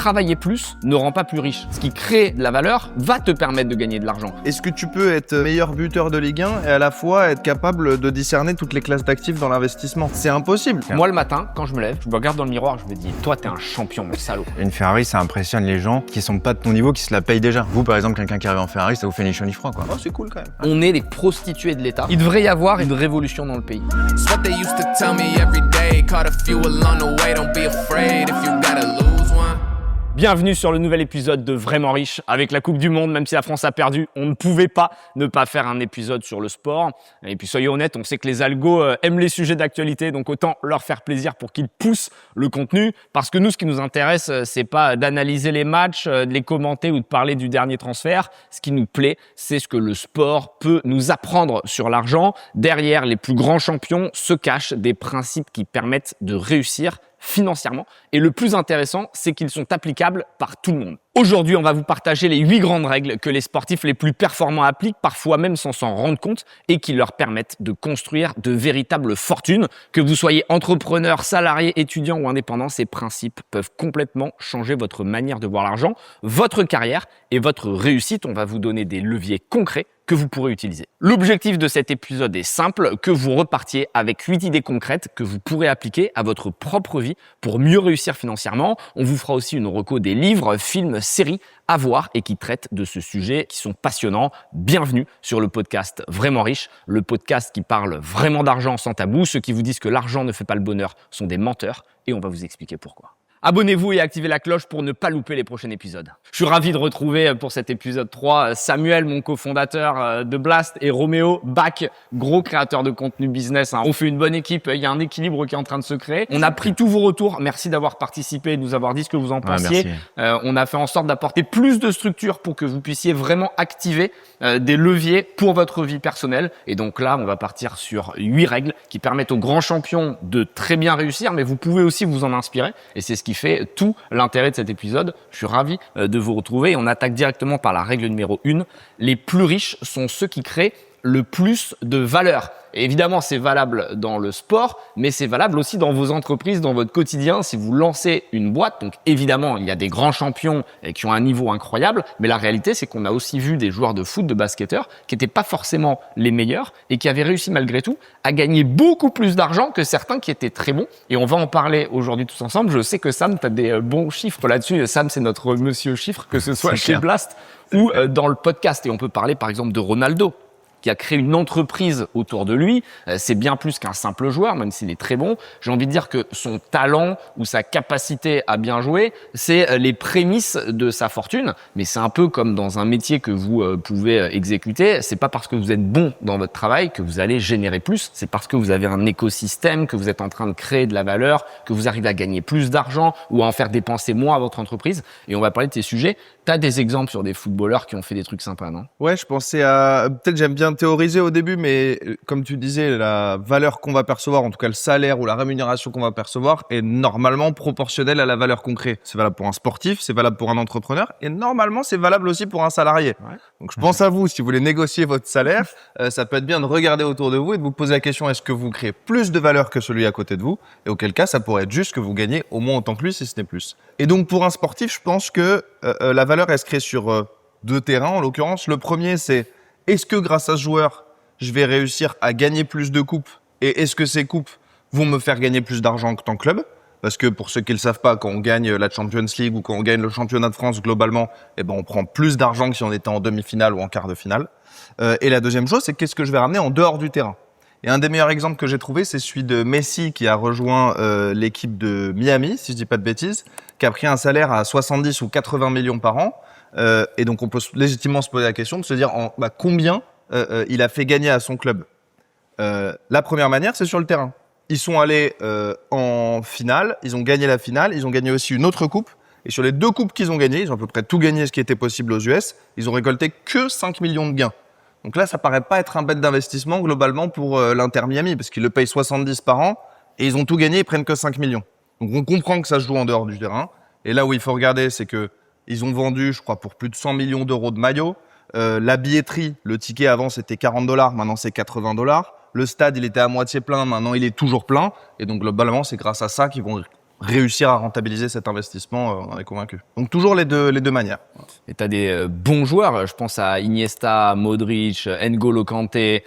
travailler plus ne rend pas plus riche. Ce qui crée de la valeur va te permettre de gagner de l'argent. Est-ce que tu peux être meilleur buteur de Ligue 1 et à la fois être capable de discerner toutes les classes d'actifs dans l'investissement? C'est impossible. Moi, le matin, quand je me lève, je me regarde dans le miroir, je me dis, toi, t'es un champion, mon salaud. Une Ferrari, ça impressionne les gens qui sont pas de ton niveau, qui se la payent déjà. Vous, par exemple, quelqu'un qui arrive en Ferrari, ça vous fait ni chaud ni froid, quoi. Oh, c'est cool quand même. On est les prostituées de l'État. Il devrait y avoir une révolution dans le pays. It's what they used to tell me every day. Caught a few along the way, don't be afraid if you gotta lose one. Bienvenue sur le nouvel épisode de Vraiment Riche. Avec la Coupe du Monde, même si la France a perdu, on ne pouvait pas ne pas faire un épisode sur le sport. Et puis soyons honnêtes, on sait que les algos aiment les sujets d'actualité, donc autant leur faire plaisir pour qu'ils poussent le contenu. Parce que nous, ce qui nous intéresse, c'est pas d'analyser les matchs, de les commenter ou de parler du dernier transfert. Ce qui nous plaît, c'est ce que le sport peut nous apprendre sur l'argent. Derrière les plus grands champions se cachent des principes qui permettent de réussir financièrement. Et le plus intéressant, c'est qu'ils sont applicables par tout le monde. Aujourd'hui, on va vous partager les 8 grandes règles que les sportifs les plus performants appliquent, parfois même sans s'en rendre compte, et qui leur permettent de construire de véritables fortunes. Que vous soyez entrepreneur, salarié, étudiant ou indépendant, ces principes peuvent complètement changer votre manière de voir l'argent, votre carrière et votre réussite. On va vous donner des leviers concrets que vous pourrez utiliser. L'objectif de cet épisode est simple, que vous repartiez avec 8 idées concrètes que vous pourrez appliquer à votre propre vie pour mieux réussir financièrement. On vous fera aussi une reco des livres, films, séries à voir et qui traitent de ce sujet, qui sont passionnants. Bienvenue sur le podcast Vraiment Riche, le podcast qui parle vraiment d'argent sans tabou. Ceux qui vous disent que l'argent ne fait pas le bonheur sont des menteurs et on va vous expliquer pourquoi. Abonnez-vous et activez la cloche pour ne pas louper les prochains épisodes. Je suis ravi de retrouver pour cet épisode 3 Samuel, mon cofondateur de Blast, et Roméo, Bac, gros créateur de contenu business. On fait une bonne équipe, il y a un équilibre qui est en train de se créer. On a pris tous vos retours, merci d'avoir participé et de nous avoir dit ce que vous en pensiez. On a fait en sorte d'apporter plus de structure pour que vous puissiez vraiment activer des leviers pour votre vie personnelle. Et donc là, on va partir sur 8 règles qui permettent aux grands champions de très bien réussir, mais vous pouvez aussi vous en inspirer. Et c'est ce qui fait tout l'intérêt de cet épisode. Je suis ravi de vous retrouver. Et on attaque directement par la règle numéro 1. Les plus riches sont ceux qui créent le plus de valeur. Et évidemment, c'est valable dans le sport, mais c'est valable aussi dans vos entreprises, dans votre quotidien. Si vous lancez une boîte, donc évidemment, il y a des grands champions qui ont un niveau incroyable, mais la réalité, c'est qu'on a aussi vu des joueurs de foot, de basketteurs, qui n'étaient pas forcément les meilleurs et qui avaient réussi malgré tout à gagner beaucoup plus d'argent que certains qui étaient très bons. Et on va en parler aujourd'hui tous ensemble. Je sais que Sam, tu as des bons chiffres là-dessus. Sam, c'est notre monsieur chiffre, que ce soit chez Blast ou dans le podcast. Et on peut parler par exemple de Ronaldo, qui a créé une entreprise autour de lui. C'est bien plus qu'un simple joueur, même s'il est très bon. J'ai envie de dire que son talent ou sa capacité à bien jouer, c'est les prémices de sa fortune. Mais c'est un peu comme dans un métier que vous pouvez exécuter. C'est pas parce que vous êtes bon dans votre travail que vous allez générer plus. C'est parce que vous avez un écosystème, que vous êtes en train de créer de la valeur, que vous arrivez à gagner plus d'argent ou à en faire dépenser moins à votre entreprise. Et on va parler de ces sujets. T'as des exemples sur des footballeurs qui ont fait des trucs sympas, non? Ouais, je pensais à... Peut-être j'aime bien théoriser au début, mais comme tu disais, la valeur qu'on va percevoir, en tout cas le salaire ou la rémunération qu'on va percevoir, est normalement proportionnelle à la valeur qu'on crée. C'est valable pour un sportif, c'est valable pour un entrepreneur, et normalement c'est valable aussi pour un salarié. Ouais. Donc je pense à vous, si vous voulez négocier votre salaire, ça peut être bien de regarder autour de vous et de vous poser la question, est-ce que vous créez plus de valeur que celui à côté de vous? Et auquel cas, ça pourrait être juste que vous gagnez au moins autant que lui, si ce n'est plus. Et donc pour un sportif, je pense que la valeur, elle se crée sur 2 terrains en l'occurrence. Le premier, c'est est-ce que grâce à ce joueur, je vais réussir à gagner plus de coupes? Et est-ce que ces coupes vont me faire gagner plus d'argent que ton club? Parce que pour ceux qui ne le savent pas, quand on gagne la Champions League ou quand on gagne le championnat de France globalement, eh ben on prend plus d'argent que si on était en demi-finale ou en quart de finale. Et la deuxième chose, c'est qu'est-ce que je vais ramener en dehors du terrain? Et un des meilleurs exemples que j'ai trouvé, c'est celui de Messi qui a rejoint l'équipe de Miami, si je dis pas de bêtises, qui a pris un salaire à 70 ou 80 millions par an. Et donc on peut légitimement se poser la question de se dire combien il a fait gagner à son club. La première manière, c'est sur le terrain. Ils sont allés en finale, ils ont gagné la finale, ils ont gagné aussi une autre coupe. Et sur les 2 coupes qu'ils ont gagnées, ils ont à peu près tout gagné ce qui était possible aux US, ils ont récolté que 5 millions de gains. Donc là, ça paraît pas être un bet d'investissement globalement pour l'Inter Miami, parce qu'ils le payent 70 par an, et ils ont tout gagné, ils prennent que 5 millions. Donc on comprend que ça se joue en dehors du terrain. Et là où il faut regarder, c'est que ils ont vendu, je crois, pour plus de 100 millions d'euros de maillots. La billetterie, le ticket avant c'était $40, maintenant c'est $80. Le stade, il était à moitié plein, maintenant il est toujours plein. Et donc globalement, c'est grâce à ça qu'ils vont réussir à rentabiliser cet investissement, on en est convaincu. Donc toujours les deux manières. Et t'as des bons joueurs, je pense à Iniesta, Modric, N'Golo Kanté,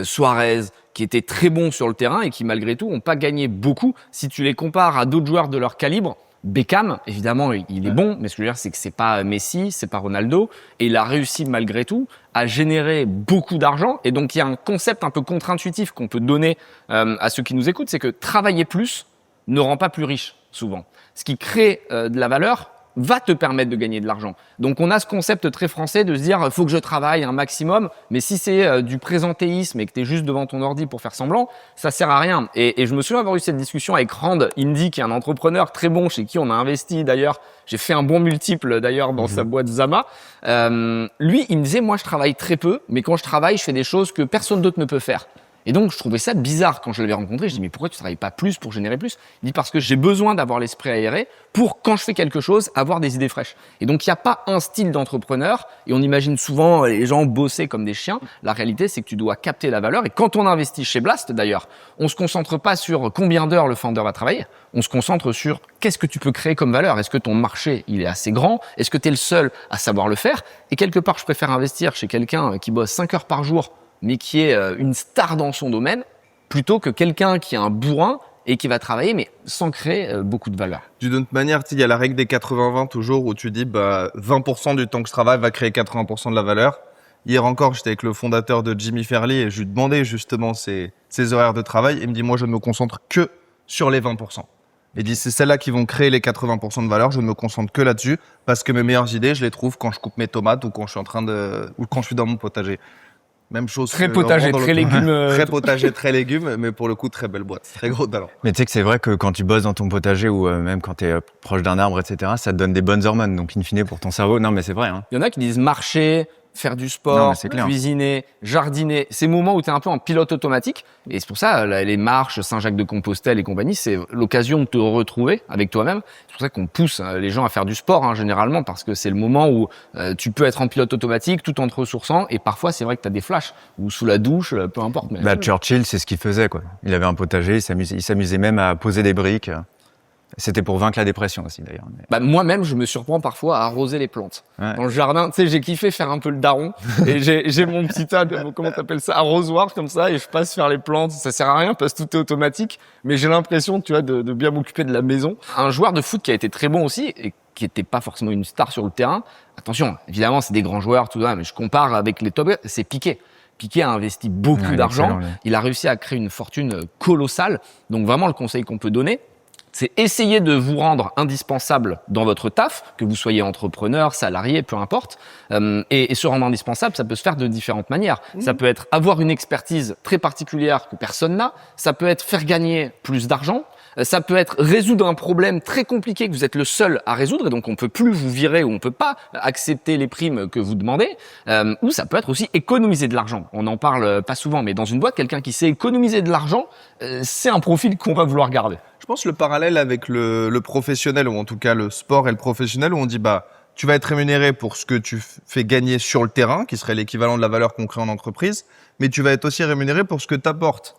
Suarez, qui étaient très bons sur le terrain et qui malgré tout n'ont pas gagné beaucoup. Si tu les compares à d'autres joueurs de leur calibre, Beckham, évidemment, il est bon, mais ce que je veux dire, c'est que c'est pas Messi, c'est pas Ronaldo, et il a réussi malgré tout à générer beaucoup d'argent. Et donc il y a un concept un peu contre-intuitif qu'on peut donner à ceux qui nous écoutent, c'est que travailler plus ne rend pas plus riche souvent. Ce qui crée de la valeur va te permettre de gagner de l'argent. Donc on a ce concept très français de se dire faut que je travaille un maximum, mais si c'est du présentéisme et que tu es juste devant ton ordi pour faire semblant, ça sert à rien. Et je me souviens avoir eu cette discussion avec Rand Indy, qui est un entrepreneur très bon, chez qui on a investi d'ailleurs. J'ai fait un bon multiple d'ailleurs dans sa boîte Zama. Lui, il me disait moi je travaille très peu, mais quand je travaille, je fais des choses que personne d'autre ne peut faire. Et donc, je trouvais ça bizarre quand je l'avais rencontré. Je dis, mais pourquoi tu travailles pas plus pour générer plus? Il dit, parce que j'ai besoin d'avoir l'esprit aéré pour, quand je fais quelque chose, avoir des idées fraîches. Et donc, il n'y a pas un style d'entrepreneur. Et on imagine souvent les gens bosser comme des chiens. La réalité, c'est que tu dois capter la valeur. Et quand on investit chez Blast, d'ailleurs, on se concentre pas sur combien d'heures le founder va travailler. On se concentre sur qu'est-ce que tu peux créer comme valeur. Est-ce que ton marché, il est assez grand? Est-ce que tu es le seul à savoir le faire? Et quelque part, je préfère investir chez quelqu'un qui bosse 5 heures par jour, mais qui est une star dans son domaine, plutôt que quelqu'un qui est un bourrin et qui va travailler, mais sans créer beaucoup de valeur. D'une autre manière, il y a la règle des 80-20 toujours, où tu dis 20% du temps que je travaille va créer 80% de la valeur. Hier encore, j'étais avec le fondateur de Jimmy Fairley et je lui demandais justement ses horaires de travail. Il me dit, moi, je ne me concentre que sur les 20%. Il dit, c'est celles-là qui vont créer les 80% de valeur. Je ne me concentre que là-dessus parce que mes meilleures idées, je les trouve quand je coupe mes tomates ou quand je suis ou quand je suis dans mon potager. Même chose. Très potager, très légumes. Très potager, très légumes, mais pour le coup, très belle boîte. Très gros talent. Mais tu sais que c'est vrai que quand tu bosses dans ton potager ou même quand tu es proche d'un arbre, etc., ça te donne des bonnes hormones. Donc, in fine, pour ton cerveau, non, mais c'est vrai. Hein. Il y en a qui disent marcher, faire du sport, cuisiner, jardiner. Ces moments où tu es un peu en pilote automatique. Et c'est pour ça, les marches, Saint-Jacques-de-Compostelle et compagnie, c'est l'occasion de te retrouver avec toi-même. C'est pour ça qu'on pousse les gens à faire du sport, hein, généralement, parce que c'est le moment où tu peux être en pilote automatique tout en te ressourçant. Et parfois, c'est vrai que tu as des flashs, ou sous la douche, peu importe. Mais... Churchill, c'est ce qu'il faisait, quoi. Il avait un potager, il s'amusait même à poser des briques. C'était pour vaincre la dépression aussi, d'ailleurs. Mais... moi-même, je me surprends parfois à arroser les plantes. Ouais. Dans le jardin, tu sais, j'ai kiffé faire un peu le daron. Et j'ai mon petit tas de, comment t'appelles ça, arrosoir comme ça, et je passe faire les plantes. Ça sert à rien parce que tout est automatique. Mais j'ai l'impression, tu vois, de bien m'occuper de la maison. Un joueur de foot qui a été très bon aussi, et qui était pas forcément une star sur le terrain. Attention, évidemment, c'est des grands joueurs, tout ça, mais je compare avec les top, c'est Piqué. Piqué a investi beaucoup d'argent. Il a réussi à créer une fortune colossale. Donc vraiment, le conseil qu'on peut donner, c'est essayer de vous rendre indispensable dans votre taf, que vous soyez entrepreneur, salarié, peu importe. Et se rendre indispensable, ça peut se faire de différentes manières. Ça peut être avoir une expertise très particulière que personne n'a. Ça peut être faire gagner plus d'argent. Ça peut être résoudre un problème très compliqué que vous êtes le seul à résoudre et donc on peut plus vous virer ou on peut pas accepter les primes que vous demandez. Ou ça peut être aussi économiser de l'argent. On n'en parle pas souvent, mais dans une boîte, quelqu'un qui sait économiser de l'argent, c'est un profil qu'on va vouloir garder. Je pense le parallèle avec le professionnel, ou en tout cas le sport et le professionnel, où on dit tu vas être rémunéré pour ce que tu fais gagner sur le terrain, qui serait l'équivalent de la valeur qu'on crée en entreprise, mais tu vas être aussi rémunéré pour ce que tu apportes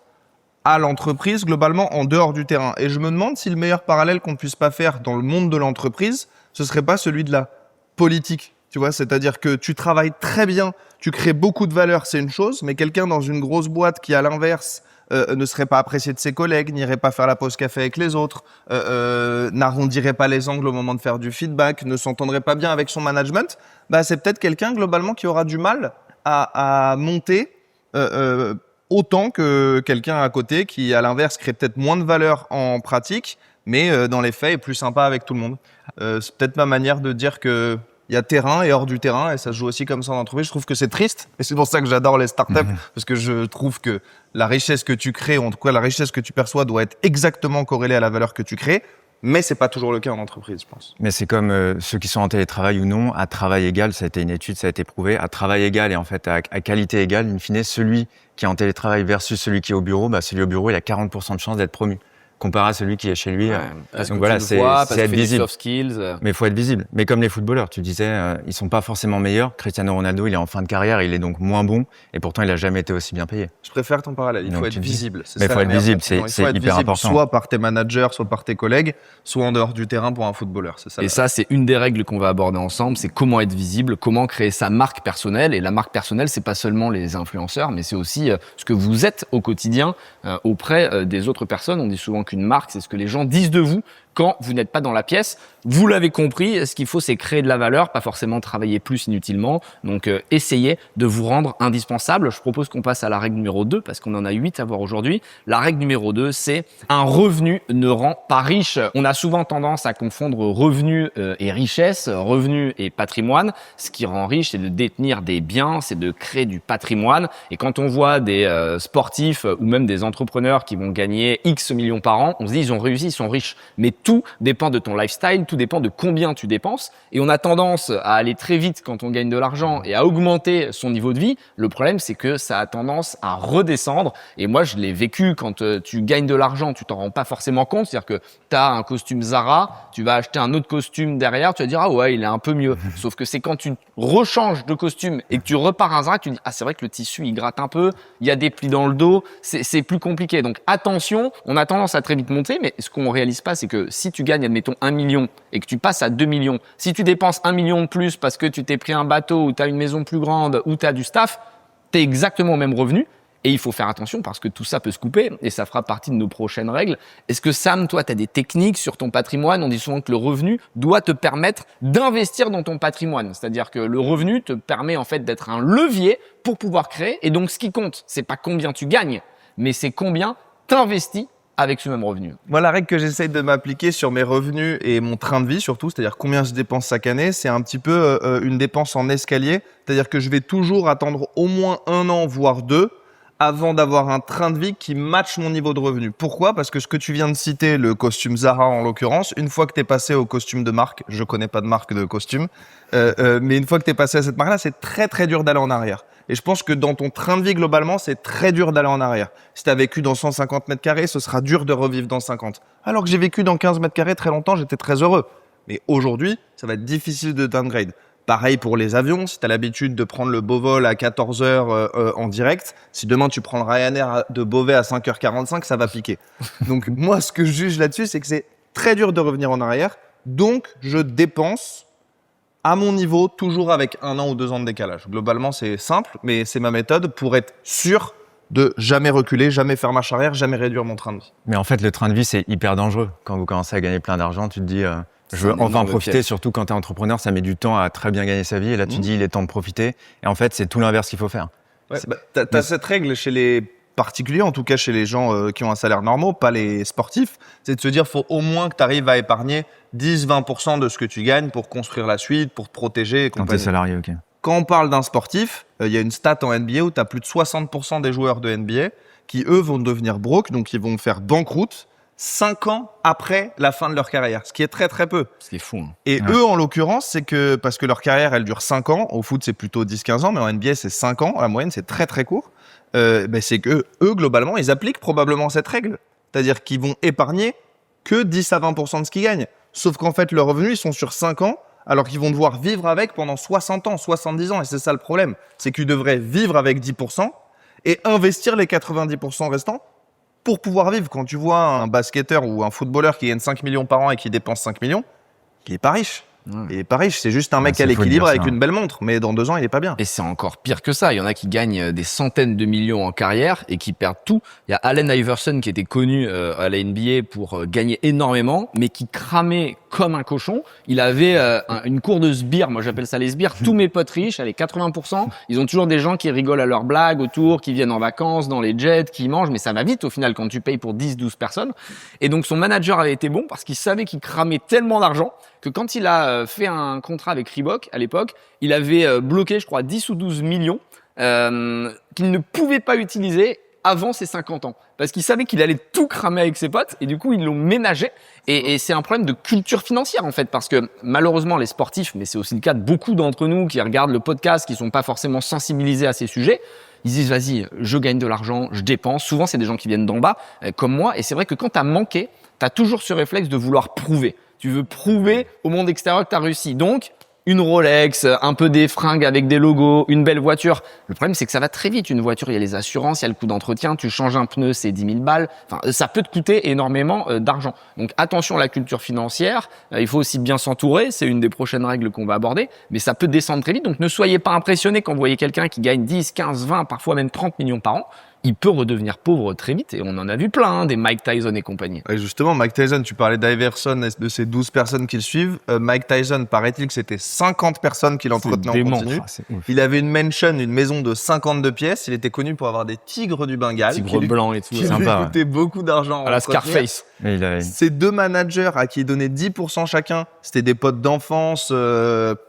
à l'entreprise globalement en dehors du terrain. Et je me demande si le meilleur parallèle qu'on puisse pas faire dans le monde de l'entreprise, ce serait pas celui de la politique. Tu vois, c'est-à-dire que tu travailles très bien, tu crées beaucoup de valeur, c'est une chose, mais quelqu'un dans une grosse boîte qui, à l'inverse, ne serait pas apprécié de ses collègues, n'irait pas faire la pause café avec les autres, n'arrondirait pas les angles au moment de faire du feedback, ne s'entendrait pas bien avec son management, c'est peut-être quelqu'un globalement qui aura du mal à monter autant que quelqu'un à côté qui, à l'inverse, crée peut-être moins de valeur en pratique, mais dans les faits est plus sympa avec tout le monde. C'est peut-être ma manière de dire que il y a terrain et hors du terrain, et ça se joue aussi comme ça en entreprise. Je trouve que c'est triste, et c'est pour ça que j'adore les startups, parce que je trouve que la richesse que tu crées, ou en tout cas la richesse que tu perçois, doit être exactement corrélée à la valeur que tu crées, mais c'est pas toujours le cas en entreprise, je pense. Mais c'est comme ceux qui sont en télétravail ou non, à travail égal, ça a été une étude, ça a été prouvé, à travail égal et en fait à qualité égale, in fine, celui qui est en télétravail versus celui qui est au bureau, celui au bureau, il a 40% de chance d'être promu. comparé à celui qui est chez lui. Parce Donc que voilà, tu le vois, parce c'est que être tu fais des visible. soft skills. Mais il faut être visible. Mais comme les footballeurs, tu disais, ils sont pas forcément meilleurs. Cristiano Ronaldo, il est en fin de carrière, il est donc moins bon, et pourtant il a jamais été aussi bien payé. Je préfère ton parallèle. Il Donc, faut être tu dis- visible. Mais il ça faut la être meilleure visible, façon. Il faut c'est être hyper visible, important. soit par tes managers, soit par tes collègues, soit en dehors du terrain pour un footballeur. C'est ça. Et ça, c'est une des règles qu'on va aborder ensemble, c'est comment être visible, comment créer sa marque personnelle. Et la marque personnelle, c'est pas seulement les influenceurs, mais c'est aussi ce que vous êtes au quotidien auprès des autres personnes. On dit souvent qu'une marque, c'est ce que les gens disent de vous quand vous n'êtes pas dans la pièce. Vous l'avez compris, ce qu'il faut, c'est créer de la valeur, pas forcément travailler plus inutilement. Donc, essayez de vous rendre indispensable. Je propose qu'on passe à la règle numéro 2, parce qu'on en a 8 à voir aujourd'hui. La règle numéro 2, c'est un revenu ne rend pas riche. On a souvent tendance à confondre revenu et richesse, revenu et patrimoine. Ce qui rend riche, c'est de détenir des biens, c'est de créer du patrimoine. Et quand on voit des sportifs ou même des entrepreneurs qui vont gagner X millions par an, on se dit ils ont réussi, ils sont riches. Mais tout dépend de ton lifestyle, tout dépend de combien tu dépenses. Et on a tendance à aller très vite quand on gagne de l'argent et à augmenter son niveau de vie. Le problème, c'est que ça a tendance à redescendre. Et moi, je l'ai vécu quand tu gagnes de l'argent, tu t'en rends pas forcément compte. C'est-à-dire que tu as un costume Zara, tu vas acheter un autre costume derrière, tu vas dire ah ouais, il est un peu mieux. Sauf que c'est quand tu rechanges de costume et que tu repars à un Zara, que tu dis ah c'est vrai que le tissu il gratte un peu, il y a des plis dans le dos, c'est plus compliqué. Donc attention, on a tendance à très vite monter, mais ce qu'on réalise pas, c'est que si tu gagnes admettons 1 million et que tu passes à 2 millions, si tu dépenses 1 million de plus parce que tu t'es pris un bateau ou tu as une maison plus grande ou tu as du staff, tu es exactement au même revenu. Et il faut faire attention parce que tout ça peut se couper et ça fera partie de nos prochaines règles. Est-ce que Sam, toi, tu as des techniques sur ton patrimoine? On dit souvent que le revenu doit te permettre d'investir dans ton patrimoine. C'est-à-dire que le revenu te permet en fait d'être un levier pour pouvoir créer. Et donc, ce qui compte, c'est pas combien tu gagnes, mais c'est combien t'investis avec ce même revenu. Moi, la règle que j'essaye de m'appliquer sur mes revenus et mon train de vie surtout, c'est-à-dire combien je dépense chaque année, c'est un petit peu une dépense en escalier. C'est-à-dire que je vais toujours attendre au moins 1 an, voire 2, avant d'avoir un train de vie qui matche mon niveau de revenu. Pourquoi? Parce que ce que tu viens de citer, le costume Zara en l'occurrence, une fois que tu es passé au costume de marque, je connais pas de marque de costume, mais une fois que tu es passé à cette marque-là, c'est très très dur d'aller en arrière. Et je pense que dans ton train de vie globalement, c'est très dur d'aller en arrière. Si tu as vécu dans 150 mètres carrés, ce sera dur de revivre dans 50. Alors que j'ai vécu dans 15 mètres carrés très longtemps, j'étais très heureux. Mais aujourd'hui, ça va être difficile de downgrade. Pareil pour les avions, si tu as l'habitude de prendre le beau vol à 14h en direct, si demain tu prends le Ryanair de Beauvais à 5h45, ça va piquer. Donc moi, ce que je juge là-dessus, c'est que c'est très dur de revenir en arrière. Donc, je dépense à mon niveau, toujours avec 1 an ou 2 ans de décalage. Globalement, c'est simple, mais c'est ma méthode pour être sûr de jamais reculer, jamais faire marche arrière, jamais réduire mon train de vie. Mais en fait, le train de vie, c'est hyper dangereux. Quand vous commencez à gagner plein d'argent, tu te dis, je veux un enfin en énorme profiter, piège. surtout quand tu es entrepreneur, ça met du temps à très bien gagner sa vie. Et là, tu te dis, il est temps de profiter. Et en fait, c'est tout l'inverse qu'il faut faire. Ouais, t'as cette règle chez les particuliers, en tout cas chez les gens qui ont un salaire normal, pas les sportifs, c'est de se dire faut au moins que tu arrives à épargner 10-20% de ce que tu gagnes pour construire la suite, pour te protéger et Quand tu es compagnie. salarié, ok. Quand on parle d'un sportif, il y a une stat en NBA où tu as plus de 60% des joueurs de NBA qui, eux, vont devenir broke, donc ils vont faire banqueroute 5 ans après la fin de leur carrière, ce qui est très très peu. Ce qui est fou. Hein. Et Ouais. eux, en l'occurrence, c'est que, parce que leur carrière, elle dure 5 ans, au foot, c'est plutôt 10-15 ans, mais en NBA, c'est 5 ans, la moyenne, c'est très très court. C'est que eux, globalement, ils appliquent probablement cette règle. C'est-à-dire qu'ils vont épargner que 10 à 20% de ce qu'ils gagnent. Sauf qu'en fait, leurs revenus, ils sont sur 5 ans, alors qu'ils vont devoir vivre avec pendant 60 ans, 70 ans. Et c'est ça le problème. C'est qu'ils devraient vivre avec 10% et investir les 90% restants pour pouvoir vivre. Quand tu vois un basketteur ou un footballeur qui gagne 5 millions par an et qui dépense 5 millions, il est pas riche. Ouais. Il est pas riche. C'est juste un mec c'est à fou de l'équilibre dire avec ça. une belle montre. Mais dans 2 ans, il est pas bien. Et c'est encore pire que ça. Il y en a qui gagnent des centaines de millions en carrière et qui perdent tout. Il y a Allen Iverson qui était connu à la NBA pour gagner énormément, mais qui cramait comme un cochon. Il avait une cour de sbires. Moi, j'appelle ça les sbires. Tous mes potes riches, allez, 80%, ils ont toujours des gens qui rigolent à leurs blagues autour, qui viennent en vacances dans les jets, qui mangent. Mais ça va vite au final quand tu payes pour 10-12 personnes. Et donc, son manager avait été bon parce qu'il savait qu'il cramait tellement d'argent que quand il a fait un contrat avec Reebok, à l'époque, il avait bloqué, je crois, 10 ou 12 millions qu'il ne pouvait pas utiliser avant ses 50 ans. Parce qu'il savait qu'il allait tout cramer avec ses potes et du coup, ils l'ont ménagé. Et c'est un problème de culture financière, en fait, parce que malheureusement, les sportifs, mais c'est aussi le cas de beaucoup d'entre nous qui regardent le podcast, qui sont pas forcément sensibilisés à ces sujets, ils disent, vas-y, je gagne de l'argent, je dépense. Souvent, c'est des gens qui viennent d'en bas, comme moi. Et c'est vrai que quand t'as manqué, t'as toujours ce réflexe de vouloir prouver. Tu veux prouver au monde extérieur que t'as réussi. Donc, une Rolex, un peu des fringues avec des logos, une belle voiture. Le problème, c'est que ça va très vite. Une voiture, il y a les assurances, il y a le coût d'entretien. Tu changes un pneu, c'est 10 000 balles. Enfin, ça peut te coûter énormément d'argent. Donc, attention à la culture financière. Il faut aussi bien s'entourer. C'est une des prochaines règles qu'on va aborder. Mais ça peut descendre très vite. Donc, ne soyez pas impressionnés quand vous voyez quelqu'un qui gagne 10, 15, 20, parfois même 30 millions par an. Il peut redevenir pauvre très vite et on en a vu plein, des Mike Tyson et compagnie. Et justement, Mike Tyson, tu parlais d'Iverson et de ces 12 personnes qui le suivent. Mike Tyson, paraît-il que c'était 50 personnes qui l'entretenaient en dément. continu. C'est ouf. Il avait une mansion, une maison de 52 pièces. Il était connu pour avoir des tigres du Bengale. Tigre blanc et tout. Qui lui Sympa, ouais. coûtaient beaucoup d'argent. À la entretenir. Scarface. Et il a- Ces deux managers à qui il donnait 10% chacun, c'était des potes d'enfance,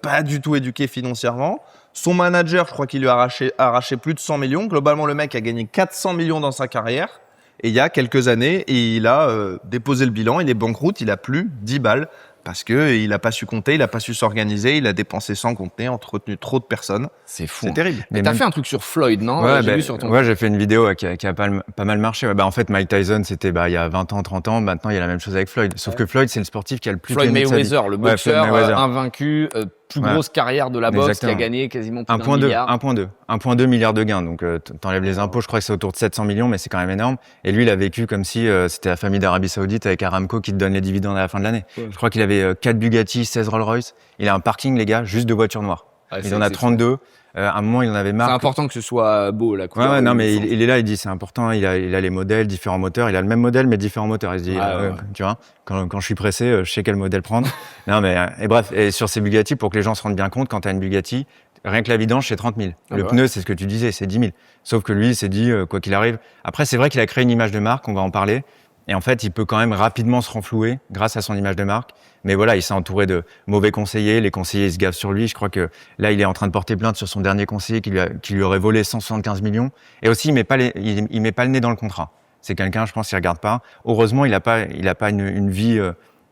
pas du tout éduqués financièrement. Son manager, je crois qu'il lui a arraché plus de 100 millions. Globalement, le mec a gagné 400 millions dans sa carrière. Et il y a quelques années, il a déposé le bilan, il est banqueroute, il a plus 10 balles. Parce que il a pas su compter, il a pas su s'organiser, il a dépensé sans compter, entretenu trop de personnes. C'est fou. C'est terrible. Mais Mais t'as même- fait un truc sur Floyd, non? Ouais, J'ai bah, vu sur ton. ouais, j'ai fait une vidéo qui a pas mal marché. Ouais, bah, en fait, Mike Tyson, c'était il y a 20 ans, 30 ans. Maintenant, il y a la même chose avec Floyd. Sauf que Floyd, c'est le sportif qui a le plus Floyd gagné de sa vie. Mayweather, le Ouais, Floyd boxeur Mayweather. invaincu, plus Ouais. grosse carrière de la boxe, Exactement. qui a gagné quasiment plus d'un 1.2 milliard. 1.2 milliard de gains. Donc, t'enlèves les impôts, je crois que c'est autour de 700 millions, mais c'est quand même énorme. Et lui, il a vécu comme si c'était la famille d'Arabie Saoudite avec Aramco qui te donne les dividendes à la fin de l'année. Ouais. Je crois qu'il avait 4 Bugatti, 16 Rolls-Royce. Il a un parking, les gars, juste de voitures noires. Ouais, Il en a 32. À un moment, il en avait C'est marre. important que ce soit beau, la Ouais, couleur. ouais, non, mais il il est là, il dit c'est important, il a les modèles, différents moteurs, il a le même modèle mais différents moteurs. Il se dit, Ouais. tu vois, quand je suis pressé, je sais quel modèle prendre. Non, mais, et bref, et sur ces Bugatti, pour que les gens se rendent bien compte, quand t'as une Bugatti, rien que la vidange, c'est 30 000. Ah Le bah pneu, c'est ce que tu disais, c'est 10 000. Sauf que lui, il s'est dit, quoi qu'il arrive. Après, c'est vrai qu'il a créé une image de marque, on va en parler. Et en fait, il peut quand même rapidement se renflouer grâce à son image de marque. Mais voilà, il s'est entouré de mauvais conseillers. Les conseillers, ils se gavent sur lui. Je crois que là, il est en train de porter plainte sur son dernier conseiller qui lui aurait volé 175 millions. Et aussi, il met pas le nez dans le contrat. C'est quelqu'un, je pense, qui regarde pas. Heureusement, il a pas une vie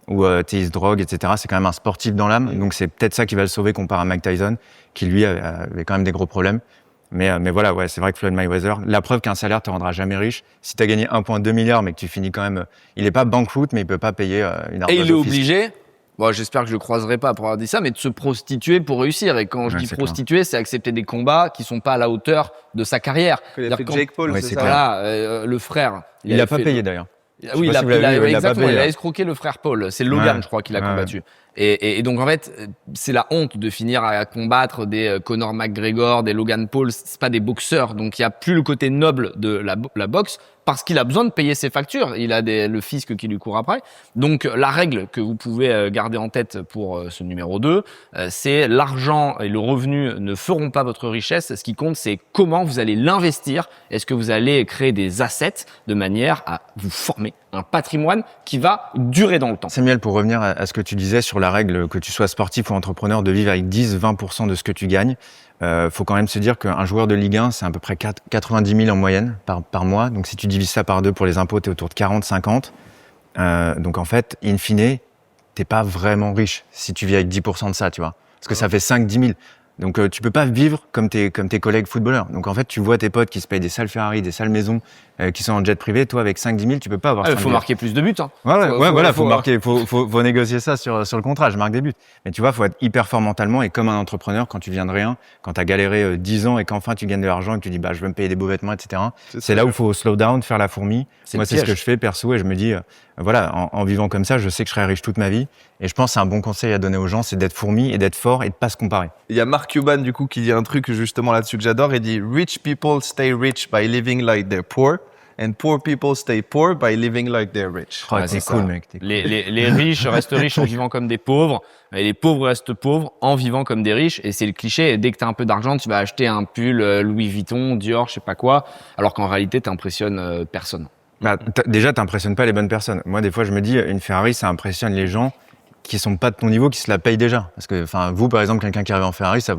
où il se drogue, etc. C'est quand même un sportif dans l'âme. Donc, c'est peut-être ça qui va le sauver comparé à Mike Tyson, qui lui avait quand même des gros problèmes. Mais voilà, ouais, c'est vrai que Floyd Mayweather, la preuve qu'un salaire te rendra jamais riche. Si tu as gagné 1,2 milliard, mais que tu finis quand même, il est pas banqueroute, mais il peut pas payer une ardoise Et il est au fisc. obligé, bon, j'espère que je le croiserai pas pour avoir dit ça, mais de se prostituer pour réussir. Et quand je Ouais, dis c'est prostituer, c'est accepter des combats qui sont pas à la hauteur de sa carrière. Il a C'est-à-dire fait quand- Jake Paul, Ouais, c'est c'est ça. clair. Voilà, le frère. Il avait a pas fait payé le- d'ailleurs. Oui, sais pas si vous l'avez vu, il l'a pas exactement, payé, il a là. escroqué le frère Paul. C'est Logan, Ouais. je crois, qu'il a Ouais. combattu. Et donc, en fait, c'est la honte de finir à combattre des Conor McGregor, des Logan Paul. C'est pas des boxeurs. Donc, il y a plus le côté noble de la boxe parce qu'il a besoin de payer ses factures. Il a le fisc qui lui court après. Donc, la règle que vous pouvez garder en tête pour ce numéro 2, c'est l'argent et le revenu ne feront pas votre richesse. Ce qui compte, c'est comment vous allez l'investir. Est-ce que vous allez créer des assets de manière à vous former un patrimoine qui va durer dans le temps. Samuel, pour revenir à ce que tu disais sur la règle, que tu sois sportif ou entrepreneur, de vivre avec 10-20% de ce que tu gagnes, faut quand même se dire qu'un joueur de Ligue 1, c'est à peu près 90 000 en moyenne par mois. Donc si tu divises ça par 2 pour les impôts, tu es autour de 40-50. Donc en fait, in fine, t'es pas vraiment riche si tu vis avec 10% de ça, tu vois. Parce que ça fait 5-10 000. Donc tu peux pas vivre comme tes collègues footballeurs. Donc en fait, tu vois tes potes qui se payent des salles Ferrari, des salles maisons, qui sont en jet privé. Toi, avec 5-10 000, tu peux pas avoir. Il faut marquer plus de buts. Hein. Faut marquer, faut négocier ça sur le contrat. Je marque des buts. Mais tu vois, faut être hyper fort mentalement et comme un entrepreneur, quand tu viens de rien, quand t'as galéré 10 ans et qu'enfin tu gagnes de l'argent et que tu dis, bah, je veux me payer des beaux vêtements, etc. C'est là où faut slow down, faire la fourmi. C'est Moi, le c'est ce que piège. je fais perso et je me dis, voilà, en vivant comme ça, je sais que je serai riche toute ma vie. Et je pense que c'est un bon conseil à donner aux gens, c'est d'être fourmi et d'être fort et de pas se comparer. Il y a Mark Cuban du coup qui dit un truc justement là-dessus que j'adore. Il dit Rich people stay rich by living like they're poor, and poor people stay poor by living like they're rich. Oh, Ouais, t'es c'est cool, ça. mec. T'es cool. Les riches restent riches en vivant comme des pauvres, et les pauvres restent pauvres en vivant comme des riches. Et c'est le cliché. Et dès que tu as un peu d'argent, tu vas acheter un pull Louis Vuitton, Dior, je sais pas quoi, alors qu'en réalité, tu impressionnes personne. Bah, déjà, t'impressionnes pas les bonnes personnes. Moi, des fois, je me dis, une Ferrari, ça impressionne les gens qui sont pas de ton niveau, qui se la payent déjà. Parce que, enfin, vous, par exemple, quelqu'un qui arrive en Ferrari, ça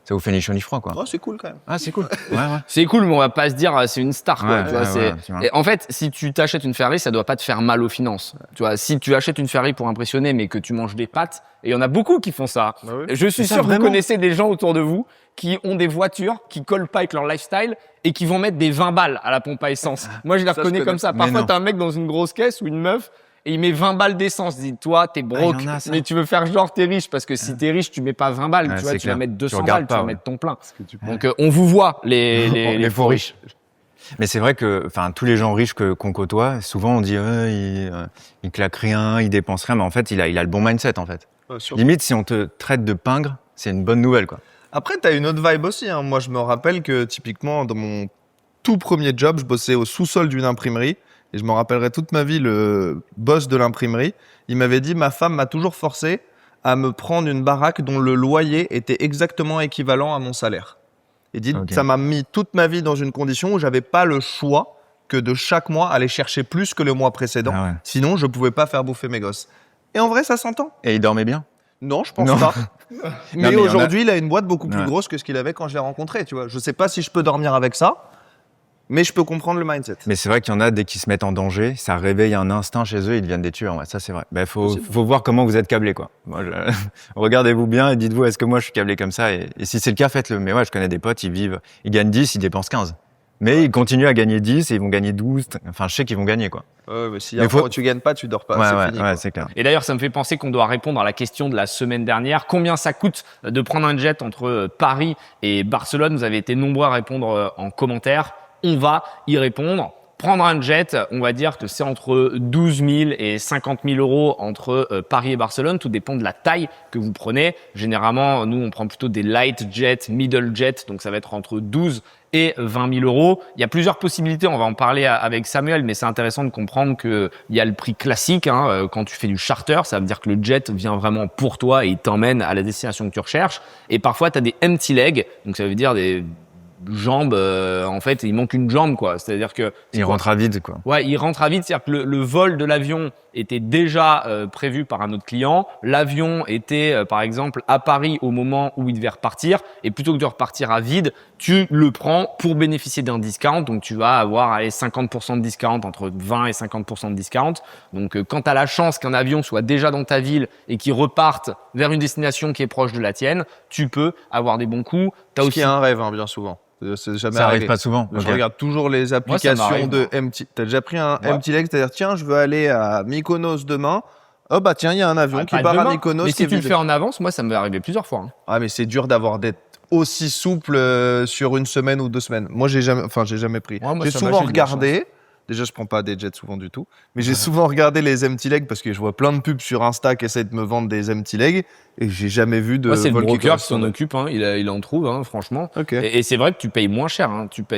Ça vous fait ni chaud ni froid, quoi. Oh, c'est cool quand même. Ah, c'est cool. Ouais, ouais. C'est cool, mais on va pas se dire c'est une star. Quoi, Ouais, tu vois, ouais, c'est... ouais, tu vois. Et en fait, si tu t'achètes une Ferrari, ça doit pas te faire mal aux finances. Tu vois, si tu achètes une Ferrari pour impressionner, mais que tu manges des pâtes, et il y en a beaucoup qui font ça. Bah oui. Je suis Mais ça, sûr que vous vraiment. connaissez des gens autour de vous qui ont des voitures qui collent pas avec leur lifestyle et qui vont mettre des 20 balles à la pompe à essence. Moi, je les Ça, je reconnais connais. comme ça. Mais Parfois, non. t'as un mec dans une grosse caisse ou une meuf et il met 20 balles d'essence. Dis, toi, t'es broke, y en a, ça. mais tu veux faire genre t'es riche parce que si t'es riche, tu mets pas 20 balles, Ouais, tu vois, c'est tu vas clair. mettre 200 regardes balles, pas, tu vas ouais. mettre ton plein. Donc, on vous voit, les faux riches. Mais c'est vrai que, enfin, tous les gens riches qu'on côtoie, souvent on dit, il claque rien, il dépense rien, mais en fait, il a le bon mindset, en fait. Limite, si on te traite de pingre, c'est une bonne nouvelle, quoi. Après, t'as une autre vibe aussi. Hein. Moi, je me rappelle que typiquement, dans mon tout premier job, je bossais au sous-sol d'une imprimerie. Et je me rappellerai toute ma vie, le boss de l'imprimerie, il m'avait dit, ma femme m'a toujours forcé à me prendre une baraque dont le loyer était exactement équivalent à mon salaire. Il dit, Ok. ça m'a mis toute ma vie dans une condition où j'avais pas le choix que de chaque mois aller chercher plus que le mois précédent. Ah ouais. Sinon, je pouvais pas faire bouffer mes gosses. Et en vrai, ça s'entend. Et il dormait bien? Non, je pense Non. pas. Mais mais il y en a- aujourd'hui, il a une boîte beaucoup plus Ouais. grosse que ce qu'il avait quand je l'ai rencontré. Tu vois, je sais pas si je peux dormir avec ça, mais je peux comprendre le mindset. Mais c'est vrai qu'il y en a, dès qu'ils se mettent en danger, ça réveille un instinct chez eux, ils deviennent des tueurs. Ouais, ça, c'est vrai. Ben, faut voir comment vous êtes câblés, quoi. Moi, regardez-vous bien et dites-vous, est-ce que moi, je suis câblé comme ça? Et si c'est le cas, faites-le. Mais ouais, je connais des potes, ils gagnent 10, ils dépensent 15. Mais ils continuent à gagner 10 et ils vont gagner 12. Enfin, je sais qu'ils vont gagner, quoi. Ouais, mais si Mais un faut- fois où tu gagnes pas, tu dors pas. ouais, c'est ouais, fini. ouais, quoi. c'est clair. Et d'ailleurs, ça me fait penser qu'on doit répondre à la question de la semaine dernière. Combien ça coûte de prendre un jet entre Paris et Barcelone? Vous avez été nombreux à répondre en commentaire. On va y répondre. Prendre un jet, on va dire que c'est entre 12 000 et 50 000 euros entre Paris et Barcelone. Tout dépend de la taille que vous prenez. Généralement, nous, on prend plutôt des light jets, middle jets. Donc, ça va être entre 12 et 20 000 euros. Il y a plusieurs possibilités. On va en parler avec Samuel, mais c'est intéressant de comprendre qu'il y a le prix classique. Quand tu fais du charter, ça veut dire que le jet vient vraiment pour toi et il t'emmène à la destination que tu recherches. Et parfois, tu as des empty legs. Donc, ça veut dire des jambes, en fait, il manque une jambe, quoi. C'est-à-dire que Ils rentrent à vide, quoi. ouais, il rentre à vide, c'est-à-dire que le vol de l'avion était déjà prévu par un autre client. L'avion était, par exemple, à Paris au moment où il devait repartir. Et plutôt que de repartir à vide, tu le prends pour bénéficier d'un discount. Donc, tu vas avoir 50% de discount, entre 20 et 50% de discount. Donc, quand tu as la chance qu'un avion soit déjà dans ta ville et qu'il reparte vers une destination qui est proche de la tienne, tu peux avoir des bons coups. T'as Ce aussi qui est un rêve, hein, bien souvent. C'est jamais Ça arrivé. arrive pas souvent. Je Ok. regarde toujours les applications m'arrive, de empty. T'as déjà pris un Ouais. empty leg, c'est-à-dire tiens, je veux aller à Mykonos demain. Oh bah tiens, il y a un avion qui pas part demain, à Mykonos. mais qui si est tu le vide. fais en avance, moi, ça m'est arrivé plusieurs fois. Ah mais c'est dur d'être aussi souple sur une semaine ou 2 semaines. Moi j'ai jamais pris. Ouais, moi, J'ai ça va, souvent j'ai eu de la regardé. Déjà je prends pas des jets souvent du tout, mais j'ai souvent regardé les empty legs parce que je vois plein de pubs sur Insta qui essaient de me vendre des empty legs et j'ai jamais vu de Ouais, c'est le vol broker qui correspond. s'en occupe, il en trouve, franchement. Ok. Et c'est vrai que tu payes moins cher,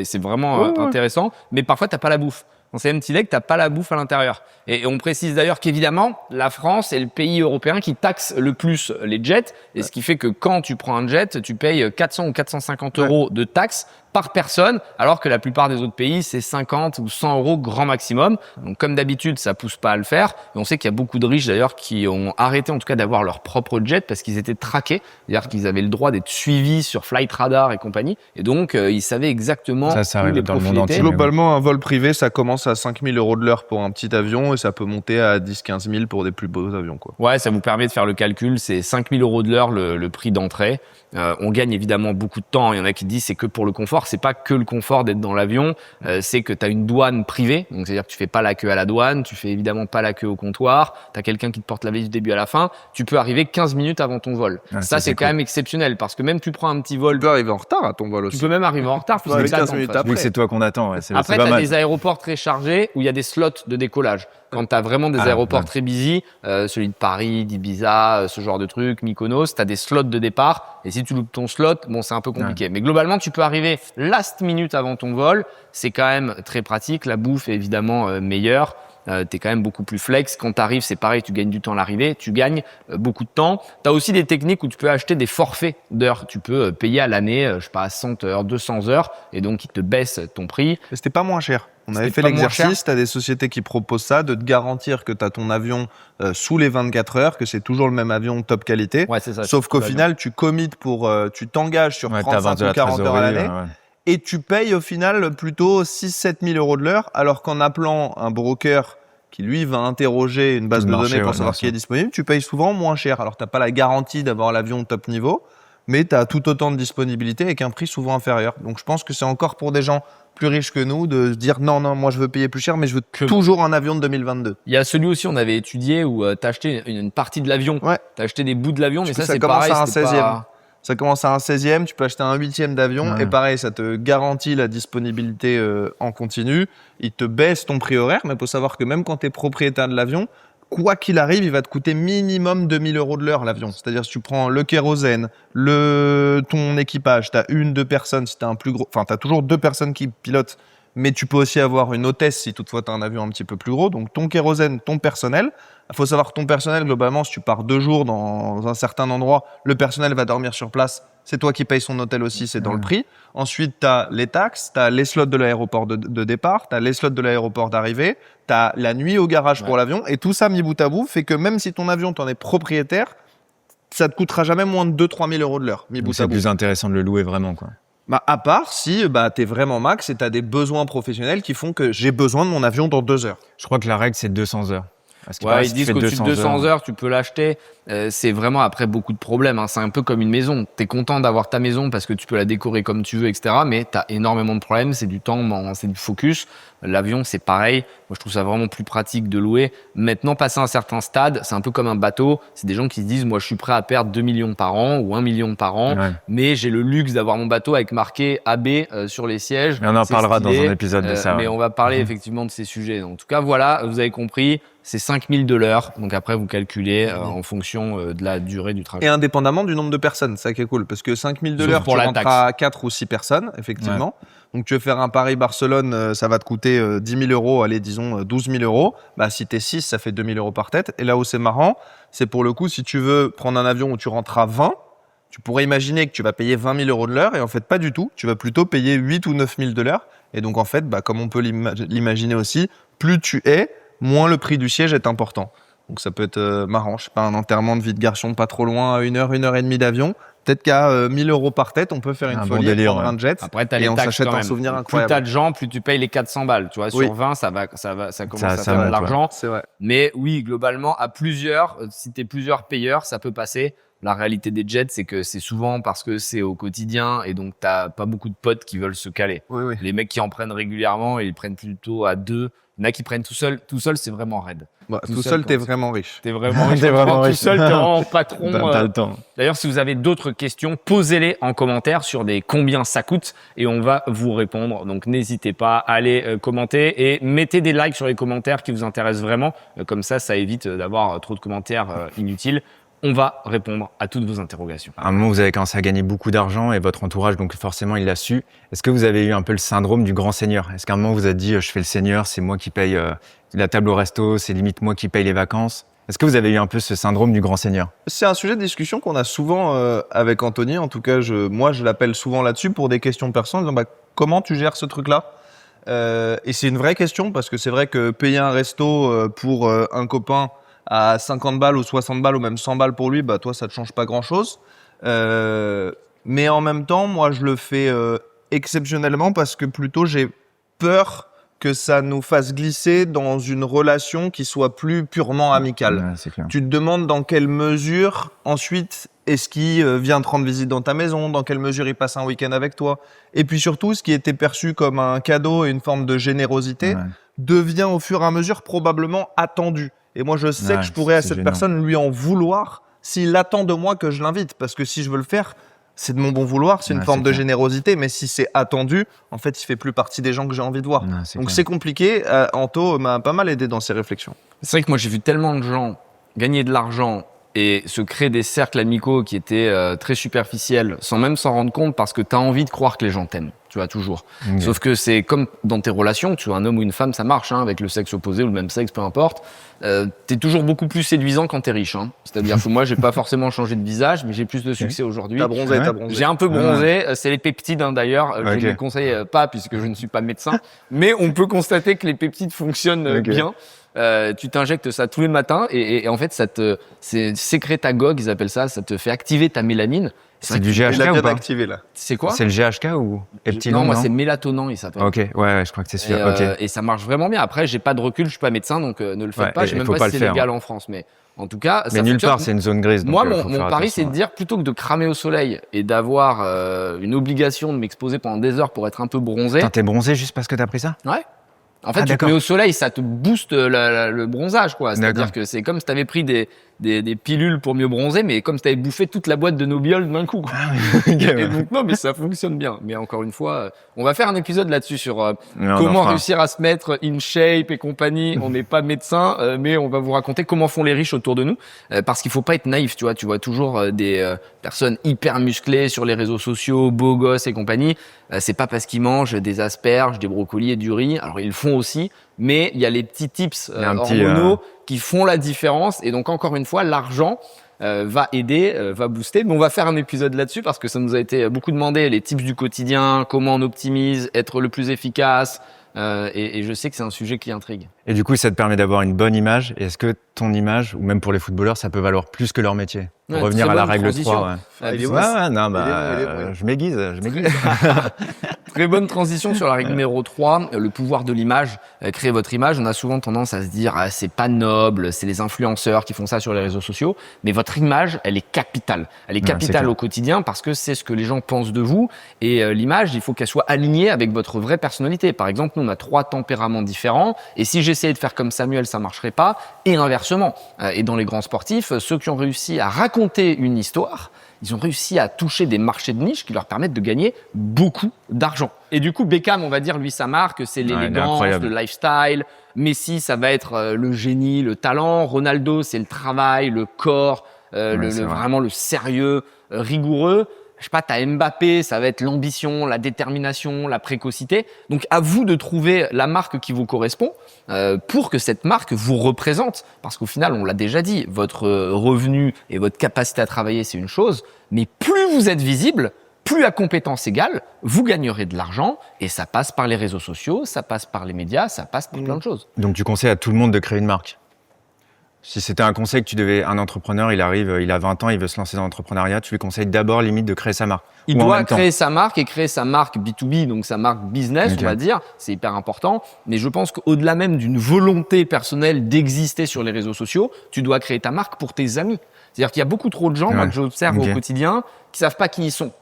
c'est vraiment Ouais, ouais. intéressant, mais parfois t'as pas la bouffe. Dans ces empty legs, t'as pas la bouffe à l'intérieur. Et on précise d'ailleurs qu'évidemment, la France est le pays européen qui taxe le plus les jets, et ce qui fait que quand tu prends un jet, tu payes 400 ou 450 euros de taxes par personne, alors que la plupart des autres pays, c'est 50 ou 100 euros grand maximum. Donc comme d'habitude, ça pousse pas à le faire. Et on sait qu'il y a beaucoup de riches d'ailleurs qui ont arrêté en tout cas d'avoir leur propre jet parce qu'ils étaient traqués, c'est-à-dire qu'ils avaient le droit d'être suivis sur Flight Radar et compagnie, et donc ils savaient exactement Ça où arrive les dans le profils monde étaient. entier. Globalement, un vol privé, ça commence à 5 000 euros de l'heure pour un petit avion et ça peut monter à 10-15 000 pour des plus beaux avions, quoi. Ouais, ça vous permet de faire le calcul. C'est 5 000 euros de l'heure le prix d'entrée. On gagne évidemment beaucoup de temps. Il y en a qui disent c'est que pour le confort. C'est pas que le confort d'être dans l'avion. C'est que tu as une douane privée. Donc c'est-à-dire que tu fais pas la queue à la douane. Tu fais évidemment pas la queue au comptoir. Tu as quelqu'un qui te porte la valise du début à la fin. Tu peux arriver 15 minutes avant ton vol. Ouais, ça, c'est quand cool. même exceptionnel parce que même tu prends un petit vol, Tu peux arriver en retard à ton vol aussi. tu peux même arriver en retard. peux arriver puisque 15 t'attends, minutes en fait. après. Vu que c'est toi qu'on attend, ouais, c'est Après, pas tu as mal. des aéroports très chargés où il y a des slots de décollage. Quand tu as vraiment des Ah, aéroports ouais. très busy, celui de Paris, d'Ibiza, ce genre de trucs, Mykonos, tu as des slots de départ. Et si tu loupes ton slot, bon, c'est un peu compliqué. Mais globalement, tu peux arriver last minute avant ton vol. C'est quand même très pratique. La bouffe est évidemment meilleure. t'es quand même beaucoup plus flex. Quand t'arrives, c'est pareil, tu gagnes du temps à l'arrivée, tu gagnes beaucoup de temps. T'as aussi des techniques où tu peux acheter des forfaits d'heures. Tu peux payer à l'année, je sais pas, 100 heures, 200 heures, et donc ils te baissent ton prix. Mais c'était pas moins cher. On avait fait pas moins l'exercice, tu as des sociétés qui proposent ça, de te garantir que tu as ton avion sous les 24 heures, que c'est toujours le même avion top qualité. Ouais, c'est ça. Sauf qu'au final, tu commites tu t'engages sur Ouais, 35 ou 40 heures à l'année. Et tu payes au final plutôt 6-7 000 euros de l'heure, alors qu'en appelant un broker qui lui va interroger une base de données pour savoir qui est disponible, tu payes souvent moins cher. Alors tu n'as pas la garantie d'avoir l'avion top niveau, mais tu as tout autant de disponibilité avec un prix souvent inférieur. Donc je pense que c'est encore pour des gens plus riches que nous de se dire non, moi je veux payer plus cher, mais je veux toujours un avion de 2022. Il y a celui aussi, on avait étudié, où t'as acheté une partie de l'avion, t'as acheté des bouts de l'avion, mais ça c'est pareil. Ça commence à un 16e, tu peux acheter un 8e d'avion, et pareil, ça te garantit la disponibilité en continu. Il te baisse ton prix horaire, mais il faut savoir que même quand tu es propriétaire de l'avion, quoi qu'il arrive, il va te coûter minimum 2000 euros de l'heure l'avion. C'est-à-dire si tu prends le kérosène, ton équipage, tu as 1-2 personnes, si tu as un plus gros, enfin tu as toujours 2 personnes qui pilotent, mais tu peux aussi avoir une hôtesse si toutefois tu as un avion un petit peu plus gros. Donc ton kérosène, ton personnel. Il faut savoir que ton personnel, globalement, si tu pars 2 jours dans un certain endroit, le personnel va dormir sur place. C'est toi qui payes son hôtel aussi, c'est dans le prix. Ensuite, tu as les taxes, tu as les slots de l'aéroport de départ, tu as les slots de l'aéroport d'arrivée, tu as la nuit au garage pour l'avion. Et tout ça mis bout à bout fait que même si ton avion, tu en es propriétaire, ça te coûtera jamais moins de 2-3 000 euros de l'heure. C'est plus intéressant de le louer vraiment, quoi. Bah, à part si tu es vraiment max et tu as des besoins professionnels qui font que j'ai besoin de mon avion dans 2 heures. Je crois que la règle, c'est 200 heures. Ils disent qu'au-dessus de 200 heures, tu peux l'acheter. C'est vraiment après beaucoup de problèmes. C'est un peu comme une maison. Tu es content d'avoir ta maison parce que tu peux la décorer comme tu veux, etc. Mais tu as énormément de problèmes. C'est du temps, c'est du focus. L'avion, c'est pareil. Moi, je trouve ça vraiment plus pratique de louer. Maintenant, passé un certain stade, c'est un peu comme un bateau. C'est des gens qui se disent, moi, je suis prêt à perdre 2 millions par an ou 1 million par an. Mais j'ai le luxe d'avoir mon bateau avec marqué AB sur les sièges. Mais on en parlera dans un épisode de ça. Mais on va parler effectivement de ces sujets. Donc, en tout cas, voilà, vous avez compris. C'est 5000 de l'heure. Donc après, vous calculez en fonction de la durée du trajet. Et indépendamment du nombre de personnes, c'est ça qui est cool. Parce que 5000 de l'heure, tu rentres à 4 ou 6 personnes, effectivement. Donc tu veux faire un Paris-Barcelone, ça va te coûter 10 000 euros, allez, disons 12 000 euros. Bah, si t'es 6, ça fait 2 000 euros par tête. Et là où c'est marrant, c'est pour le coup, si tu veux prendre un avion où tu rentres à 20, tu pourrais imaginer que tu vas payer 20 000 euros de l'heure. Et en fait, pas du tout. Tu vas plutôt payer 8 ou 9 000 de l'heure. Et donc, en fait, comme on peut l'imaginer aussi, plus tu es, moins le prix du siège est important. Donc ça peut être marrant, je sais pas, un enterrement de vie de garçon pas trop loin, à 1 heure et demie d'avion. Peut-être qu'à 1000 euros par tête, on peut faire une folie, prendre un jet. Après, t'as et les on taxes s'achète quand un même. souvenir Plus incroyable. t'as de gens, plus tu payes les 400 balles. Tu vois, sur 20, ça commence à faire de l'argent. C'est vrai. Mais oui, globalement, à plusieurs, si t'es plusieurs payeurs, ça peut passer. La réalité des jets, c'est que c'est souvent parce que c'est au quotidien et donc t'as pas beaucoup de potes qui veulent se caler. Oui. Les mecs qui en prennent régulièrement, ils prennent plutôt à 2. Il y en a qui prennent tout seul. Tout seul, c'est vraiment raide. Tout seul, t'es vraiment riche. T'es vraiment riche. T'es vraiment riche. Tout seul, t'es vraiment patron. T'as le temps. D'ailleurs, si vous avez d'autres questions, posez-les en commentaire sur des combien ça coûte et on va vous répondre. Donc, n'hésitez pas à aller commenter et mettez des likes sur les commentaires qui vous intéressent vraiment. Comme ça évite d'avoir trop de commentaires inutiles. On va répondre à toutes vos interrogations. À un moment, vous avez commencé à gagner beaucoup d'argent et votre entourage, donc forcément, il l'a su. Est-ce que vous avez eu un peu le syndrome du grand seigneur? Est-ce qu'à un moment, vous avez dit, je fais le seigneur, c'est moi qui paye la table au resto, c'est limite moi qui paye les vacances? Est-ce que vous avez eu un peu ce syndrome du grand seigneur? C'est un sujet de discussion qu'on a souvent avec Anthony. En tout cas, moi, je l'appelle souvent là-dessus pour des questions personnelles. Donc, comment tu gères ce truc-là? Et c'est une vraie question parce que c'est vrai que payer un resto pour un copain à 50 balles ou 60 balles ou même 100 balles pour lui, toi, ça te change pas grand-chose. Mais en même temps, moi, je le fais exceptionnellement parce que plutôt, j'ai peur que ça nous fasse glisser dans une relation qui soit plus purement amicale. Ouais, c'est clair. Tu te demandes dans quelle mesure, ensuite, est-ce qu'il vient te rendre visite dans ta maison, dans quelle mesure il passe un week-end avec toi. Et puis surtout, ce qui était perçu comme un cadeau et une forme de générosité devient au fur et à mesure probablement attendu. Et moi, je sais que je pourrais à cette personne lui en vouloir s'il attend de moi que je l'invite. Parce que si je veux le faire, c'est de mon bon vouloir, c'est une forme de générosité. Mais si c'est attendu, en fait, il fait plus partie des gens que j'ai envie de voir. Donc c'est compliqué. Anto m'a pas mal aidé dans ses réflexions. C'est vrai que moi, j'ai vu tellement de gens gagner de l'argent et se créer des cercles amicaux qui étaient très superficiels sans même s'en rendre compte parce que tu as envie de croire que les gens t'aiment, tu vois, toujours. Ok. Sauf que c'est comme dans tes relations, tu vois, un homme ou une femme, ça marche, hein, avec le sexe opposé ou le même sexe, peu importe. T'es toujours beaucoup plus séduisant quand t'es riche, hein. C'est-à-dire que moi, j'ai pas forcément changé de visage, mais j'ai plus de succès aujourd'hui. T'as bronzé, Ouais. t'as bronzé. J'ai un peu bronzé, c'est les peptides hein, d'ailleurs, je Ok. ne les conseille pas puisque je ne suis pas médecin, mais on peut constater que les peptides fonctionnent Ok. bien. Tu t'injectes ça tous les matins et en fait c'est sécrétagogue, ils appellent ça te fait activer ta mélanine. C'est du Il a GHK bien ou pas? activé là. C'est quoi? C'est le GHK ou Epsilon? Non, moi c'est mélatonant, il s'appelle. Ok, ouais, je crois que c'est Et, celui-là. Ok. et ça marche vraiment bien. Après, j'ai pas de recul, je suis pas médecin, donc ne le faites Ouais, pas. et Je sais même faut pas pas si le c'est faire. légal en France, mais en tout cas, Mais ça nulle fonctionne. part, c'est une zone grise. Moi, donc, mon faut faire pari, c'est attention, de dire, plutôt que de cramer au soleil et d'avoir une obligation de m'exposer pendant des heures pour être un peu bronzé, Putain, t'es bronzé juste parce que t'as pris ça? ouais. En fait, Ah, tu te d'accord. mets au soleil, ça te booste le bronzage, quoi. C'est-à-dire D'accord. que c'est comme si t'avais pris des pilules pour mieux bronzer, mais comme si t'avais bouffé toute la boîte de Nobiol d'un coup, quoi. Ok, Et ouais. donc, non, mais ça fonctionne bien. Mais encore une fois, on va faire un épisode là-dessus sur Ouais, on en comment fera. réussir à se mettre in shape et compagnie. On n'est pas médecin, mais on va vous raconter comment font les riches autour de nous. Parce qu'il faut pas être naïf, tu vois. Tu vois toujours des personnes hyper musclées sur les réseaux sociaux, beaux gosses et compagnie. C'est pas parce qu'ils mangent des asperges, des brocolis et du riz. Alors ils le font aussi, mais il y a les petits tips Il y a un petit, hormonaux qui font la différence. Et donc encore une fois, l'argent va aider, va booster. Mais on va faire un épisode là-dessus parce que ça nous a été beaucoup demandé, les tips du quotidien, comment on optimise, être le plus efficace. Et je sais que c'est un sujet qui intrigue. Et du coup, ça te permet d'avoir une bonne image. Et est-ce que ton image, ou même pour les footballeurs, ça peut valoir plus que leur métier? Pour Ouais, revenir très à la bonne règle transition. 3, ouais. Il est Ouais, bon. ouais, non, Il est bon. je m'aiguise. Très bonne transition sur la règle numéro 3, le pouvoir de l'image. Créer votre image, on a souvent tendance à se dire ah, c'est pas noble, c'est les influenceurs qui font ça sur les réseaux sociaux, mais votre image, elle est capitale. Elle est Ouais, c'est capitale clair. au quotidien parce que c'est ce que les gens pensent de vous et l'image, il faut qu'elle soit alignée avec votre vraie personnalité. Par exemple, nous on a 3 tempéraments différents et si j'essayais de faire comme Samuel, ça marcherait pas et inversement. Et dans les grands sportifs, ceux qui ont réussi à raconter une histoire, ils ont réussi à toucher des marchés de niche qui leur permettent de gagner beaucoup d'argent. Et du coup, Beckham, on va dire, lui, sa marque, c'est il est l'élégance, incroyable. le lifestyle. Messi, ça va être le génie, le talent. Ronaldo, c'est le travail, le corps, c'est vrai. vraiment le sérieux, rigoureux. Je sais pas, t'as Mbappé, ça va être l'ambition, la détermination, la précocité. Donc, à vous de trouver la marque qui vous correspond pour que cette marque vous représente. Parce qu'au final, on l'a déjà dit, votre revenu et votre capacité à travailler, c'est une chose. Mais plus vous êtes visible, plus à compétence égale, vous gagnerez de l'argent. Et ça passe par les réseaux sociaux, ça passe par les médias, ça passe par plein de choses. Donc, tu conseilles à tout le monde de créer une marque? Si c'était un conseil que tu devais, un entrepreneur, il arrive, il a 20 ans, il veut se lancer dans l'entrepreneuriat, tu lui conseilles d'abord limite de créer sa marque. Il Ou en doit même temps. créer sa marque et créer sa marque B2B, donc sa marque business, Ok. on va dire. C'est hyper important. Mais je pense qu'au-delà même d'une volonté personnelle d'exister sur les réseaux sociaux, tu dois créer ta marque pour tes amis. C'est-à-dire qu'il y a beaucoup trop de gens, moi, Ouais. que j'observe Ok. au quotidien, qui savent pas qui ils sont.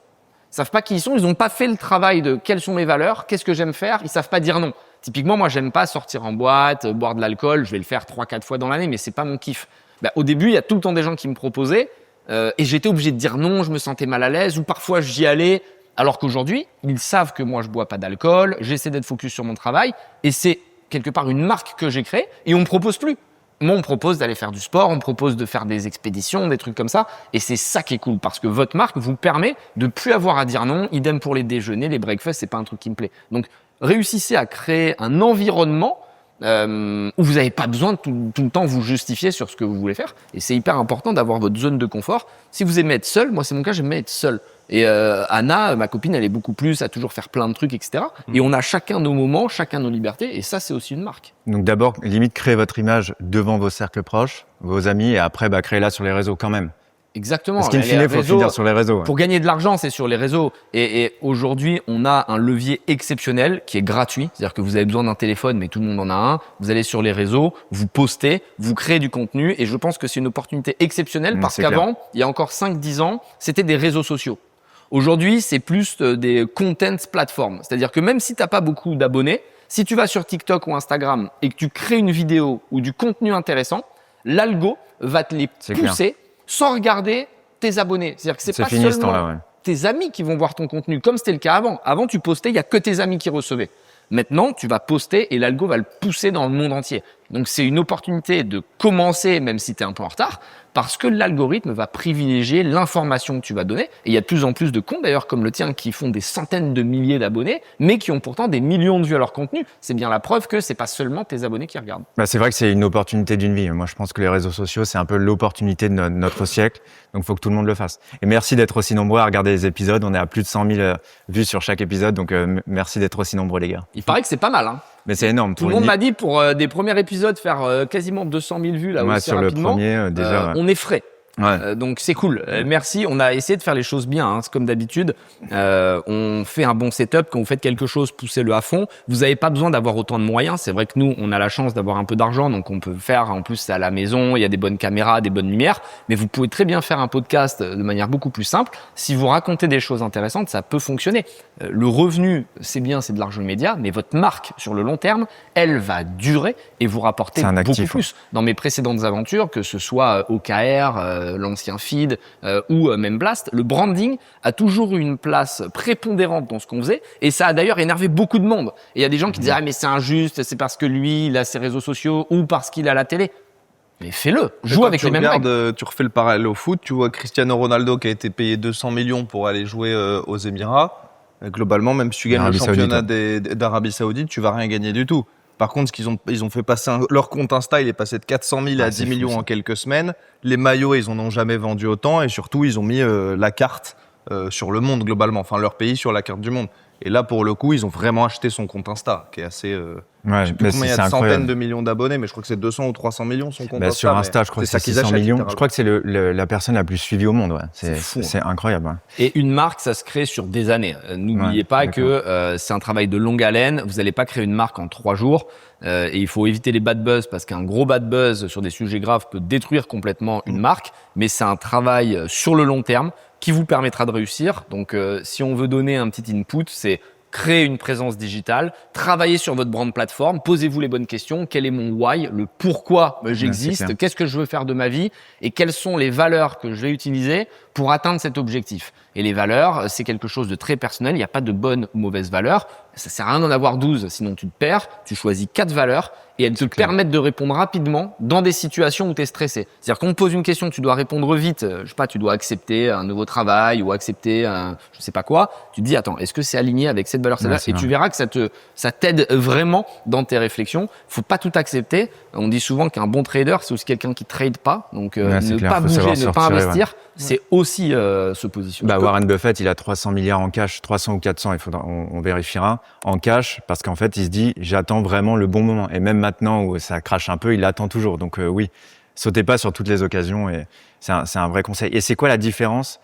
Ils savent pas qui ils sont, ils n'ont pas fait le travail de quelles sont mes valeurs, qu'est-ce que j'aime faire, ils savent pas dire non. Typiquement, moi, j'aime pas sortir en boîte, boire de l'alcool, je vais le faire 3-4 fois dans l'année, mais c'est pas mon kiff. Bah, au début, il y a tout le temps des gens qui me proposaient et j'étais obligé de dire non, je me sentais mal à l'aise ou parfois j'y allais. Alors qu'aujourd'hui, ils savent que moi, je bois pas d'alcool, j'essaie d'être focus sur mon travail et c'est quelque part une marque que j'ai créée et on me propose plus. Moi, on me propose d'aller faire du sport, on me propose de faire des expéditions, des trucs comme ça. Et c'est ça qui est cool parce que votre marque vous permet de plus avoir à dire non. Idem pour les déjeuners, les breakfasts, c'est pas un truc qui me plaît. Donc, réussissez à créer un environnement où vous n'avez pas besoin de tout le temps vous justifier sur ce que vous voulez faire. Et c'est hyper important d'avoir votre zone de confort. Si vous aimez être seul, moi c'est mon cas, j'aime être seul. Et Anna, ma copine, elle est beaucoup plus à toujours faire plein de trucs, etc. Et on a chacun nos moments, chacun nos libertés. Et ça, c'est aussi une marque. Donc d'abord, limite, créer votre image devant vos cercles proches, vos amis, et après, créez-la sur les réseaux quand même. Exactement. Parce qu'in Les fine, il faut réseaux, finir sur les réseaux. Ouais. Pour gagner de l'argent, c'est sur les réseaux. Et aujourd'hui, on a un levier exceptionnel qui est gratuit. C'est-à-dire que vous avez besoin d'un téléphone, mais tout le monde en a un. Vous allez sur les réseaux, vous postez, vous créez du contenu. Et je pense que c'est une opportunité exceptionnelle parce c'est qu'avant, il y a encore 5-10 ans, c'était des réseaux sociaux. Aujourd'hui, c'est plus des content platforms. C'est-à-dire que même si tu n'as pas beaucoup d'abonnés, si tu vas sur TikTok ou Instagram et que tu crées une vidéo ou du contenu intéressant, l'algo va te les C'est pousser sans regarder tes abonnés. C'est-à-dire que c'est pas fini ce seulement temps-là, ouais. tes amis qui vont voir ton contenu, comme c'était le cas avant. Avant, tu postais, il y a que tes amis qui recevaient. Maintenant, tu vas poster et l'algo va le pousser dans le monde entier. Donc c'est une opportunité de commencer, même si tu es un peu en retard, parce que l'algorithme va privilégier l'information que tu vas donner. Et il y a de plus en plus de comptes, d'ailleurs, comme le tien, qui font des centaines de milliers d'abonnés, mais qui ont pourtant des millions de vues à leur contenu. C'est bien la preuve que c'est pas seulement tes abonnés qui regardent. Bah, c'est vrai que c'est une opportunité d'une vie. Moi, je pense que les réseaux sociaux, c'est un peu l'opportunité de notre siècle. Donc, il faut que tout le monde le fasse. Et merci d'être aussi nombreux à regarder les épisodes. On est à plus de 100 000 vues sur chaque épisode. Donc, merci d'être aussi nombreux, les gars. Il paraît que c'est pas mal, hein. Mais c'est énorme. Tout le monde m'a dit pour des premiers épisodes faire quasiment 200 000 vues là Ouais, aussi sur rapidement. le premier, déjà. Ouais. On est frais. Ouais. Donc c'est cool. Merci. On a essayé de faire les choses bien, hein. C'est comme d'habitude. On fait un bon setup. Quand vous faites quelque chose, poussez-le à fond. Vous n'avez pas besoin d'avoir autant de moyens. C'est vrai que nous, on a la chance d'avoir un peu d'argent, donc on peut faire. En plus, c'est à la maison. Il y a des bonnes caméras, des bonnes lumières. Mais vous pouvez très bien faire un podcast de manière beaucoup plus simple. Si vous racontez des choses intéressantes, ça peut fonctionner. Le revenu, c'est bien, c'est de l'argent immédiat, mais votre marque sur le long terme, elle va durer et vous rapporter beaucoup plus. Dans mes précédentes aventures, que ce soit OKR, l'ancien feed ou même Blast, le branding a toujours eu une place prépondérante dans ce qu'on faisait et ça a d'ailleurs énervé beaucoup de monde. Et il y a des gens qui disaient « Ah mais c'est injuste, c'est parce que lui, il a ses réseaux sociaux ou parce qu'il a la télé ». Mais fais-le, joue avec les mêmes règles. Tu refais le parallèle au foot, tu vois Cristiano Ronaldo qui a été payé 200 millions pour aller jouer aux Émirats. Globalement, même si tu gagnes le championnat d'Arabie Saoudite, tu vas rien gagner du tout. Par contre, ils ont fait passer leur compte Insta, il est passé de 400 000 à 10 millions en quelques semaines. Les maillots, ils en ont jamais vendu autant et surtout, ils ont mis la carte sur le monde globalement, enfin leur pays sur la carte du monde. Et là, pour le coup, ils ont vraiment acheté son compte Insta, qui est assez. Ouais, je sais plus combien il y a de centaines de millions d'abonnés, mais je crois que c'est 200 ou 300 millions son compte Insta. Sur Insta, je crois que c'est 600 millions. Je crois que c'est la personne la plus suivie au monde. Ouais. C'est fou. C'est incroyable. Ouais. Et une marque, ça se crée sur des années. N'oubliez pas que c'est un travail de longue haleine. Vous n'allez pas créer une marque en 3 jours. Et il faut éviter les bad buzz parce qu'un gros bad buzz sur des sujets graves peut détruire complètement une marque. Mais c'est un travail sur le long terme qui vous permettra de réussir. Donc, si on veut donner un petit input, c'est créer une présence digitale, travailler sur votre brand plateforme, posez-vous les bonnes questions. Quel est mon why, le pourquoi j'existe, qu'est-ce que je veux faire de ma vie et quelles sont les valeurs que je vais utiliser pour atteindre cet objectif. Et les valeurs, c'est quelque chose de très personnel. Il n'y a pas de bonne ou mauvaise valeur. Ça sert à rien d'en avoir 12, sinon tu te perds. Tu choisis 4 valeurs et elles te permettent de répondre rapidement dans des situations où tu es stressé. C'est-à-dire qu'on te pose une question, tu dois répondre vite. Je sais pas, tu dois accepter un nouveau travail ou accepter un, je sais pas quoi. Tu te dis, attends, est-ce que c'est aligné avec cette valeur, celle-là ? Et tu verras que ça t'aide vraiment dans tes réflexions. Faut pas tout accepter. On dit souvent qu'un bon trader, c'est aussi quelqu'un qui trade pas. Donc, ne pas bouger, ne pas investir, c'est aussi se positionner. Warren Buffett, il a 300 milliards en cash, 300 ou 400, on vérifiera, en cash, parce qu'en fait, il se dit, j'attends vraiment le bon moment. Et même maintenant où ça crache un peu, il attend toujours. Donc oui, sautez pas sur toutes les occasions et c'est un vrai conseil. Et c'est quoi la différence,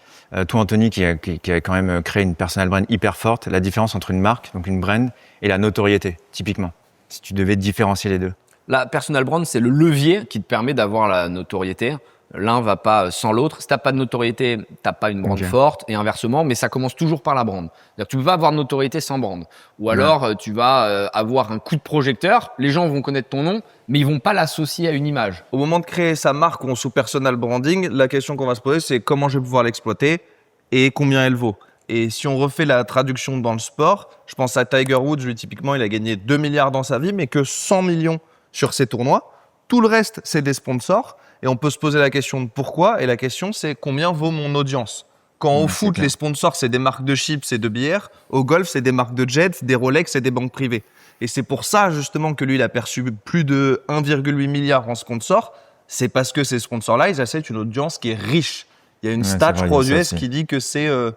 toi Anthony, qui a quand même créé une personal brand hyper forte, la différence entre une marque, donc une brand, et la notoriété, typiquement, si tu devais différencier les deux? La personal brand, c'est le levier qui te permet d'avoir la notoriété. L'un va pas sans l'autre. Si t'as pas de notoriété, t'as pas une brand forte et inversement, mais ça commence toujours par la brand. C'est-à-dire que tu peux pas avoir de notoriété sans brand. Ou alors, tu vas avoir un coup de projecteur, les gens vont connaître ton nom, mais ils vont pas l'associer à une image. Au moment de créer sa marque ou sous personal branding, la question qu'on va se poser, c'est comment je vais pouvoir l'exploiter et combien elle vaut. Et si on refait la traduction dans le sport, je pense à Tiger Woods, lui typiquement, il a gagné 2 milliards dans sa vie, mais que 100 millions sur ses tournois. Tout le reste, c'est des sponsors. Et on peut se poser la question de pourquoi. Et la question, c'est combien vaut mon audience ? Quand au foot, les sponsors, c'est des marques de chips et de bières. Au golf, c'est des marques de jets, des Rolex et des banques privées. Et c'est pour ça, justement, que lui, il a perçu plus de 1,8 milliard en sponsors. C'est parce que ces sponsors-là, ils achètent une audience qui est riche. Il y a une stat, je crois, aux US qui dit que c'est... je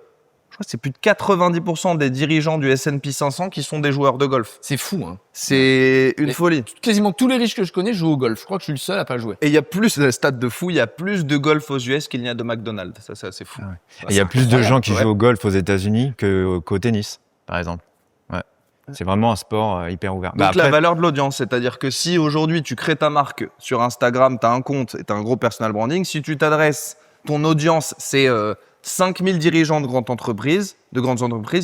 crois que c'est plus de 90% des dirigeants du S&P 500 qui sont des joueurs de golf. C'est fou, hein. C'est une folie. Quasiment tous les riches que je connais jouent au golf. Je crois que je suis le seul à pas jouer. Et il y a plus de stade de fou, il y a plus de golf aux US qu'il n'y a de McDonald's. Ça, c'est assez fou. Ah ouais. Il y a plus de gens qui jouent au golf aux États-Unis qu'au tennis, par exemple. Ouais. C'est vraiment un sport hyper ouvert. Donc la valeur de l'audience, c'est-à-dire que si aujourd'hui tu crées ta marque sur Instagram, tu as un compte et tu as un gros personal branding, si tu t'adresses, ton audience, c'est 5000 dirigeants de grandes entreprises,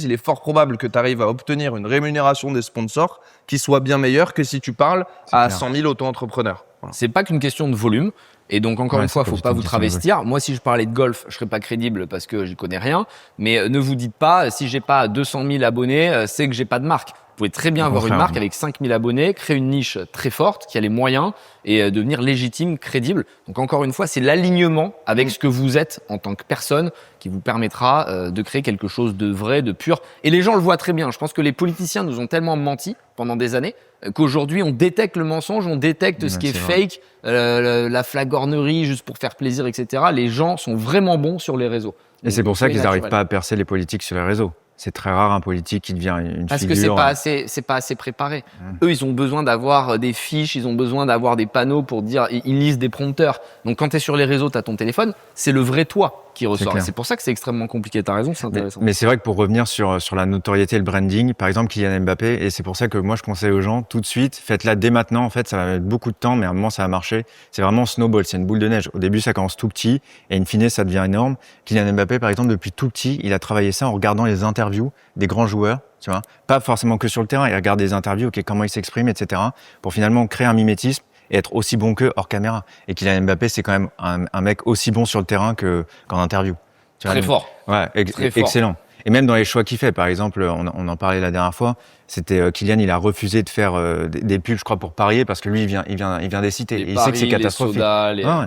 il est fort probable que tu arrives à obtenir une rémunération des sponsors qui soit bien meilleure que si tu parles à 100 000 auto-entrepreneurs. Voilà. C'est pas qu'une question de volume. Et donc, encore une fois, faut pas vous travestir. Moi, si je parlais de golf, je serais pas crédible parce que j'y connais rien. Mais ne vous dites pas, si j'ai pas 200 000 abonnés, c'est que j'ai pas de marque. pouvez très bien avoir une marque avec 5000 abonnés, créer une niche très forte, qui a les moyens et devenir légitime, crédible. Donc encore une fois, c'est l'alignement avec ce que vous êtes en tant que personne qui vous permettra de créer quelque chose de vrai, de pur. Et les gens le voient très bien. Je pense que les politiciens nous ont tellement menti pendant des années qu'aujourd'hui on détecte le mensonge, on détecte ce qui est fake, la flagornerie juste pour faire plaisir, etc. Les gens sont vraiment bons sur les réseaux. Et c'est pour ça qu'ils n'arrivent pas à percer les politiques sur les réseaux. C'est très rare un politique qui devient une Parce figure. Parce que c'est pas assez préparé. Eux, ils ont besoin d'avoir des fiches, ils ont besoin d'avoir des panneaux pour dire, ils lisent des prompteurs. Donc quand tu es sur les réseaux, tu as ton téléphone, c'est le vrai toi qui ressort. Et c'est pour ça que c'est extrêmement compliqué. T'as raison, c'est intéressant. Mais c'est vrai que pour revenir sur la notoriété et le branding, par exemple Kylian Mbappé, et c'est pour ça que moi je conseille aux gens tout de suite, faites-la dès maintenant. En fait, ça va mettre beaucoup de temps, mais à un moment ça va marcher. C'est vraiment snowball, c'est une boule de neige. Au début, ça commence tout petit et in fine, ça devient énorme. Kylian Mbappé, par exemple, depuis tout petit, il a travaillé ça en regardant les interviews des grands joueurs, tu vois, pas forcément que sur le terrain. Il regarde des interviews, ok, comment ils s'expriment, etc., pour finalement créer un mimétisme et être aussi bon qu'eux hors caméra. Et Kylian Mbappé, c'est quand même un mec aussi bon sur le terrain qu'en interview. Tu vois, Très fort. Ouais, excellent. Et même dans les choix qu'il fait, par exemple, on en parlait la dernière fois, c'était Kylian, il a refusé de faire des pubs, je crois, pour parier, parce que lui, il vient des cités. Et il sait que c'est catastrophique. Ouais.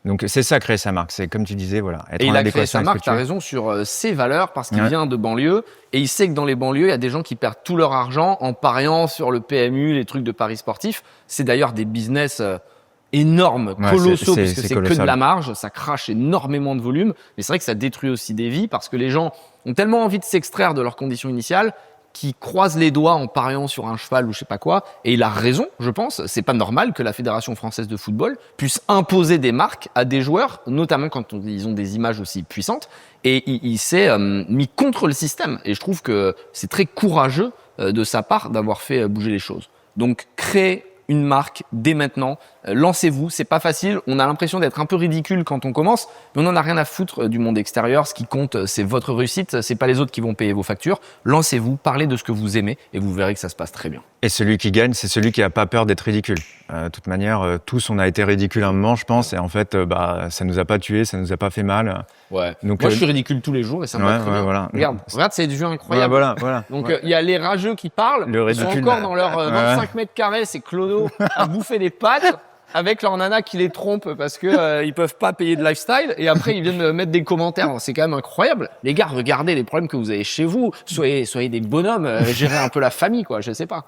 Donc c'est ça, créer sa marque. C'est comme tu disais, voilà. Être et il a créé sa marque, tu as raison, sur ses valeurs, parce qu'il vient de banlieue, et il sait que dans les banlieues, il y a des gens qui perdent tout leur argent en pariant sur le PMU, les trucs de paris sportifs. C'est d'ailleurs des business énormes, colossaux, parce que c'est que de la marge, ça crache énormément de volume, mais c'est vrai que ça détruit aussi des vies, parce que les gens ont tellement envie de s'extraire de leurs conditions initiales qui croisent les doigts en pariant sur un cheval ou je sais pas quoi. Et il a raison, je pense. C'est pas normal que la Fédération française de football puisse imposer des marques à des joueurs, notamment quand ils ont des images aussi puissantes. Et il s'est mis contre le système. Et je trouve que c'est très courageux de sa part d'avoir fait bouger les choses. Donc, créer une marque dès maintenant. Lancez-vous, c'est pas facile. On a l'impression d'être un peu ridicule quand on commence, mais on n'en a rien à foutre du monde extérieur. Ce qui compte, c'est votre réussite. C'est pas les autres qui vont payer vos factures. Lancez-vous, parlez de ce que vous aimez et vous verrez que ça se passe très bien. Et celui qui gagne, c'est celui qui a pas peur d'être ridicule. De toute manière, tous on a été ridicule à un moment, je pense, et en fait, ça nous a pas tués, ça nous a pas fait mal. Ouais. Donc, moi, je suis ridicule tous les jours et ça me va très bien. Voilà. Regarde, c'est du jeu incroyable. Voilà. Donc, il y a les rageux qui parlent. Ils sont encore dans leurs 25 mètres carrés, c'est clodo à bouffer des pâtes avec leur nana qui les trompe parce que ils peuvent pas payer de lifestyle et après ils viennent me mettre des commentaires. C'est quand même incroyable. Les gars, regardez les problèmes que vous avez chez vous. Soyez des bonhommes, gérez un peu la famille, quoi. Je sais pas.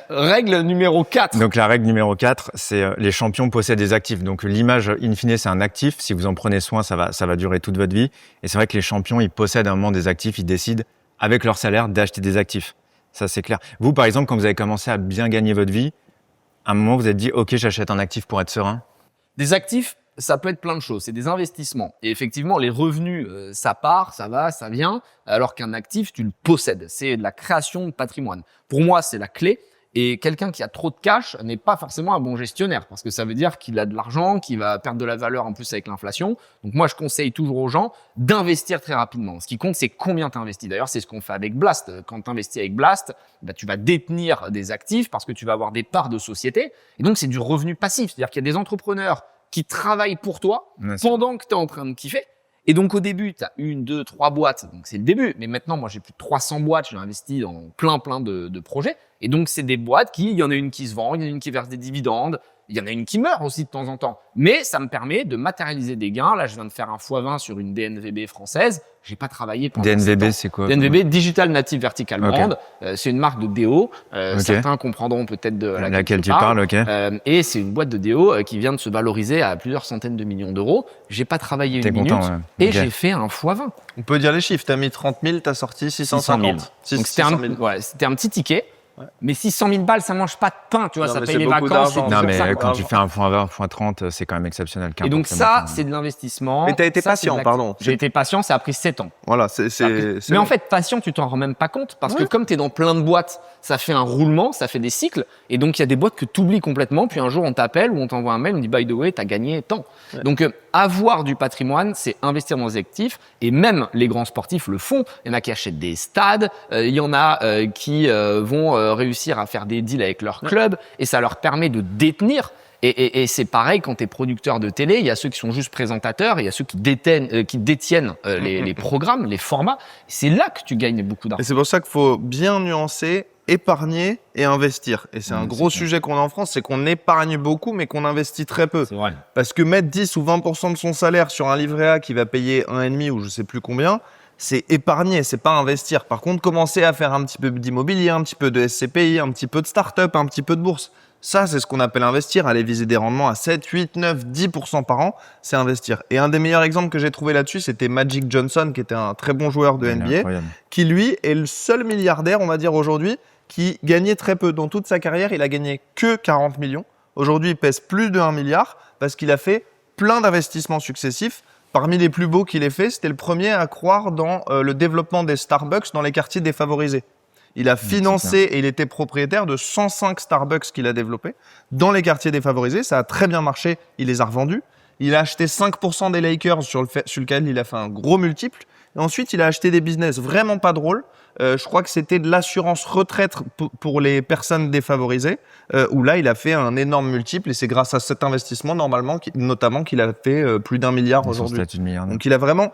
Règle numéro 4. Donc la règle numéro 4, c'est les champions possèdent des actifs. Donc l'image, in fine, c'est un actif. Si vous en prenez soin, ça va durer toute votre vie. Et c'est vrai que les champions, ils possèdent à un moment des actifs. Ils décident, avec leur salaire, d'acheter des actifs. Ça, c'est clair. Vous, par exemple, quand vous avez commencé à bien gagner votre vie, à un moment, vous vous êtes dit, OK, j'achète un actif pour être serein. Des actifs, ça peut être plein de choses. C'est des investissements. Et effectivement, les revenus, ça part, ça va, ça vient. Alors qu'un actif, tu le possèdes. C'est de la création de patrimoine. Pour moi, c'est la clé. Et quelqu'un qui a trop de cash n'est pas forcément un bon gestionnaire parce que ça veut dire qu'il a de l'argent, qu'il va perdre de la valeur en plus avec l'inflation. Donc moi, je conseille toujours aux gens d'investir très rapidement. Ce qui compte, c'est combien tu investis. D'ailleurs, c'est ce qu'on fait avec Blast. Quand tu investis avec Blast, tu vas détenir des actifs parce que tu vas avoir des parts de société. Et donc, c'est du revenu passif. C'est-à-dire qu'il y a des entrepreneurs qui travaillent pour toi pendant que tu es en train de kiffer. Et donc, au début, tu as 1, 2, 3 boîtes. Donc, c'est le début. Mais maintenant, moi, j'ai plus de 300 boîtes. J'ai investi dans plein de projets. Et donc, c'est des boîtes il y en a une qui se vend, il y en a une qui verse des dividendes, il y en a une qui meurt aussi de temps en temps. Mais ça me permet de matérialiser des gains. Là, je viens de faire un x20 sur une DNVB française. J'ai pas travaillé pendant DNVB, c'est quoi? DNVB, Digital Native Vertical Brand. C'est une marque de déo. Certains comprendront peut-être de laquelle tu parles. Et c'est une boîte de déo qui vient de se valoriser à plusieurs centaines de millions d'euros. J'ai pas travaillé une minute et j'ai fait un x20. On peut dire les chiffres. T'as mis 30 000, t'as sorti 650 000. Donc c'était un petit ticket. Ouais. Mais 600 000 balles, ça mange pas de pain, tu vois, ça paye les vacances. Non, mais quand tu fais un x20, x30, c'est quand même exceptionnel. Et donc ça, c'est de l'investissement. Mais t'as été patient, pardon. J'ai été patient, ça a pris 7 ans. Voilà, Mais en fait, patient, tu t'en rends même pas compte parce que comme t'es dans plein de boîtes, ça fait un roulement, ça fait des cycles. Et donc, il y a des boîtes que t'oublies complètement. Puis un jour, on t'appelle ou on t'envoie un mail, on dit, by the way, t'as gagné tant. Ouais. Donc, avoir du patrimoine, c'est investir dans des actifs. Et même les grands sportifs le font. Il y en a qui achètent des stades. Il y en a qui vont réussir à faire des deals avec leur club. Et ça leur permet de détenir. Et c'est pareil quand tu es producteur de télé, il y a ceux qui sont juste présentateurs, et il y a ceux qui détiennent les programmes, les formats. C'est là que tu gagnes beaucoup d'argent. Et c'est pour ça qu'il faut bien nuancer, épargner et investir. Et c'est un gros sujet qu'on a en France, c'est qu'on épargne beaucoup, mais qu'on investit très peu. C'est vrai. Parce que mettre 10 ou 20% de son salaire sur un livret A qui va payer 1,5 ou je sais plus combien, c'est épargner, c'est pas investir. Par contre, commencer à faire un petit peu d'immobilier, un petit peu de SCPI, un petit peu de start-up, un petit peu de bourse. Ça, c'est ce qu'on appelle investir. Aller viser des rendements à 7, 8, 9, 10% par an, c'est investir. Et un des meilleurs exemples que j'ai trouvé là-dessus, c'était Magic Johnson, qui était un très bon joueur de NBA, Incroyable. qui lui est le seul milliardaire, on va dire aujourd'hui, qui gagnait très peu. Dans toute sa carrière, il a gagné que 40 millions. Aujourd'hui, il pèse plus de 1 milliard parce qu'il a fait plein d'investissements successifs. Parmi les plus beaux qu'il ait fait, c'était le premier à croire dans le développement des Starbucks dans les quartiers défavorisés. Il a financé et il était propriétaire de 105 Starbucks qu'il a développés dans les quartiers défavorisés. Ça a très bien marché. Il les a revendus. Il a acheté 5% des Lakers sur lequel il a fait un gros multiple. Et ensuite, il a acheté des business vraiment pas drôles. Je crois que c'était de l'assurance retraite pour les personnes défavorisées, où là, il a fait un énorme multiple. Et c'est grâce à cet investissement, notamment, qu'il a fait plus d'1 milliard aujourd'hui. Donc, il a vraiment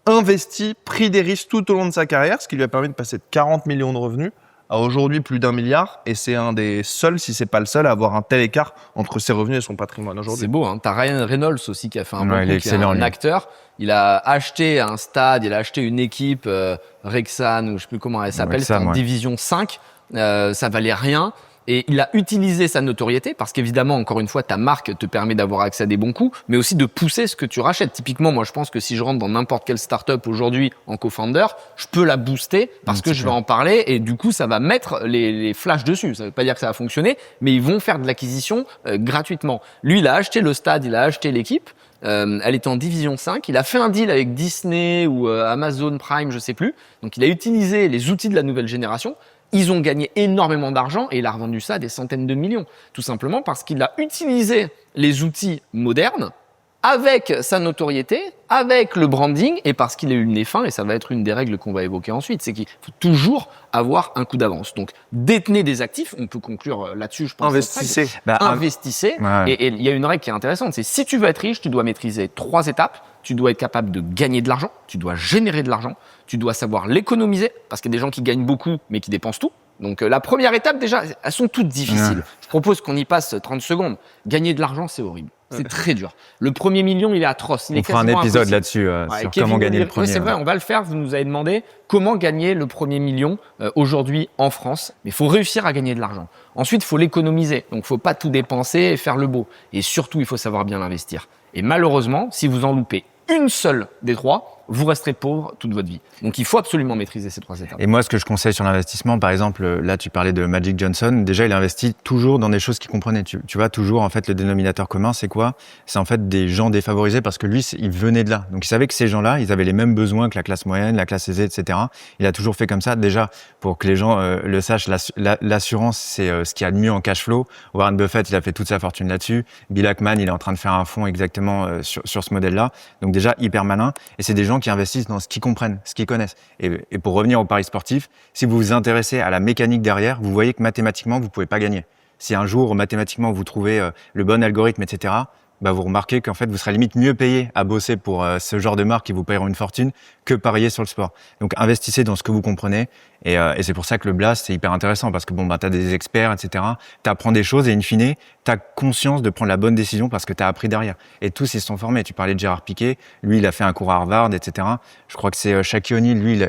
investi, pris des risques tout au long de sa carrière, ce qui lui a permis de passer de 40 millions de revenus à aujourd'hui plus d'1 milliard. Et c'est un des seuls, si c'est pas le seul, à avoir un tel écart entre ses revenus et son patrimoine aujourd'hui. C'est beau, hein. T'as Ryan Reynolds aussi qui a fait un bon coup, il est qui est excellent, un lui. acteur. Il a acheté un stade, il a acheté une équipe, Rexham, ou je sais plus comment elle s'appelle, c'est Wrexham, en ouais. division 5. Ça valait rien. Et il a utilisé sa notoriété parce qu'évidemment, encore une fois, ta marque te permet d'avoir accès à des bons coups, mais aussi de pousser ce que tu rachètes. Typiquement, moi, je pense que si je rentre dans n'importe quelle startup aujourd'hui en co-founder, je peux la booster parce que je vais en parler et du coup, ça va mettre les flashs dessus. Ça veut pas dire que ça va fonctionner, mais ils vont faire de l'acquisition gratuitement. Lui, il a acheté le stade, il a acheté l'équipe. Elle était en division 5. Il a fait un deal avec Disney ou Amazon Prime, je sais plus. Donc, il a utilisé les outils de la nouvelle génération. Ils ont gagné énormément d'argent et il a revendu ça à des centaines de millions. Tout simplement parce qu'il a utilisé les outils modernes avec sa notoriété, avec le branding et parce qu'il a eu le nez fin, et ça va être une des règles qu'on va évoquer ensuite, c'est qu'il faut toujours avoir un coup d'avance. Donc, détenez des actifs, on peut conclure là-dessus, je pense. Investissez. Investissez. Ouais. Et il y a une règle qui est intéressante, c'est si tu veux être riche, tu dois maîtriser 3 étapes. Tu dois être capable de gagner de l'argent, tu dois générer de l'argent, tu dois savoir l'économiser, parce qu'il y a des gens qui gagnent beaucoup, mais qui dépensent tout. Donc, la première étape, déjà, elles sont toutes difficiles. Ouais. Je propose qu'on y passe 30 secondes. Gagner de l'argent, c'est horrible. C'est très dur. Le premier million, il est atroce. Il est On fera un quasiment épisode impossible. là-dessus Ouais, sur Kevin comment gagner le O'Leary- premier. Oui, c'est vrai, on va le faire. Vous nous avez demandé comment gagner le premier million aujourd'hui en France. Mais il faut réussir à gagner de l'argent. Ensuite, il faut l'économiser. Donc, il ne faut pas tout dépenser et faire le beau. Et surtout, il faut savoir bien l'investir. Et malheureusement, si vous en loupez une seule des 3, vous resterez pauvre toute votre vie. Donc, il faut absolument maîtriser ces 3 étapes. Et moi, ce que je conseille sur l'investissement, par exemple, là, tu parlais de Magic Johnson. Déjà, il investit toujours dans des choses qu'il comprenait. Tu vois, toujours, en fait, le dénominateur commun, c'est quoi? C'est en fait des gens défavorisés parce que lui, il venait de là. Donc, il savait que ces gens-là, ils avaient les mêmes besoins que la classe moyenne, la classe aisée, etc. Il a toujours fait comme ça. Déjà, pour que les gens le sachent, l'assurance, c'est ce qu'il y a de mieux en cash flow. Warren Buffett, il a fait toute sa fortune là-dessus. Bill Ackman, il est en train de faire un fonds exactement sur ce modèle-là. Donc, déjà, hyper malin. Et c'est des gens qui investissent dans ce qu'ils comprennent, ce qu'ils connaissent. Et pour revenir au pari sportif, si vous vous intéressez à la mécanique derrière, vous voyez que mathématiquement, vous pouvez pas gagner. Si un jour, mathématiquement, vous trouvez le bon algorithme, etc., bah, vous remarquez qu'en fait, vous serez limite mieux payé à bosser pour ce genre de marque qui vous payeront une fortune que parier sur le sport. Donc, investissez dans ce que vous comprenez. Et c'est pour ça que le Blast, c'est hyper intéressant parce que bon, bah, t'as des experts, etc. T'apprends des choses et in fine, t'as conscience de prendre la bonne décision parce que t'as appris derrière. Et tous, ils se sont formés. Tu parlais de Gérard Piquet. Lui, il a fait un cours à Harvard, etc. Je crois que c'est Shaquille O'Neal. Lui,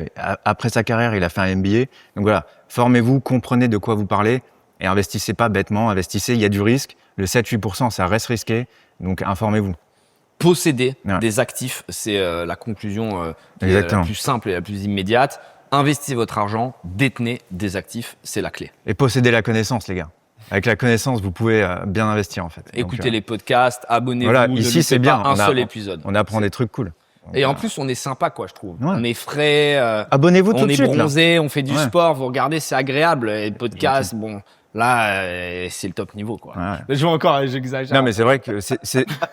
après sa carrière, il a fait un MBA. Donc voilà, formez-vous, comprenez de quoi vous parlez et investissez pas bêtement. Investissez, il y a du risque. Le 7-8%, ça reste risqué. Donc, informez-vous. Posséder Ouais. des actifs, c'est la conclusion qui est Exactement. la plus simple et la plus immédiate. Investissez votre argent, détenez des actifs, c'est la clé. Et possédez la connaissance, les gars. Avec la connaissance, vous pouvez bien investir, en fait. Écoutez Donc, les podcasts, abonnez-vous, voilà, ne ici, loupez c'est bien. pas un On a- seul épisode. on apprend des trucs cool. Donc, Et en plus, on est sympa, quoi, je trouve. Ouais. On est frais, abonnez-vous tout on de est suite, là. bronzé, on fait du Ouais. sport, vous regardez, c'est agréable. Et le podcast, bon, Là, c'est le top niveau, quoi. Ouais. Mais je vois encore, j'exagère. Non, mais c'est vrai que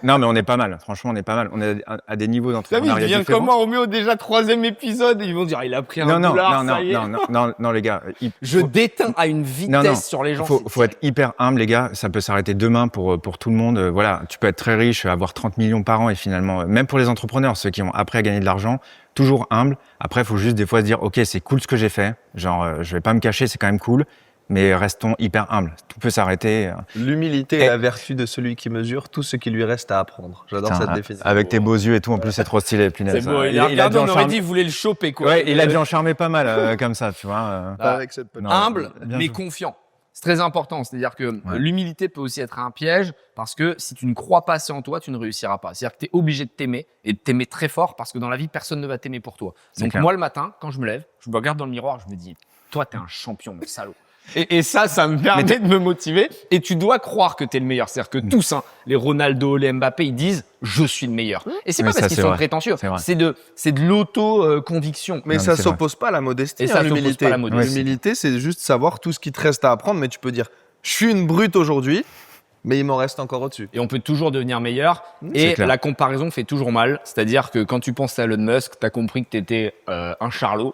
non, mais on est pas mal. Franchement, on est pas mal. On est à des niveaux T'as vu, d'entrepreneuriat il vient différents. comment? On met au déjà 3e épisode, ils vont dire, il a pris un Non, boulard, ça y est. non, les gars. Je déteins à une vitesse sur les gens. Faut être hyper humble, les gars. Ça peut s'arrêter demain pour tout le monde. Voilà, tu peux être très riche, avoir 30 millions par an et finalement, même pour les entrepreneurs, ceux qui ont appris à gagner de l'argent, toujours humble. Après, il faut juste des fois se dire, ok, c'est cool ce que j'ai fait. Genre, je vais pas me cacher, c'est quand même cool. Mais restons hyper humbles. Tout peut s'arrêter. L'humilité est la vertu de celui qui mesure tout ce qui lui reste à apprendre. J'adore cette définition. Avec tes beaux yeux et tout, en plus, c'est trop stylé, punaise. C'est beau, il a regardé, on aurait dit, il voulait le choper, quoi. Ouais, il a dû en charmer pas mal, comme ça, tu vois. Pas avec cette petite- Non, Humble, bien mais joué. confiant. C'est très important. C'est-à-dire que Ouais. l'humilité peut aussi être un piège parce que si tu ne crois pas assez en toi, tu ne réussiras pas. C'est-à-dire que tu es obligé de t'aimer et de t'aimer très fort parce que dans la vie, personne ne va t'aimer pour toi. C'est Donc clair. moi, le matin, quand je me lève, je me regarde dans le miroir, je me dis, toi, t'es un champion, mon salaud. Et ça me permet de me motiver. Et tu dois croire que t'es le meilleur. C'est-à-dire que tous, hein, les Ronaldo, les Mbappé, ils disent, je suis le meilleur. Et c'est Oui, pas ça, parce qu'ils c'est sont vrai. prétentieux. C'est vrai. C'est de l'auto-conviction. Mais Non, ça mais c'est s'oppose pas à la modestie, Et ça s'oppose l'humilité. pas à la modestie. L'humilité, c'est juste savoir tout ce qui te reste à apprendre, mais tu peux dire, je suis une brute aujourd'hui, mais il m'en reste encore au-dessus. Et on peut toujours devenir meilleur. C'est Et clair. la comparaison fait toujours mal. C'est-à-dire que quand tu penses à Elon Musk, tu as compris que tu étais un charlot.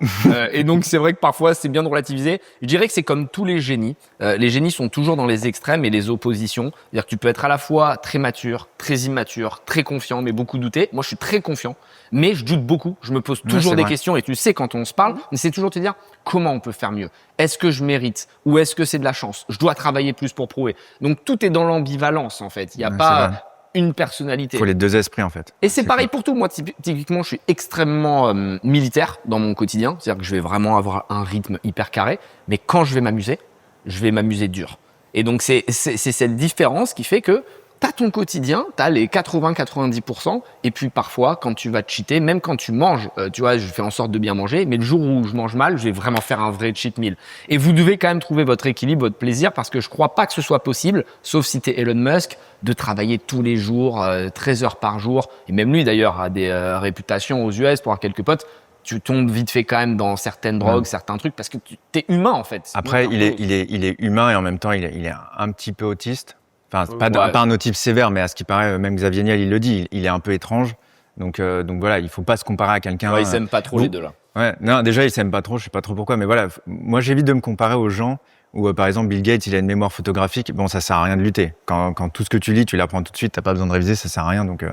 Et donc, c'est vrai que parfois, c'est bien de relativiser. Je dirais que c'est comme tous les génies. Les génies sont toujours dans les extrêmes et les oppositions. C'est-à-dire que tu peux être à la fois très mature, très immature, très confiant, mais beaucoup douter. Moi, je suis très confiant, mais je doute beaucoup. Je me pose Ouais, toujours c'est des vrai. questions. Et tu sais, quand on se parle, mais c'est toujours te dire comment on peut faire mieux. Est-ce que je mérite ou est-ce que c'est de la chance? Je dois travailler plus pour prouver. Donc, tout est dans l'ambivalence, en fait. Il n'y a Ouais, c'est pas vrai. une personnalité. Il faut les deux esprits, en fait. Et c'est pareil pour tout. Moi, typiquement, je suis extrêmement militaire dans mon quotidien. C'est-à-dire que je vais vraiment avoir un rythme hyper carré. Mais quand je vais m'amuser dur. Et donc, c'est cette différence qui fait que t'as ton quotidien, t'as les 80-90%. Et puis, parfois, quand tu vas te cheater, même quand tu manges, tu vois, je fais en sorte de bien manger. Mais le jour où je mange mal, je vais vraiment faire un vrai cheat meal. Et vous devez quand même trouver votre équilibre, votre plaisir, parce que je crois pas que ce soit possible, sauf si t'es Elon Musk, de travailler tous les jours, 13 heures par jour. Et même lui, d'ailleurs, a des réputations aux US pour avoir quelques potes. Tu tombes vite fait quand même dans certaines drogues, certains trucs, parce que tu es humain, en fait. Après, Donc, il est humain et en même temps, il est un petit peu autiste. Enfin, c'est pas, Ouais. pas un autisme sévère, mais à ce qui paraît, même Xavier Niel, il le dit, il est un peu étrange. Donc voilà, il faut pas se comparer à quelqu'un. ouais, ils s'aiment pas trop vous- les deux là. Ouais, non, déjà, ils s'aiment pas trop, je sais pas trop pourquoi, mais voilà, moi, j'évite de me comparer aux gens où, par exemple, Bill Gates, il a une mémoire photographique. Bon, ça sert à rien de lutter. Quand tout ce que tu lis, tu l'apprends tout de suite, t'as pas besoin de réviser, ça sert à rien. Donc,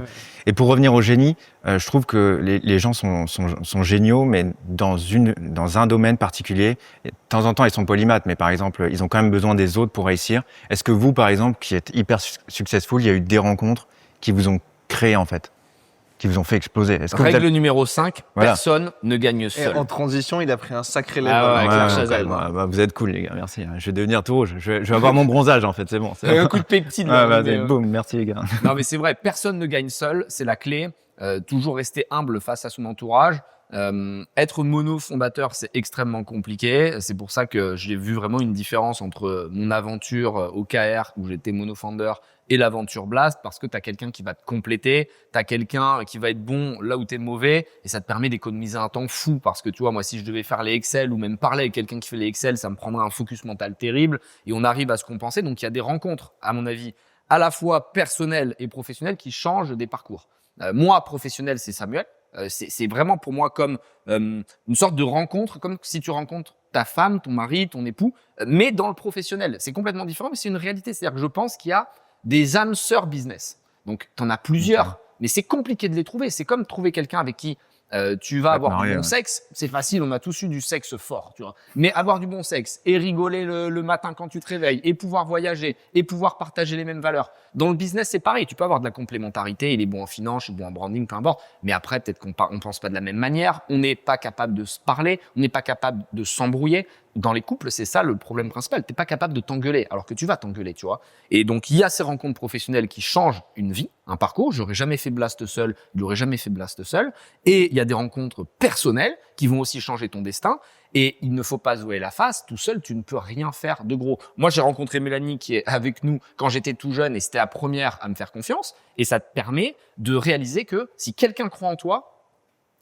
Et pour revenir au génie, je trouve que les gens sont géniaux, mais dans un domaine particulier. Et de temps en temps, ils sont polymathes, mais par exemple, ils ont quand même besoin des autres pour réussir. Est-ce que vous, par exemple, qui êtes hyper successful, il y a eu des rencontres qui vous ont créé, en fait, qui vous ont fait exploser? Est-ce que vous Règle êtes- numéro 5, Voilà. personne ne gagne Et seul. en transition, il a pris un sacré level. Ah ouais, Claire Ouais, Chazal. vous êtes cool, les gars, merci. Je vais devenir tout rouge. Je vais avoir mon bronzage, en fait, c'est bon. Et un coup de peptide. Ah, là, vas-y, mais, boum, merci, les gars. Non, mais c'est vrai, personne ne gagne seul, c'est la clé. Toujours rester humble face à son entourage. Être mono-fondateur, c'est extrêmement compliqué. C'est pour ça que j'ai vu vraiment une différence entre mon aventure au KR, où j'étais mono-founder, et l'aventure Blast, parce que tu as quelqu'un qui va te compléter, tu as quelqu'un qui va être bon là où tu es mauvais, et ça te permet d'économiser un temps fou. Parce que tu vois, moi, si je devais faire les Excel ou même parler avec quelqu'un qui fait les Excel, ça me prendrait un focus mental terrible, et on arrive à se compenser. Donc, il y a des rencontres, à mon avis, à la fois personnelles et professionnelles qui changent des parcours. Moi, professionnel, c'est Samuel. C'est vraiment pour moi comme une sorte de rencontre, comme si tu rencontres ta femme, ton mari, ton époux, mais dans le professionnel. C'est complètement différent, mais c'est une réalité. C'est-à-dire que je pense qu'il y a des âmes sœurs business. Donc, tu en as plusieurs, mais c'est compliqué de les trouver. C'est comme trouver quelqu'un avec qui tu vas avoir du bon sexe. C'est facile, on a tous eu du sexe fort, tu vois. Mais avoir du bon sexe et rigoler le matin quand tu te réveilles et pouvoir voyager et pouvoir partager les mêmes valeurs. Dans le business, c'est pareil. Tu peux avoir de la complémentarité. Il est bon en finance, il est bon en branding, peu importe. Mais après, peut-être qu'on pense pas de la même manière. On n'est pas capable de se parler. On n'est pas capable de s'embrouiller. Dans les couples, c'est ça le problème principal. T'es pas capable de t'engueuler, alors que tu vas t'engueuler, tu vois. Et donc, il y a ces rencontres professionnelles qui changent une vie, un parcours. J'aurais jamais fait Blast seul, il aurait jamais fait Blast seul. Et il y a des rencontres personnelles qui vont aussi changer ton destin. Et il ne faut pas se jouer la face. Tout seul, tu ne peux rien faire de gros. Moi, j'ai rencontré Mélanie qui est avec nous quand j'étais tout jeune et c'était la première à me faire confiance. Et ça te permet de réaliser que si quelqu'un croit en toi,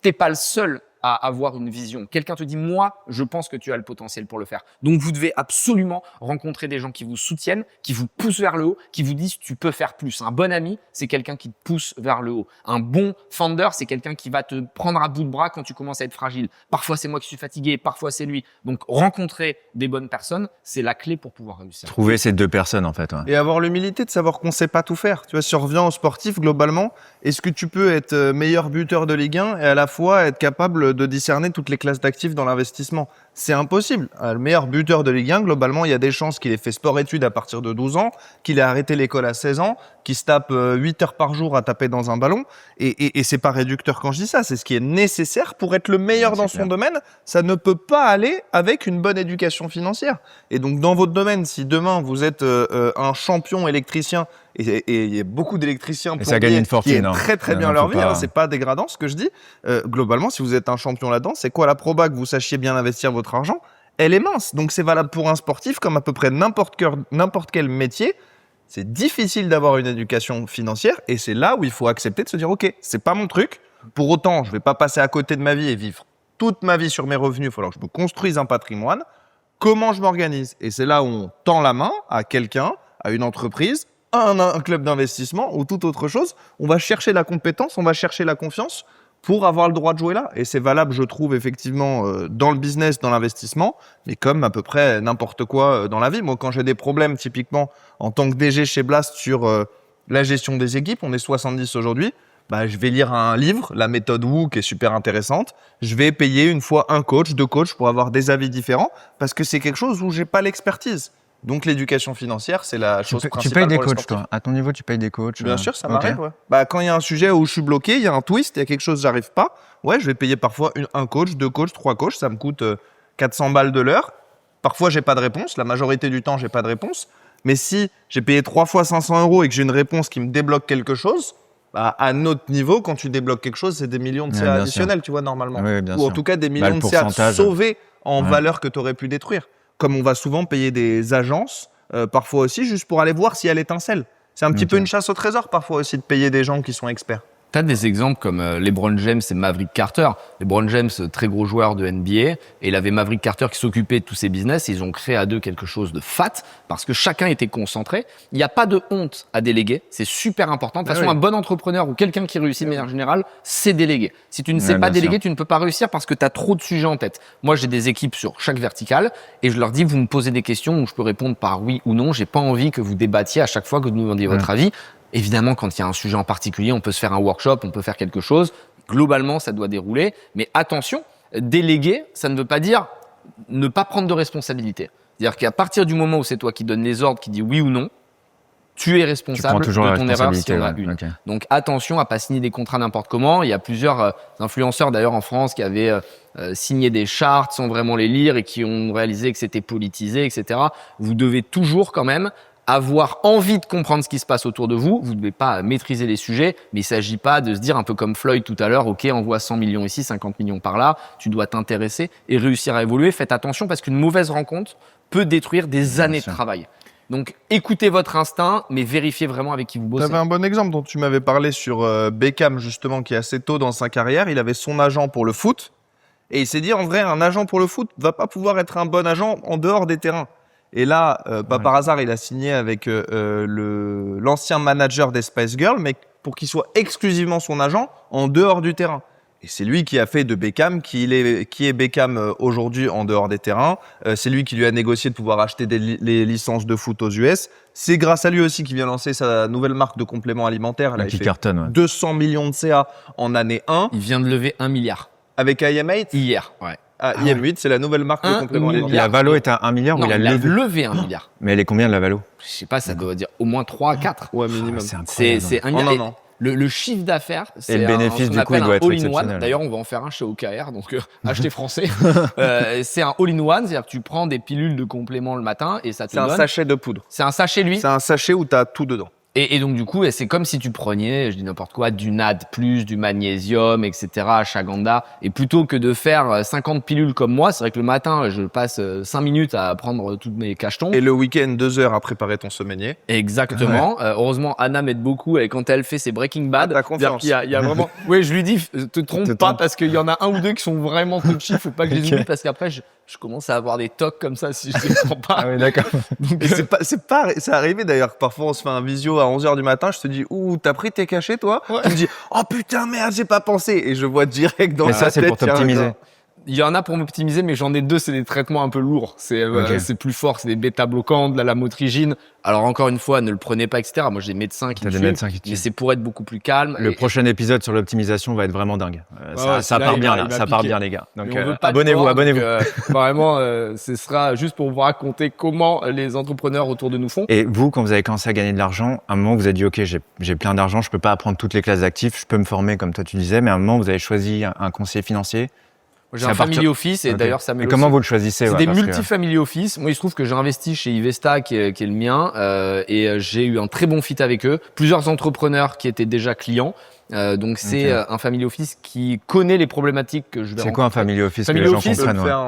t'es pas le seul à avoir une vision. Quelqu'un te dit, moi, je pense que tu as le potentiel pour le faire. Donc, vous devez absolument rencontrer des gens qui vous soutiennent, qui vous poussent vers le haut, qui vous disent, tu peux faire plus. Un bon ami, c'est quelqu'un qui te pousse vers le haut. Un bon founder, c'est quelqu'un qui va te prendre à bout de bras quand tu commences à être fragile. Parfois, c'est moi qui suis fatigué, parfois, c'est lui. Donc, rencontrer des bonnes personnes, c'est la clé pour pouvoir réussir. Trouver ces deux personnes, en fait. Ouais. Et avoir l'humilité de savoir qu'on sait pas tout faire. Tu vois, si on revient au sportif, globalement, est-ce que tu peux être meilleur buteur de Ligue 1 et à la fois être capable de discerner toutes les classes d'actifs dans l'investissement? C'est impossible. Le meilleur buteur de Ligue 1, globalement, il y a des chances qu'il ait fait sport-études à partir de 12 ans, qu'il ait arrêté l'école à 16 ans, qu'il se tape 8 heures par jour à taper dans un ballon. Et c'est pas réducteur quand je dis ça, c'est ce qui est nécessaire pour être le meilleur dans son domaine. Ça ne peut pas aller avec une bonne éducation financière. Et donc, dans votre domaine, si demain vous êtes un champion électricien, et il y a beaucoup d'électriciens ça gagne une fortune, qui gagnent très très bien leur vie, pas... c'est pas dégradant ce que je dis. Globalement, si vous êtes un champion là-dedans, c'est quoi la proba que vous sachiez bien investir votre argent? Elle est mince. Donc c'est valable pour un sportif comme à peu près n'importe quel métier. C'est difficile d'avoir une éducation financière et c'est là où il faut accepter de se dire ok, c'est pas mon truc. Pour autant, je vais pas passer à côté de ma vie et vivre toute ma vie sur mes revenus. Il faut alors que je me construise un patrimoine. Comment je m'organise? Et c'est là où on tend la main à quelqu'un, à une entreprise, à un club d'investissement ou toute autre chose. On va chercher la compétence, on va chercher la confiance pour avoir le droit de jouer là. Et c'est valable, je trouve, effectivement, dans le business, dans l'investissement, mais comme à peu près n'importe quoi dans la vie. Moi, quand j'ai des problèmes, typiquement, en tant que DG chez Blast sur la gestion des équipes, on est 70 aujourd'hui, bah, je vais lire un livre, la méthode Wu, qui est super intéressante. Je vais payer une fois un coach, 2 coachs pour avoir des avis différents, parce que c'est quelque chose où j'ai pas l'expertise. Donc l'éducation financière, c'est la chose principale. Tu payes des pour les coachs, sportifs. toi. À ton niveau, tu payes des coachs. Bien sûr, ça m'arrive. Ouais. Bah, quand il y a un sujet où je suis bloqué, il y a un twist, il y a quelque chose, j'arrive pas. Ouais, je vais payer parfois un coach, 2 coachs, 3 coachs. Ça me coûte 400 balles de l'heure. Parfois, j'ai pas de réponse. La majorité du temps, j'ai pas de réponse. Mais si j'ai payé 3 fois 500 € et que j'ai une réponse qui me débloque quelque chose, bah, à notre niveau, quand tu débloques quelque chose, c'est des millions de CA additionnels, tu vois, normalement. Oui, bien Ou en sûr. tout cas, des millions de CA sauvés en valeur que tu aurais pu détruire. Comme on va souvent payer des agences, parfois aussi, juste pour aller voir s'il y a l'étincelle. C'est un petit peu une chasse au trésor, parfois aussi, de payer des gens qui sont experts. Tu as des exemples comme LeBron James et Maverick Carter. LeBron James, très gros joueur de NBA, et il avait Maverick Carter qui s'occupait de tous ses business. Et ils ont créé à deux quelque chose de fat parce que chacun était concentré. Il n'y a pas de honte à déléguer. C'est super important. De toute façon, un bon entrepreneur ou quelqu'un qui réussit de manière générale, c'est déléguer. Si tu ne sais pas déléguer, tu ne peux pas réussir parce que tu as trop de sujets en tête. Moi, j'ai des équipes sur chaque verticale et je leur dis, vous me posez des questions où je peux répondre par oui ou non. J'ai pas envie que vous débattiez à chaque fois que vous nous demandiez votre avis. Évidemment, quand il y a un sujet en particulier, on peut se faire un workshop, on peut faire quelque chose. Globalement, ça doit dérouler. Mais attention, déléguer, ça ne veut pas dire ne pas prendre de responsabilité. C'est-à-dire qu'à partir du moment où c'est toi qui donnes les ordres, qui dis oui ou non, tu es responsable de ton erreur s'il y en a une. Okay. Donc attention à pas signer des contrats n'importe comment. Il y a plusieurs influenceurs d'ailleurs en France qui avaient signé des chartes sans vraiment les lire et qui ont réalisé que c'était politisé, etc. Vous devez toujours quand même avoir envie de comprendre ce qui se passe autour de vous. Vous ne devez pas maîtriser les sujets, mais il ne s'agit pas de se dire, un peu comme Floyd tout à l'heure, OK, envoie 100 millions ici, 50 millions par là. Tu dois t'intéresser et réussir à évoluer. Faites attention parce qu'une mauvaise rencontre peut détruire des années de travail. Donc, écoutez votre instinct, mais vérifiez vraiment avec qui vous bossez. Tu avais un bon exemple dont tu m'avais parlé sur Beckham, justement, qui est assez tôt dans sa carrière. Il avait son agent pour le foot. Et il s'est dit, en vrai, un agent pour le foot ne va pas pouvoir être un bon agent en dehors des terrains. Et là, par hasard, il a signé avec l'ancien manager des Spice Girls, mais pour qu'il soit exclusivement son agent en dehors du terrain. Et c'est lui qui a fait de Beckham qui est Beckham aujourd'hui en dehors des terrains. C'est lui qui lui a négocié de pouvoir acheter les licences de foot aux US. C'est grâce à lui aussi qu'il vient lancer sa nouvelle marque de compléments alimentaires. Il a fait 200 millions de CA en année 1. Il vient de lever 1 milliard. Avec IM8 hier, ouais. IM8, c'est la nouvelle marque de compléments alimentaires. La valo est à 1 milliard ou il a levé 1 milliard. Mais elle est combien de la valo? Je sais pas, ça doit dire au moins 3 à 4. Ouais, minimum. C'est 1 milliard. Non. Le chiffre d'affaires, c'est le bénéfice du coup, il doit être exceptionnel. D'ailleurs, on va en faire un chez OKR, donc achetez français. C'est un all-in-one, c'est-à-dire que tu prends des pilules de compléments le matin et ça te donne. C'est un sachet de poudre. C'est un sachet, lui. C'est un sachet où tu as tout dedans. Et donc du coup, c'est comme si tu prenais, je dis n'importe quoi, du NAD+, du magnésium, etc., ashwagandha, et plutôt que de faire 50 pilules comme moi, c'est vrai que le matin, je passe 5 minutes à prendre tous mes cachetons. Et le week-end, 2 heures à préparer ton semainier. Exactement. Heureusement, Anna m'aide beaucoup et quand elle fait ses Breaking Bad, T'as confiance. il y a vraiment. Oui, je lui dis, te trompe pas parce qu'il y en a un ou deux qui sont vraiment touchy, faut pas que je les oublie parce qu'après je commence à avoir des tocs comme ça si je les prends pas. Ah oui, d'accord. Et c'est arrivé d'ailleurs que parfois on se fait un visio à 11h du matin, je te dis, ouh, t'as pris tes cachets toi? Tu me dis, oh putain, merde, j'ai pas pensé. Et je vois direct dans Mais la ça, c'est tête, pour t'optimiser. Il y en a pour m'optimiser, mais j'en ai 2, c'est des traitements un peu lourds. C'est plus fort, c'est des bêta-bloquants, de la lamotrigine. Alors encore une fois, ne le prenez pas, etc. Moi, j'ai des médecins qui T'as me des suivent, médecins qui te mais suivent. c'est pour être beaucoup plus calme. Le prochain épisode sur l'optimisation va être vraiment dingue. Ça celui-là, part il bien va- là, il va ça part piquer. bien les gars. Donc Mais on veut pas de abonnez-vous, mort, abonnez-vous. donc, vraiment, ce sera juste pour vous raconter comment les entrepreneurs autour de nous font. Et vous, quand vous avez commencé à gagner de l'argent, à un moment vous avez dit ok, j'ai plein d'argent, je peux pas apprendre toutes les classes d'actifs, je peux me former comme toi tu disais, mais à un moment vous avez choisi un conseiller financier. J'ai c'est un à partir- family office et Ok. d'ailleurs Samuel Et comment aussi. vous le choisissez C'est ouais, des parce que- multi-family office. Moi, il se trouve que j'ai investi chez Ivesta, qui est le mien, et j'ai eu un très bon fit avec eux. Plusieurs entrepreneurs qui étaient déjà clients. Donc, c'est un family office qui connaît les problématiques que je vais C'est quoi un rencontrer. family office Family que les gens office, Je peux comprennent le ouais. faire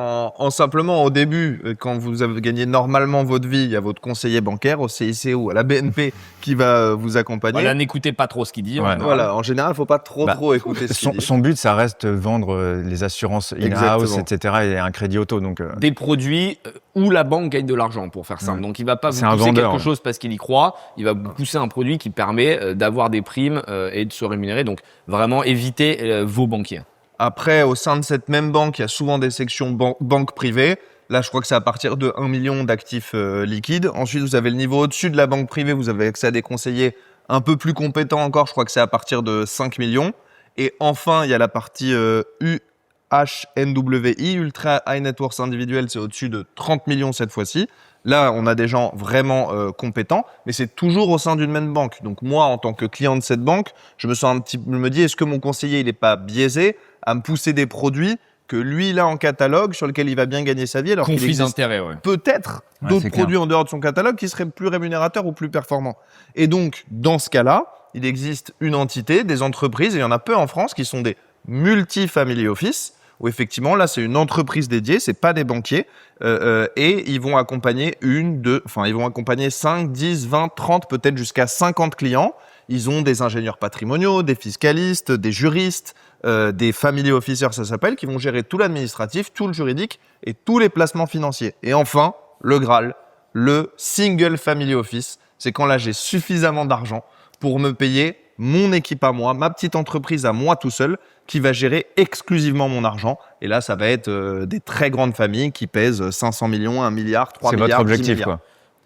en simplement au début, quand vous avez gagné normalement votre vie, il y a votre conseiller bancaire au CIC ou à la BNP qui va vous accompagner. Voilà, n'écoutez pas trop ce qu'il dit. Ouais. Voilà, en général, faut pas trop Bah, écouter ce qu'il dit. Son but, ça reste vendre les assurances in-house, Exactement. etc. et un crédit auto. Donc, Des produits où la banque gagne de l'argent, pour faire simple. Ouais. Donc, il va pas vous C'est un pousser vendeur, quelque ouais. chose parce qu'il y croit. Il va vous pousser un produit qui permet d'avoir des primes et de se rémunérer. Donc, vraiment, évitez vos banquiers. Après, au sein de cette même banque, il y a souvent des sections banque privée. Là, je crois que c'est à partir de 1 million d'actifs liquides. Ensuite, vous avez le niveau au-dessus de la banque privée. Vous avez accès à des conseillers un peu plus compétents encore. Je crois que c'est à partir de 5 millions. Et enfin, il y a la partie UHNWI, Ultra High Net Worth Individuel. C'est au-dessus de 30 millions cette fois-ci. Là, on a des gens vraiment compétents, mais c'est toujours au sein d'une même banque. Donc moi, en tant que client de cette banque, je me dis, est-ce que mon conseiller, il n'est pas biaisé à me pousser des produits que lui, il a en catalogue, sur lequel il va bien gagner sa vie, alors qu'il Conflit existe d'intérêt, ouais. peut-être Ouais, d'autres c'est clair. produits en dehors de son catalogue qui seraient plus rémunérateurs ou plus performants. Et donc, dans ce cas-là, il existe une entité, des entreprises, et il y en a peu en France, qui sont des multi-family office, où effectivement, là, c'est une entreprise dédiée, c'est pas des banquiers, et ils vont accompagner ils vont accompagner 5, 10, 20, 30, peut-être jusqu'à 50 clients. Ils ont des ingénieurs patrimoniaux, des fiscalistes, des juristes, des family officers, ça s'appelle, qui vont gérer tout l'administratif, tout le juridique et tous les placements financiers. Et enfin, le Graal, le single family office, c'est quand là, j'ai suffisamment d'argent pour me payer mon équipe à moi, ma petite entreprise à moi tout seul, qui va gérer exclusivement mon argent. Et là, ça va être des très grandes familles qui pèsent 500 millions, 1 milliard, 3 c'est milliards, votre 10 objectif, milliards. quoi.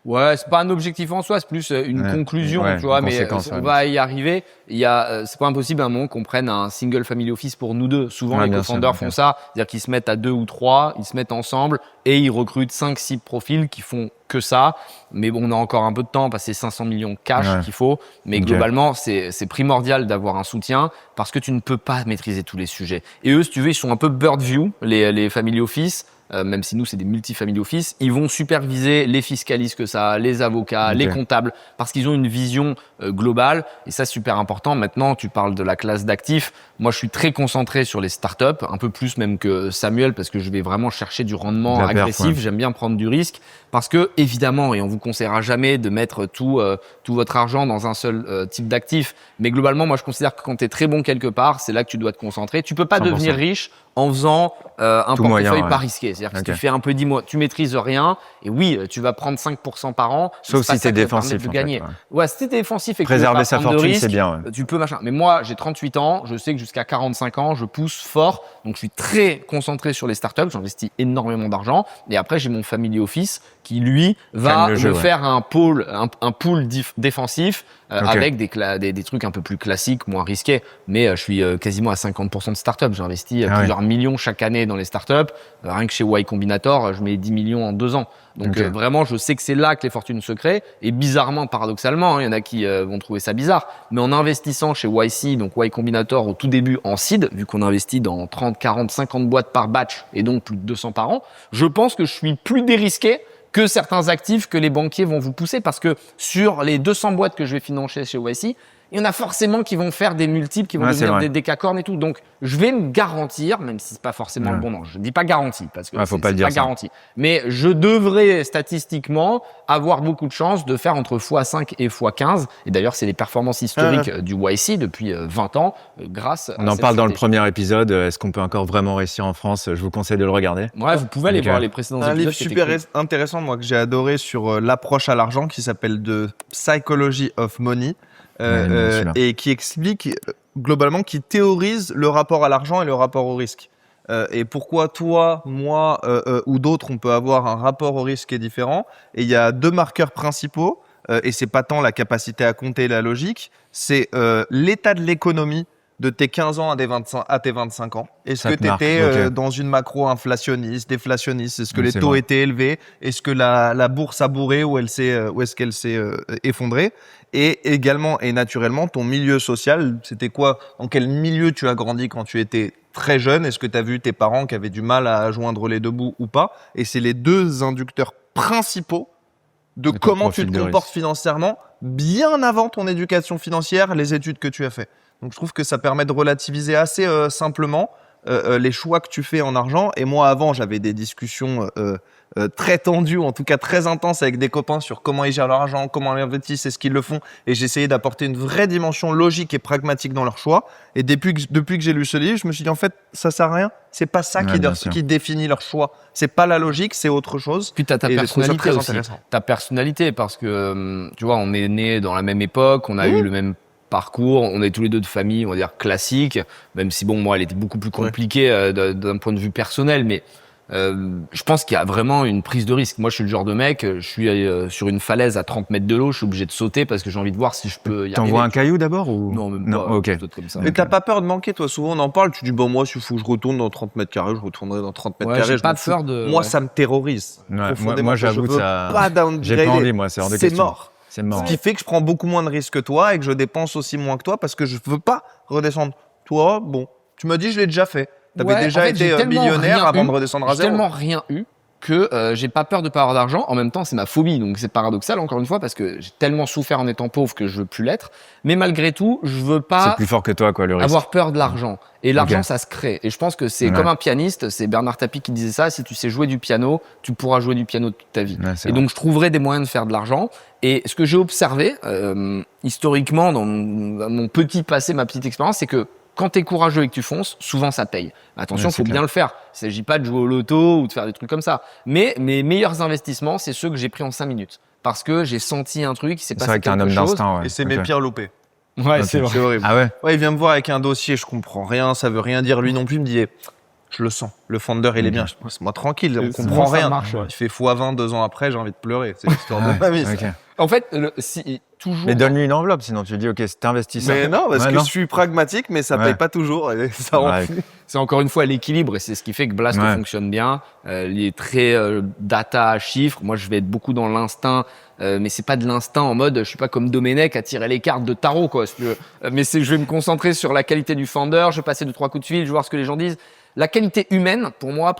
Ouais, c'est pas un objectif en soi, c'est plus une Ouais. conclusion, Ouais, tu vois, une mais conséquence, on ouais. va y arriver. C'est pas impossible à un moment qu'on prenne un single family office pour nous deux. Souvent, Ouais, les bien co-founders sûr, font ok. ça, c'est-à-dire qu'ils se mettent à 2 ou 3, ils se mettent ensemble et ils recrutent 5-6 profils qui font que ça. Mais bon, on a encore un peu de temps parce que c'est 500 millions cash Ouais. qu'il faut. Mais Ok. globalement, c'est primordial d'avoir un soutien parce que tu ne peux pas maîtriser tous les sujets. Et eux, si tu veux, ils sont un peu bird view, les family office. Même si nous, c'est des multi-family office, ils vont superviser les fiscalistes que ça, les avocats, Ok. les comptables, parce qu'ils ont une vision globale. Et ça, c'est super important. Maintenant, tu parles de la classe d'actifs. Moi, je suis très concentré sur les startups, un peu plus même que Samuel, parce que je vais vraiment chercher du rendement De la perf, agressif. ouais. J'aime bien prendre du risque. Parce que, évidemment, et on vous conseillera jamais de mettre tout votre argent dans un seul type d'actif. Mais globalement, moi, je considère que quand tu es très bon quelque part, c'est là que tu dois te concentrer. Tu peux pas 100%. devenir riche en faisant un Tout portefeuille moyen, ouais. pas risqué. C'est-à-dire que Ok. si tu fais un peu 10 mois, tu maîtrises rien. Et oui, tu vas prendre 5% par an. Sauf C'est pas si ça t'es qui va permettre défensif. de en gagner. fait, ouais. Ouais, si t'es défensif et que Préserver tu veux sa pas prendre de fortune, risques, c'est bien. Ouais. tu peux machin. Mais moi, j'ai 38 ans. Je sais que jusqu'à 45 ans, je pousse fort. Donc, je suis très concentré sur les startups. J'investis énormément d'argent. Et après, j'ai mon family office qui, lui, va Calme le me jeu, ouais. faire un pool défensif Ok. avec des trucs un peu plus classiques, moins risqués. Mais je suis quasiment à 50% de startups. J'investis Ah plusieurs millions chaque année dans les startups. Rien que chez Y Combinator, je mets 10 millions en 2 ans. Donc Ok. vraiment, je sais que c'est là que les fortunes se créent. Et bizarrement, paradoxalement, il y en a qui vont trouver ça bizarre, mais en investissant chez YC, donc Y Combinator au tout début en seed, vu qu'on investit dans 30, 40, 50 boîtes par batch et donc plus de 200 par an, je pense que je suis plus dérisqué que certains actifs que les banquiers vont vous pousser, parce que sur les 200 boîtes que je vais financer chez YC, il y en a forcément qui vont faire des multiples, qui vont devenir des décacornes et tout. Donc, je vais me garantir, même si c'est pas forcément le bon nom, je dis pas garantie, parce que faut c'est pas le dire pas garanti. Mais je devrais statistiquement avoir beaucoup de chances de faire entre x5 et x15. Et d'ailleurs, c'est les performances historiques du YC depuis 20 ans, grâce à On en cette parle dans le stratégie. premier épisode. Est-ce qu'on peut encore vraiment réussir en France? Je vous conseille de le regarder. Ouais, vous pouvez aller Ok. voir les précédents Un épisodes. livre qui étaient super cool. intéressant, moi, que j'ai adoré sur l'approche à l'argent, qui s'appelle The Psychology of Money, celui-là. et qui explique, globalement, qui théorise le rapport à l'argent et le rapport au risque. Et pourquoi toi, moi ou d'autres, on peut avoir un rapport au risque qui est différent. Et il y a 2 marqueurs principaux, et c'est pas tant la capacité à compter et la logique, c'est l'état de l'économie de tes 15 ans à tes 25 ans. Est-ce Ça que te tu marque, étais ok. dans une macro inflationniste, déflationniste? Est-ce que les C'est taux vrai. étaient élevés? Est-ce que la bourse a bourré ou est-ce qu'elle s'est effondrée? Et également et naturellement, ton milieu social, c'était quoi? Dans quel milieu tu as grandi quand tu étais très jeune? Est-ce que tu as vu tes parents qui avaient du mal à joindre les 2 bouts ou pas? Et c'est les 2 inducteurs principaux de ton comment tu profil te de comportes risque. financièrement bien avant ton éducation financière, les études que tu as fait. Donc je trouve que ça permet de relativiser assez simplement les choix que tu fais en argent. Et moi, avant, j'avais des discussions très tendues, ou en tout cas très intenses avec des copains sur comment ils gèrent leur argent, comment ils investissent, est-ce qu'ils le font. Et j'essayais d'apporter une vraie dimension logique et pragmatique dans leurs choix. Et depuis que j'ai lu ce livre, je me suis dit, en fait, ça sert à rien. C'est pas ça Ouais, bien sûr. qui définit leur choix. C'est pas la logique, c'est autre chose. Puis t'as ta Et je trouve ça personnalité très aussi. intéressant. Ta personnalité, parce que tu vois, on est né dans la même époque, on a eu le même parcours, on est tous les deux de famille, on va dire classique, même si bon, moi, elle était beaucoup plus compliquée d'un point de vue personnel, mais je pense qu'il y a vraiment une prise de risque. Moi, je suis le genre de mec, je suis sur une falaise à 30 mètres de l'eau, je suis obligé de sauter parce que j'ai envie de voir si je peux y arriver. T'envoies un caillou d'abord ou Non, même non, pas. ok. Peut-être comme ça. Mais t'as pas peur de manquer, toi? Souvent, on en parle. Tu dis, bon, moi, s'il faut que je retourne dans 30 mètres carrés, je retournerai dans 30 mètres Ouais, carrés. j'ai je pas m'en fous. peur de. Moi, ouais. ça me terrorise. Ouais, profondément. moi, j'avoue je que veux ça. pas downgrader. J'ai pas envie, moi, c'est hors de question. C'est mort. C'est mort. Ce qui fait que je prends beaucoup moins de risques que toi et que je dépense aussi moins que toi parce que je veux pas redescendre. Toi, bon, tu m'as dit, je l'ai déjà fait. T'avais Ouais, déjà en fait, j'ai été tellement millionnaire rien avant eu. de redescendre à J'ai zéro. tellement rien eu que j'ai pas peur de pas avoir d'argent. En même temps, c'est ma phobie, donc c'est paradoxal encore une fois parce que j'ai tellement souffert en étant pauvre que je veux plus l'être. Mais malgré tout, je veux C'est pas plus fort que toi, quoi, le risque. avoir peur de l'argent. Et l'argent, Ok. ça se crée. Et je pense que c'est Ouais. comme un pianiste. C'est Bernard Tapie qui disait ça. Si tu sais jouer du piano, tu pourras jouer du piano toute ta vie. Ouais, c'est Et vrai. donc, je trouverai des moyens de faire de l'argent. Et ce que j'ai observé, historiquement, dans mon petit passé, ma petite expérience, c'est que quand t'es courageux et que tu fonces, souvent ça paye. Attention, Ouais, faut c'est bien le faire. Il s'agit pas de jouer au loto ou de faire des trucs comme ça. Mais mes meilleurs investissements, c'est ceux que j'ai pris en 5 minutes. Parce que j'ai senti un truc, il s'est C'est passé vrai que t'es un quelque homme chose. d'instinct, ouais. Et c'est Ok. mes pires loupés. Ouais, Ok. c'est vrai. C'est horrible. Ah ouais? Ouais, il vient me voir avec un dossier, je comprends rien, ça veut rien dire. Lui non plus, il me dit, je le sens. Le founder, il est bien. Je dis, laisse-moi tranquille, on comprend ça rien. marche, ouais. Il fait x20 2 ans après, j'ai envie de pleurer. C'est l'histoire de ma vie. ça. Ok. En fait, toujours. Mais donne-lui une enveloppe, sinon tu dis, ok, c'est investisseur. Mais non, parce Ouais, que non. je suis pragmatique, mais ça Ouais. paye pas toujours. Et ça rend Ouais. fou. C'est encore une fois l'équilibre et c'est ce qui fait que Blast Ouais. fonctionne bien. Il est très data, chiffres. Moi, je vais être beaucoup dans l'instinct, mais c'est pas de l'instinct en mode, je suis pas comme Domenech à tirer les cartes de tarot, quoi. Si tu veux. Mais c'est, je vais me concentrer sur la qualité du founder. Je vais passer 2-3 coups de fil, je vais voir ce que les gens disent. La qualité humaine, pour moi,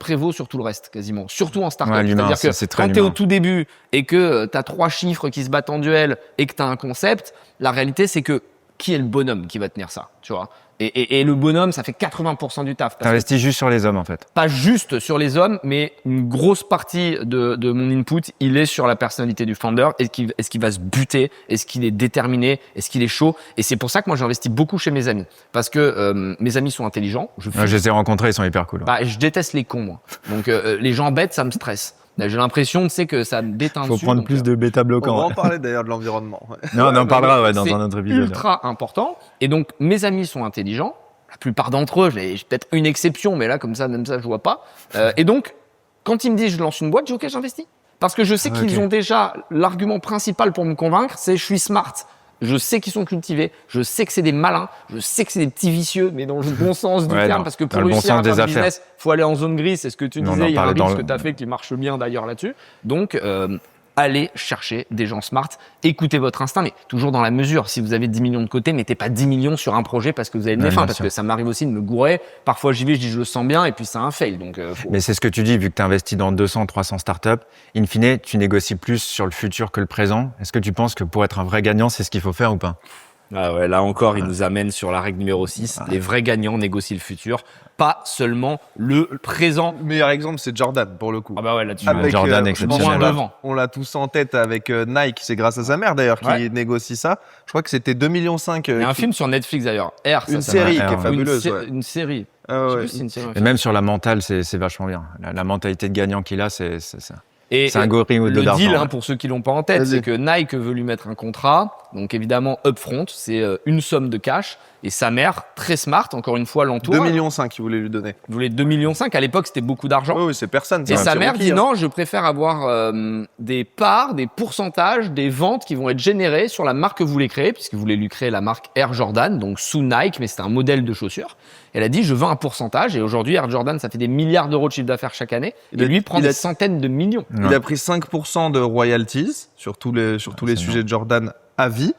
prévaut sur tout le reste, quasiment. Surtout en startup. Ouais, l'humain, C'est-à-dire ça, que c'est très quand t'es au humain. tout début et que t'as 3 chiffres qui se battent en duel et que t'as un concept, la réalité, c'est que qui est le bonhomme qui va tenir ça, tu vois? Et le bonhomme, ça fait 80% du taf. Parce que T'investis juste sur les hommes, en fait. pas juste sur les hommes, mais une grosse partie de mon input, il est sur la personnalité du founder. Est-ce qu'il va se buter? Est-ce qu'il est déterminé? Est-ce qu'il est chaud? Et c'est pour ça que moi, j'investis beaucoup chez mes amis. Parce que mes amis sont intelligents. Je Ouais, je les ai rencontrés, ils sont hyper cool. je déteste les cons, moi. Donc, les gens bêtes, ça me stresse. J'ai l'impression, tu sais, que ça me déteint Faut dessus. prendre donc, plus de On va bêta-bloquants. en parler d'ailleurs de l'environnement. Ouais. Non, on en parlera ouais, dans c'est un autre épisode. ultra important. Et donc, mes amis sont intelligents. La plupart d'entre eux, j'ai peut-être une exception, mais là, comme ça, même ça, je vois pas. Et donc, quand ils me disent je lance une boîte, je dis ok, j'investis. Parce que je sais qu'ils ont déjà l'argument principal pour me convaincre, c'est je suis smart. Je sais qu'ils sont cultivés, je sais que c'est des malins, je sais que c'est des petits vicieux, mais dans le bon sens du Ouais, terme, dans- parce que dans pour le bon réussir à sens faire des du affaires. business, faut aller en zone grise, c'est ce que tu On en disais, il y a un parlait livre dans que le- tu as fait qui marche bien d'ailleurs là-dessus. Donc, allez chercher des gens smart, écoutez votre instinct, mais toujours dans la mesure. Si vous avez 10 millions de côté, mettez pas 10 millions sur un projet parce que vous avez le nez fin, parce que ça m'arrive aussi de me gourer. Parfois, j'y vais, je dis je le sens bien, et puis c'est un fail. Donc, Mais c'est ce que tu dis, vu que tu investis dans 200, 300 startups, in fine, tu négocies plus sur le futur que le présent. Est-ce que tu penses que pour être un vrai gagnant, c'est ce qu'il faut faire ou pas? Ah ouais, là encore, il nous amène sur la règle numéro 6. Les vrais gagnants négocient le futur, pas seulement le présent. Le meilleur exemple, c'est Jordan, pour le coup. Ah bah ouais, là-dessus. Avec, Jordan, je pense exceptionnel. on l'a tous en tête avec Nike, c'est grâce à sa mère d'ailleurs qui négocie ça. Je crois que c'était 2,5 millions. Il y a un film sur Netflix d'ailleurs, R, une série qui est fabuleuse. Une série. Ah Je sais ouais. plus si c'est une série. Et même sur la mentale, c'est vachement bien. La mentalité de gagnant qu'il a, c'est ça. Et C'est un gorille le d'argent. deal, ouais. pour ceux qui l'ont pas en tête, Vas-y. c'est que Nike veut lui mettre un contrat. Donc évidemment, upfront, c'est une somme de cash. Et sa mère, très smart, encore une fois, l'entoure. 2,5 millions qu'il voulait lui donner. Il voulait 2,5 millions. À l'époque, c'était beaucoup d'argent. Oui, c'est personne. Et c'est sa un mère petit dit rookie, non, je préfère avoir des parts, des pourcentages, des ventes qui vont être générées sur la marque que vous voulez créer, puisque vous voulez lui créer la marque Air Jordan, donc sous Nike, mais c'est un modèle de chaussures. Elle a dit je veux un pourcentage, et aujourd'hui Air Jordan, ça fait des milliards d'euros de chiffre d'affaires chaque année, et lui prend des centaines de millions. Il a pris 5% de royalties sur tous les sujets de Jordan à vie,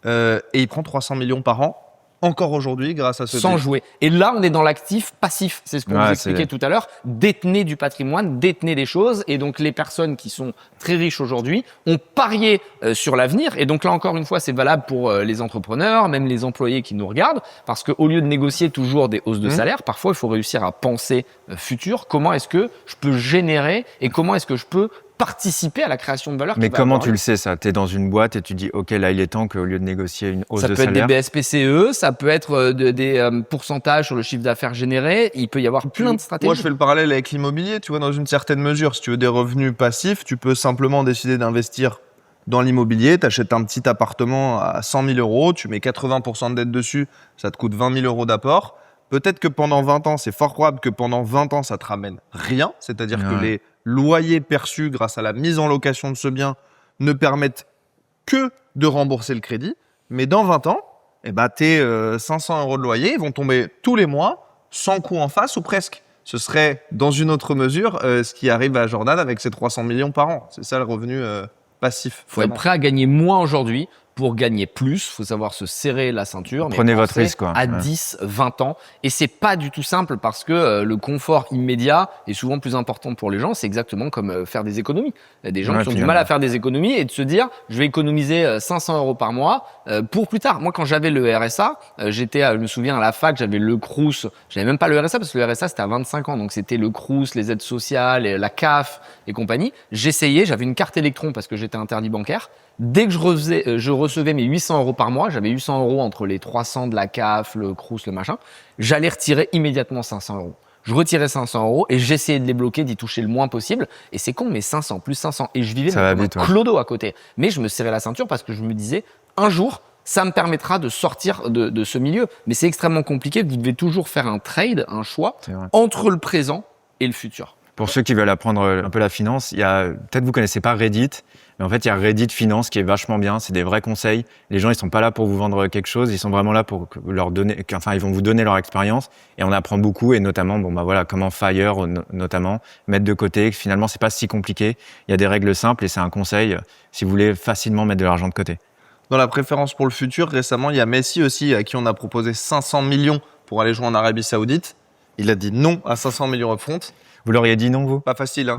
et il prend 300 millions par an, encore aujourd'hui, grâce à ce Sans deal. jouer. Et là, on est dans l'actif passif. C'est ce qu'on vous expliquait tout à l'heure. Détenez du patrimoine, détenez des choses. Et donc, les personnes qui sont très riches aujourd'hui ont parié sur l'avenir. Et donc, là, encore une fois, c'est valable pour les entrepreneurs, même les employés qui nous regardent. Parce qu'au lieu de négocier toujours des hausses de salaire, parfois, il faut réussir à penser futur. Comment est-ce que je peux générer et comment est-ce que je peux participer à la création de valeur. Mais comment tu le sais ça? Tu es dans une boîte et tu dis ok, là il est temps qu'au lieu de négocier une hausse de salaire. Ça peut être des BSPCE, ça peut être des pourcentages sur le chiffre d'affaires généré. Il peut y avoir plein de stratégies. Moi, je fais le parallèle avec l'immobilier, tu vois, dans une certaine mesure. Si tu veux des revenus passifs, tu peux simplement décider d'investir dans l'immobilier. Tu achètes un petit appartement à 100 000 euros, tu mets 80% de dette dessus, ça te coûte 20 000 euros d'apport. Peut-être que pendant 20 ans, c'est fort probable que pendant 20 ans, ça te ramène rien. C'est-à-dire que les loyers perçus grâce à la mise en location de ce bien ne permettent que de rembourser le crédit. Mais dans 20 ans, tes 500 euros de loyer ils vont tomber tous les mois, sans coût en face ou presque. Ce serait, dans une autre mesure, ce qui arrive à Jordan avec ses 300 millions par an. C'est ça le revenu passif. Il faut être prêt à gagner moins aujourd'hui pour gagner plus. Il faut savoir se serrer la ceinture. Prenez votre risque, quoi. À 10, 20 ans. Et c'est pas du tout simple parce que le confort immédiat est souvent plus important pour les gens. C'est exactement comme faire des économies. Il y a des gens qui ont du mal à faire des économies et de se dire, je vais économiser 500 euros par mois pour plus tard. Moi, quand j'avais le RSA, je me souviens à la fac, j'avais le Crous. J'avais même pas le RSA parce que le RSA, c'était à 25 ans. Donc, c'était le Crous, les aides sociales, la CAF et compagnie. J'essayais, j'avais une carte électron parce que j'étais interdit bancaire. Dès que je recevais mes 800 euros par mois, j'avais 800 euros entre les 300 de la CAF, le Crous, le machin, j'allais retirer immédiatement 500 euros. Je retirais 500 euros et j'essayais de les bloquer, d'y toucher le moins possible. Et c'est con, mais 500 plus 500. Et je vivais comme un clodo à côté. Mais je me serrais la ceinture parce que je me disais, un jour, ça me permettra de sortir de ce milieu. Mais c'est extrêmement compliqué. Vous devez toujours faire un trade, un choix entre le présent et le futur. Pour ceux qui veulent apprendre un peu la finance, il y a, peut-être vous connaissez pas Reddit, mais en fait, il y a Reddit Finance qui est vachement bien. C'est des vrais conseils. Les gens, ils sont pas là pour vous vendre quelque chose. Ils sont vraiment là pour leur donner, ils vont vous donner leur expérience. Et on apprend beaucoup. Et notamment, comment Fire, notamment, mettre de côté. Finalement, c'est pas si compliqué. Il y a des règles simples et c'est un conseil si vous voulez facilement mettre de l'argent de côté. Dans la préférence pour le futur, récemment, il y a Messi aussi, à qui on a proposé 500 millions pour aller jouer en Arabie Saoudite. Il a dit non à 500 millions upfront. Vous l'auriez dit non, vous? Pas facile, hein.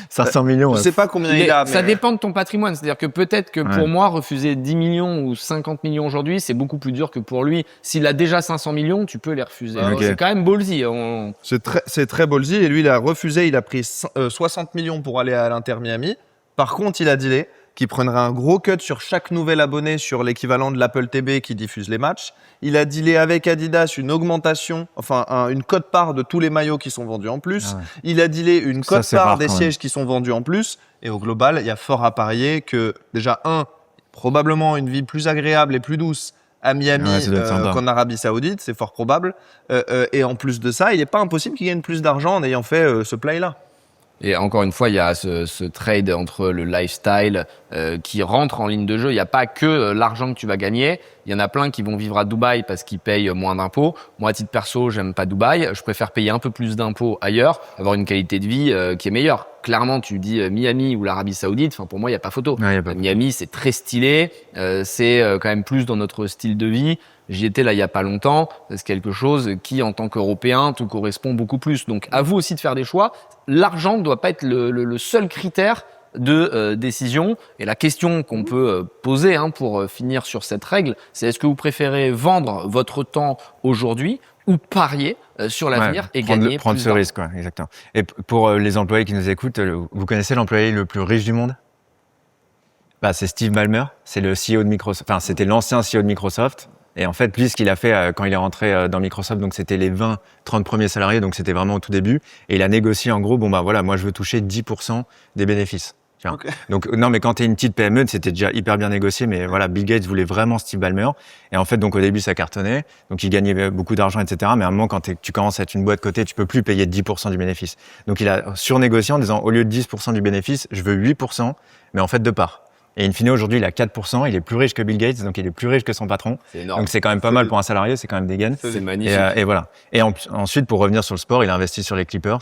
500 millions. Je sais pas combien il a, mais... Ça dépend de ton patrimoine. C'est-à-dire que peut-être que pour moi, refuser 10 millions ou 50 millions aujourd'hui, c'est beaucoup plus dur que pour lui. S'il a déjà 500 millions, tu peux les refuser. C'est quand même ballsy. C'est très ballsy. Et lui, il a refusé. Il a pris 60 millions pour aller à l'Inter Miami. Par contre, il a dit qu'il prendrait un gros cut sur chaque nouvel abonné sur l'équivalent de l'Apple TV qui diffuse les matchs. Il a dealé avec Adidas une augmentation, une quote-part de tous les maillots qui sont vendus en plus. Il a dealé une quote-part des sièges qui sont vendus en plus. Et au global, il y a fort à parier que déjà, probablement une vie plus agréable et plus douce à Miami qu'en Arabie Saoudite, c'est fort probable. Et en plus de ça, il n'est pas impossible qu'il gagne plus d'argent en ayant fait ce play-là. Et encore une fois, il y a ce trade entre le lifestyle qui rentre en ligne de jeu. Il n'y a pas que l'argent que tu vas gagner. Il y en a plein qui vont vivre à Dubaï parce qu'ils payent moins d'impôts. Moi, à titre perso, j'aime pas Dubaï. Je préfère payer un peu plus d'impôts ailleurs, avoir une qualité de vie qui est meilleure. clairement, tu dis Miami ou l'Arabie Saoudite. Enfin, pour moi, il y a pas photo. Ouais, y a pas Miami, c'est très stylé. C'est quand même plus dans notre style de vie. J'y étais là il y a pas longtemps. C'est quelque chose qui, en tant qu'Européen, te correspond beaucoup plus. Donc, à vous aussi de faire des choix. L'argent ne doit pas être le seul critère de décision. Et la question qu'on peut poser pour finir sur cette règle, c'est est-ce que vous préférez vendre votre temps aujourd'hui ou parier sur l'avenir et gagner prendre plus ce d'argent. risque, quoi, exactement. Et pour les employés qui nous écoutent, vous connaissez l'employé le plus riche du monde? Bah, c'est Steve Ballmer, c'est le CEO de Microsoft. Enfin, c'était l'ancien CEO de Microsoft. Et en fait, lui, ce qu'il a fait quand il est rentré dans Microsoft, donc c'était les 20-30 premiers salariés, donc c'était vraiment au tout début. Et il a négocié en gros, bon bah voilà, moi je veux toucher 10% des bénéfices. Okay. Donc non, mais quand t'es une petite PME, c'était déjà hyper bien négocié, mais voilà, Bill Gates voulait vraiment Steve Ballmer. Et en fait, donc au début, ça cartonnait, donc il gagnait beaucoup d'argent, etc. Mais à un moment, quand tu commences à être une boîte cotée, tu peux plus payer 10% du bénéfice. Donc il a surnégocié en disant, au lieu de 10% du bénéfice, je veux 8%, mais en fait de part. Et in fine, aujourd'hui, il a 4%, il est plus riche que Bill Gates, donc il est plus riche que son patron. C'est énorme. Donc c'est quand même pas mal pour un salarié, c'est quand même des gains. C'est magnifique. Et voilà. Et ensuite, pour revenir sur le sport, il a investi sur les Clippers.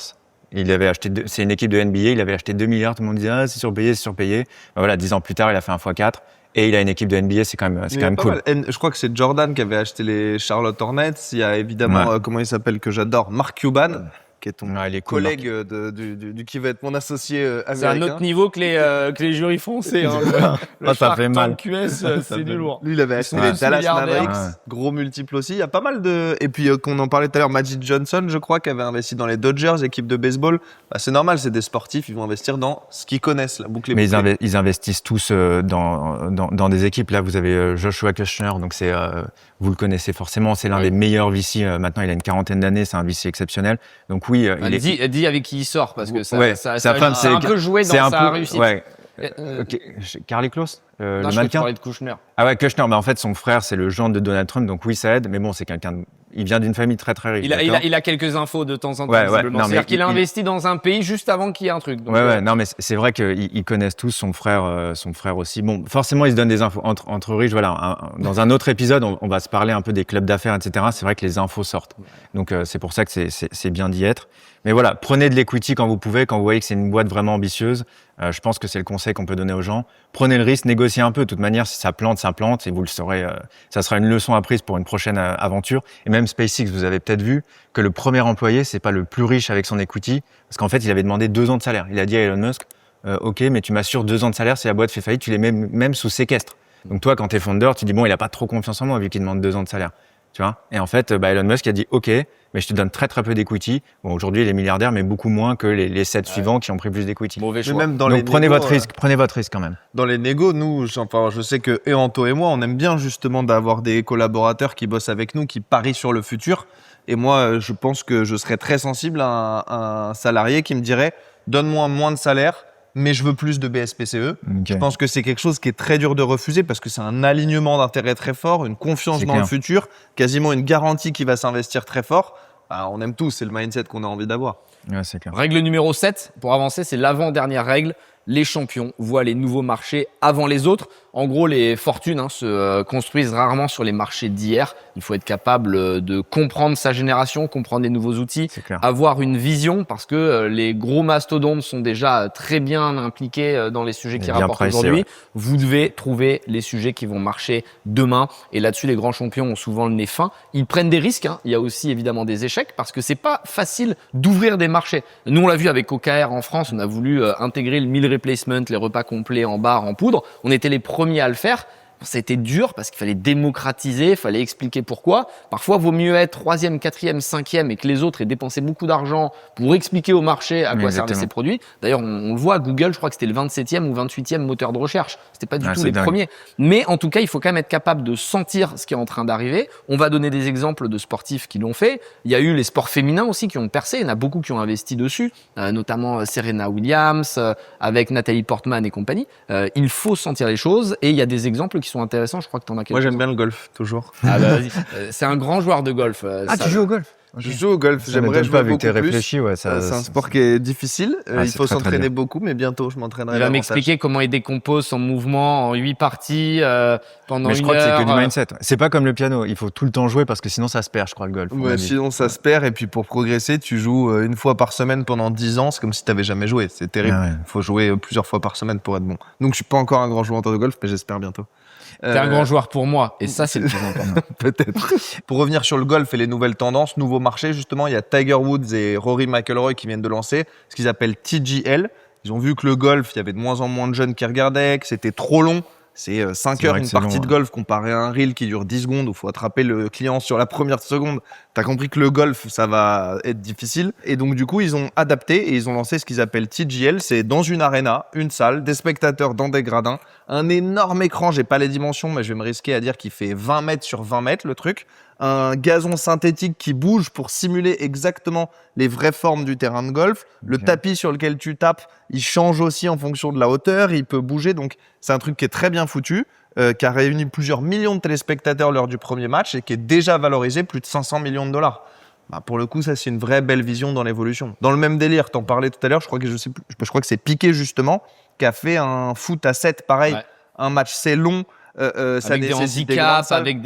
Il avait acheté, c'est une équipe de NBA, il avait acheté 2 milliards, tout le monde disait, ah, c'est surpayé, c'est surpayé. Ben voilà, 10 ans plus tard, il a fait un x4. Et il a une équipe de NBA, c'est quand même cool. Je crois que c'est Jordan qui avait acheté les Charlotte Hornets. Il y a évidemment, comment il s'appelle, que j'adore, Mark Cuban, qui est ton il est cool, collègue du qui va être mon associé américain. C'est un autre niveau que les jurys français. Le ça fait mal. QS, c'est du lourd. Lui, il avait acheté sont les tous Dallas milliardaires. Mavericks, gros multiple aussi. Il y a pas mal de. Et puis, qu'on en parlait tout à l'heure, Magic Johnson, je crois, qui avait investi dans les Dodgers, équipe de baseball. Bah, c'est normal, c'est des sportifs, ils vont investir dans ce qu'ils connaissent, la boucle. Mais ils investissent tous dans des équipes. Là, vous avez Joshua Kushner, donc vous le connaissez forcément, c'est l'un des meilleurs VC. Maintenant, il a une 40aine d'années, c'est un VC exceptionnel. Donc oui, dis avec qui il sort, parce que ça sa femme, c'est un peu joué dans sa réussite. Ouais. Carly Close, Non, le je mannequin. parlais de Kushner. Ah ouais, Kushner. Mais en fait, son frère, c'est le gendre de Donald Trump, donc oui, ça aide. Mais bon, c'est il vient d'une famille très très riche. Il a quelques infos de temps en temps, Ouais, visiblement. non, C'est-à-dire mais qu'il a investi dans un pays juste avant qu'il y ait un truc. Donc, non, mais c'est vrai qu'ils connaissent tous son frère aussi. Bon, forcément, ils se donnent des infos entre riches. Voilà, dans un autre épisode, on va se parler un peu des clubs d'affaires, etc. C'est vrai que les infos sortent. Donc, c'est pour ça que c'est bien d'y être. Mais voilà, prenez de l'equity quand vous pouvez, quand vous voyez que c'est une boîte vraiment ambitieuse. Je pense que c'est le conseil qu'on peut donner aux gens. Prenez le risque, négociez un peu. De toute manière, si ça plante, ça plante, et vous le saurez. Ça sera une leçon apprise pour une prochaine aventure. Et même SpaceX, vous avez peut-être vu que le premier employé, c'est pas le plus riche avec son equity, parce qu'en fait, il avait demandé 2 ans de salaire. Il a dit à Elon Musk, ok, mais tu m'assures 2 ans de salaire si la boîte fait faillite, tu les mets même sous séquestre. Donc toi, quand t'es founder, tu dis bon, il a pas trop confiance en moi vu qu'il demande 2 ans de salaire. Tu vois. Et en fait, Elon Musk a dit ok, mais je te donne très très peu d'equity. Bon, aujourd'hui, il est milliardaire, mais beaucoup moins que les 7 suivants qui ont pris plus d'equity. Mauvais choix. Même dans Donc les prenez négos, votre risque quand même. Dans les négos, nous, je sais que Anto et moi, on aime bien justement d'avoir des collaborateurs qui bossent avec nous, qui parient sur le futur. Et moi, je pense que je serais très sensible à un salarié qui me dirait « Donne-moi moins de salaire, mais je veux plus de BSPCE ». Je pense que c'est quelque chose qui est très dur de refuser parce que c'est un alignement d'intérêt très fort, une confiance dans le futur, quasiment une garantie qui va s'investir très fort. Bah, on aime tous, c'est le mindset qu'on a envie d'avoir. Ouais, c'est clair. Règle numéro 7, pour avancer, c'est l'avant-dernière règle. Les champions voient les nouveaux marchés avant les autres. En gros, les fortunes se construisent rarement sur les marchés d'hier. Il faut être capable de comprendre sa génération, comprendre les nouveaux outils, avoir une vision parce que les gros mastodontes sont déjà très bien impliqués dans les sujets qui rapportent aujourd'hui. Ouais. Vous devez trouver les sujets qui vont marcher demain. Et là-dessus, les grands champions ont souvent le nez fin. Ils prennent des risques. Il y a aussi évidemment des échecs parce que c'est pas facile d'ouvrir des marchés. Nous, on l'a vu avec OKR en France. On a voulu intégrer le meal replacement, les repas complets en barre, en poudre. On était les premiers à le faire. Ça a été dur parce qu'il fallait démocratiser, il fallait expliquer pourquoi. Parfois, vaut mieux être 3e, 4e, 5e et que les autres aient dépensé beaucoup d'argent pour expliquer au marché à quoi servaient ces produits. D'ailleurs, on le voit, Google, je crois que c'était le 27e ou 28e moteur de recherche. C'était pas du tout les premiers. Mais en tout cas, il faut quand même être capable de sentir ce qui est en train d'arriver. On va donner des exemples de sportifs qui l'ont fait. Il y a eu les sports féminins aussi qui ont percé. Il y en a beaucoup qui ont investi dessus, notamment Serena Williams, avec Nathalie Portman et compagnie. Il faut sentir les choses et il y a des exemples qui sont intéressants. Je crois que tu en as quelques-uns. Moi, j'aime bien le golf, toujours. Ah bah vas-y. C'est un grand joueur de golf. Tu joues au golf? Je joue au golf, Ça j'aimerais m'étonne jouer pas, vu que beaucoup t'es plus. réfléchi, ouais. C'est un sport qui est difficile, Ouais, il c'est faut très, très s'entraîner dur. beaucoup, mais bientôt je m'entraînerai Il va davantage. m'expliquer comment il décompose son mouvement en 8 parties pendant Mais je une crois que c'est heure. que du mindset. C'est pas comme le piano. Il faut tout le temps jouer parce que sinon ça se perd, je crois, le golf. à mon Ouais, avis. sinon ça se perd, et puis pour progresser, tu joues une fois par semaine pendant 10 ans, c'est comme si tu n'avais jamais joué, c'est terrible. Ah ouais. Il faut jouer plusieurs fois par semaine pour être bon. Donc je suis pas encore un grand joueur de golf, mais j'espère bientôt. T'es un grand joueur pour moi, et ça c'est le plus important. Peut-être. Pour revenir sur le golf et les nouvelles tendances, nouveau marché, justement, il y a Tiger Woods et Rory McIlroy qui viennent de lancer ce qu'ils appellent TGL. Ils ont vu que le golf, il y avait de moins en moins de jeunes qui regardaient, que c'était trop long. C'est 5 C'est heures vrai une que c'est partie long, de ouais. golf comparé à un reel qui dure 10 secondes où il faut attraper le client sur la première seconde. T'as compris que le golf, ça va être difficile. Et donc, du coup, ils ont adapté et ils ont lancé ce qu'ils appellent TGL. C'est dans une arena, une salle, des spectateurs dans des gradins, un énorme écran. J'ai pas les dimensions, mais je vais me risquer à dire qu'il fait 20 mètres sur 20 mètres, le truc. Un gazon synthétique qui bouge pour simuler exactement les vraies formes du terrain de golf. Le Ok. tapis sur lequel tu tapes, il change aussi en fonction de la hauteur, il peut bouger. Donc, c'est un truc qui est très bien foutu, qui a réuni plusieurs millions de téléspectateurs lors du premier match et qui est déjà valorisé plus de 500 millions de dollars. Bah, pour le coup, ça, c'est une vraie belle vision dans l'évolution. Dans le même délire, t'en parlais tout à l'heure, je crois que c'est Piqué, justement, qui a fait un foot à 7, pareil. Ouais. Un match, c'est long. Ça Avec des nécessite des grandes handicaps, salles. avec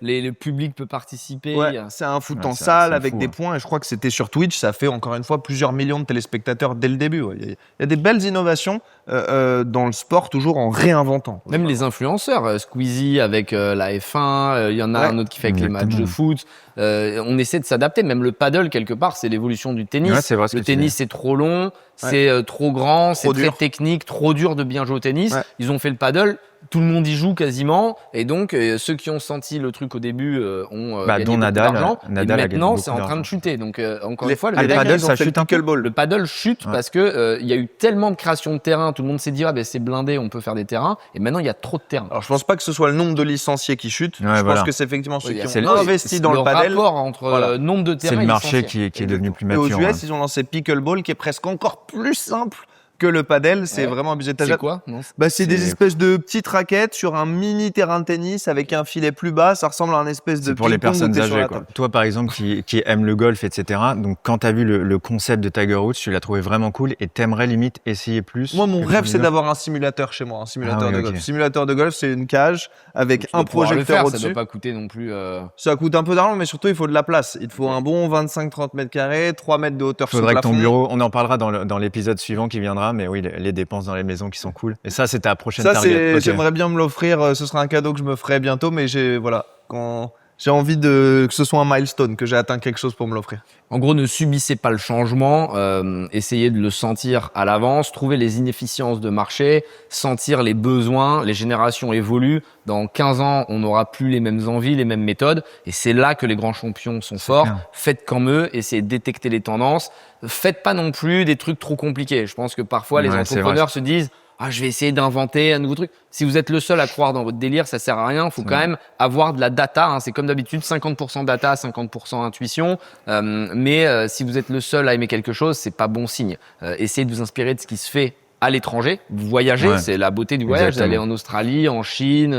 le public peut participer. Ouais, c'est un foot Ouais, en c'est salle avec fou, des hein. points, et je crois que c'était sur Twitch, ça fait encore une fois plusieurs millions de téléspectateurs dès le début. Ouais. Il y a des belles innovations dans le sport, toujours en réinventant. Même les influenceurs, Squeezie avec la F1, il y en a Ouais. un autre qui fait avec les matchs de Exactement. foot. On essaie de s'adapter. Même le paddle, quelque part, c'est l'évolution du tennis. Ouais, c'est vrai ce Le que tu tennis, c'est trop long, c'est trop grand, c'est Trop très dur. technique, trop dur de bien jouer au tennis. Ouais. Ils ont fait le paddle. Tout le monde y joue quasiment, et donc ceux qui ont senti le truc au début ont gagné dont beaucoup Nadal. d'argent. Nadal et a gagné maintenant, beaucoup c'est en train de d'argent. chuter. Donc encore Les- une fois, Ah, le les paddle, mecs, ils ont ça fait chute le un peu. pickleball. le paddle chute Ouais. parce que il y a eu tellement de création de terrain, tout le monde s'est dit ah ben c'est blindé, on peut faire des terrains, et maintenant il y a trop de terrains. Alors, je pense pas que ce soit le nombre de licenciés qui chute. Ouais, je voilà. pense que c'est effectivement ceux Oui, qui c'est ont le- investi dans le paddle. rapport entre Voilà. nombre de terrains C'est le et marché licenciés. qui est devenu plus Et aux mature. US, ouais. ils ont lancé pickleball qui est presque encore plus simple que le paddle. C'est Ouais. vraiment abusé. C'est quoi non C'est des C'est- espèces de petites raquettes sur un mini terrain de tennis avec un filet plus bas. Ça ressemble à un espèce de C'est pour les ping-pong où personnes t'es sur âgées. la Quoi. table. Toi, par exemple, qui aime le golf, etc. Donc, quand tu as vu le concept de Tiger Woods, tu l'as trouvé vraiment cool et t'aimerais limite essayer plus. Moi, mon que rêve, le c'est golf. d'avoir un simulateur chez moi, un simulateur Ah oui, de ok. golf. Simulateur de golf, c'est une cage avec Tu un dois pouvoir le projecteur faire, ça au-dessus. doit pas coûter non plus. Ça coûte un peu d'argent, mais surtout, il faut de la place. Il te faut un bon 25-30 mètres carrés, 3 mètres de hauteur Il sur faudrait le que ton plafond. bureau, on en parlera dans l'épisode suivant qui viendra, mais oui, les dépenses dans les maisons qui sont cool. Et ça, c'est ta prochaine Ça, target. Ok. j'aimerais bien me l'offrir. Ce sera un cadeau que je me ferai bientôt, mais j'ai envie que ce soit un milestone, que j'ai atteint quelque chose pour me l'offrir. En gros, ne subissez pas le changement, essayez de le sentir à l'avance, trouver les inefficiences de marché, sentir les besoins, les générations évoluent. Dans 15 ans, on n'aura plus les mêmes envies, les mêmes méthodes, et c'est là que les grands champions sont forts. clair. Faites comme eux, essayez de détecter les tendances. Faites pas non plus des trucs trop compliqués. Je pense que parfois, les Ouais, c'est entrepreneurs se disent ah, je vais essayer d'inventer un nouveau truc. Si vous êtes le seul à croire dans votre délire, ça sert à rien. Il faut quand même avoir de la data. Hein. C'est comme d'habitude, 50% data, 50% intuition. Mais si vous êtes le seul à aimer quelque chose, c'est pas bon signe. Essayez de vous inspirer de ce qui se fait à l'étranger. Vous voyagez, Ouais. c'est la beauté du voyage. Exactement. Vous allez en Australie, en Chine,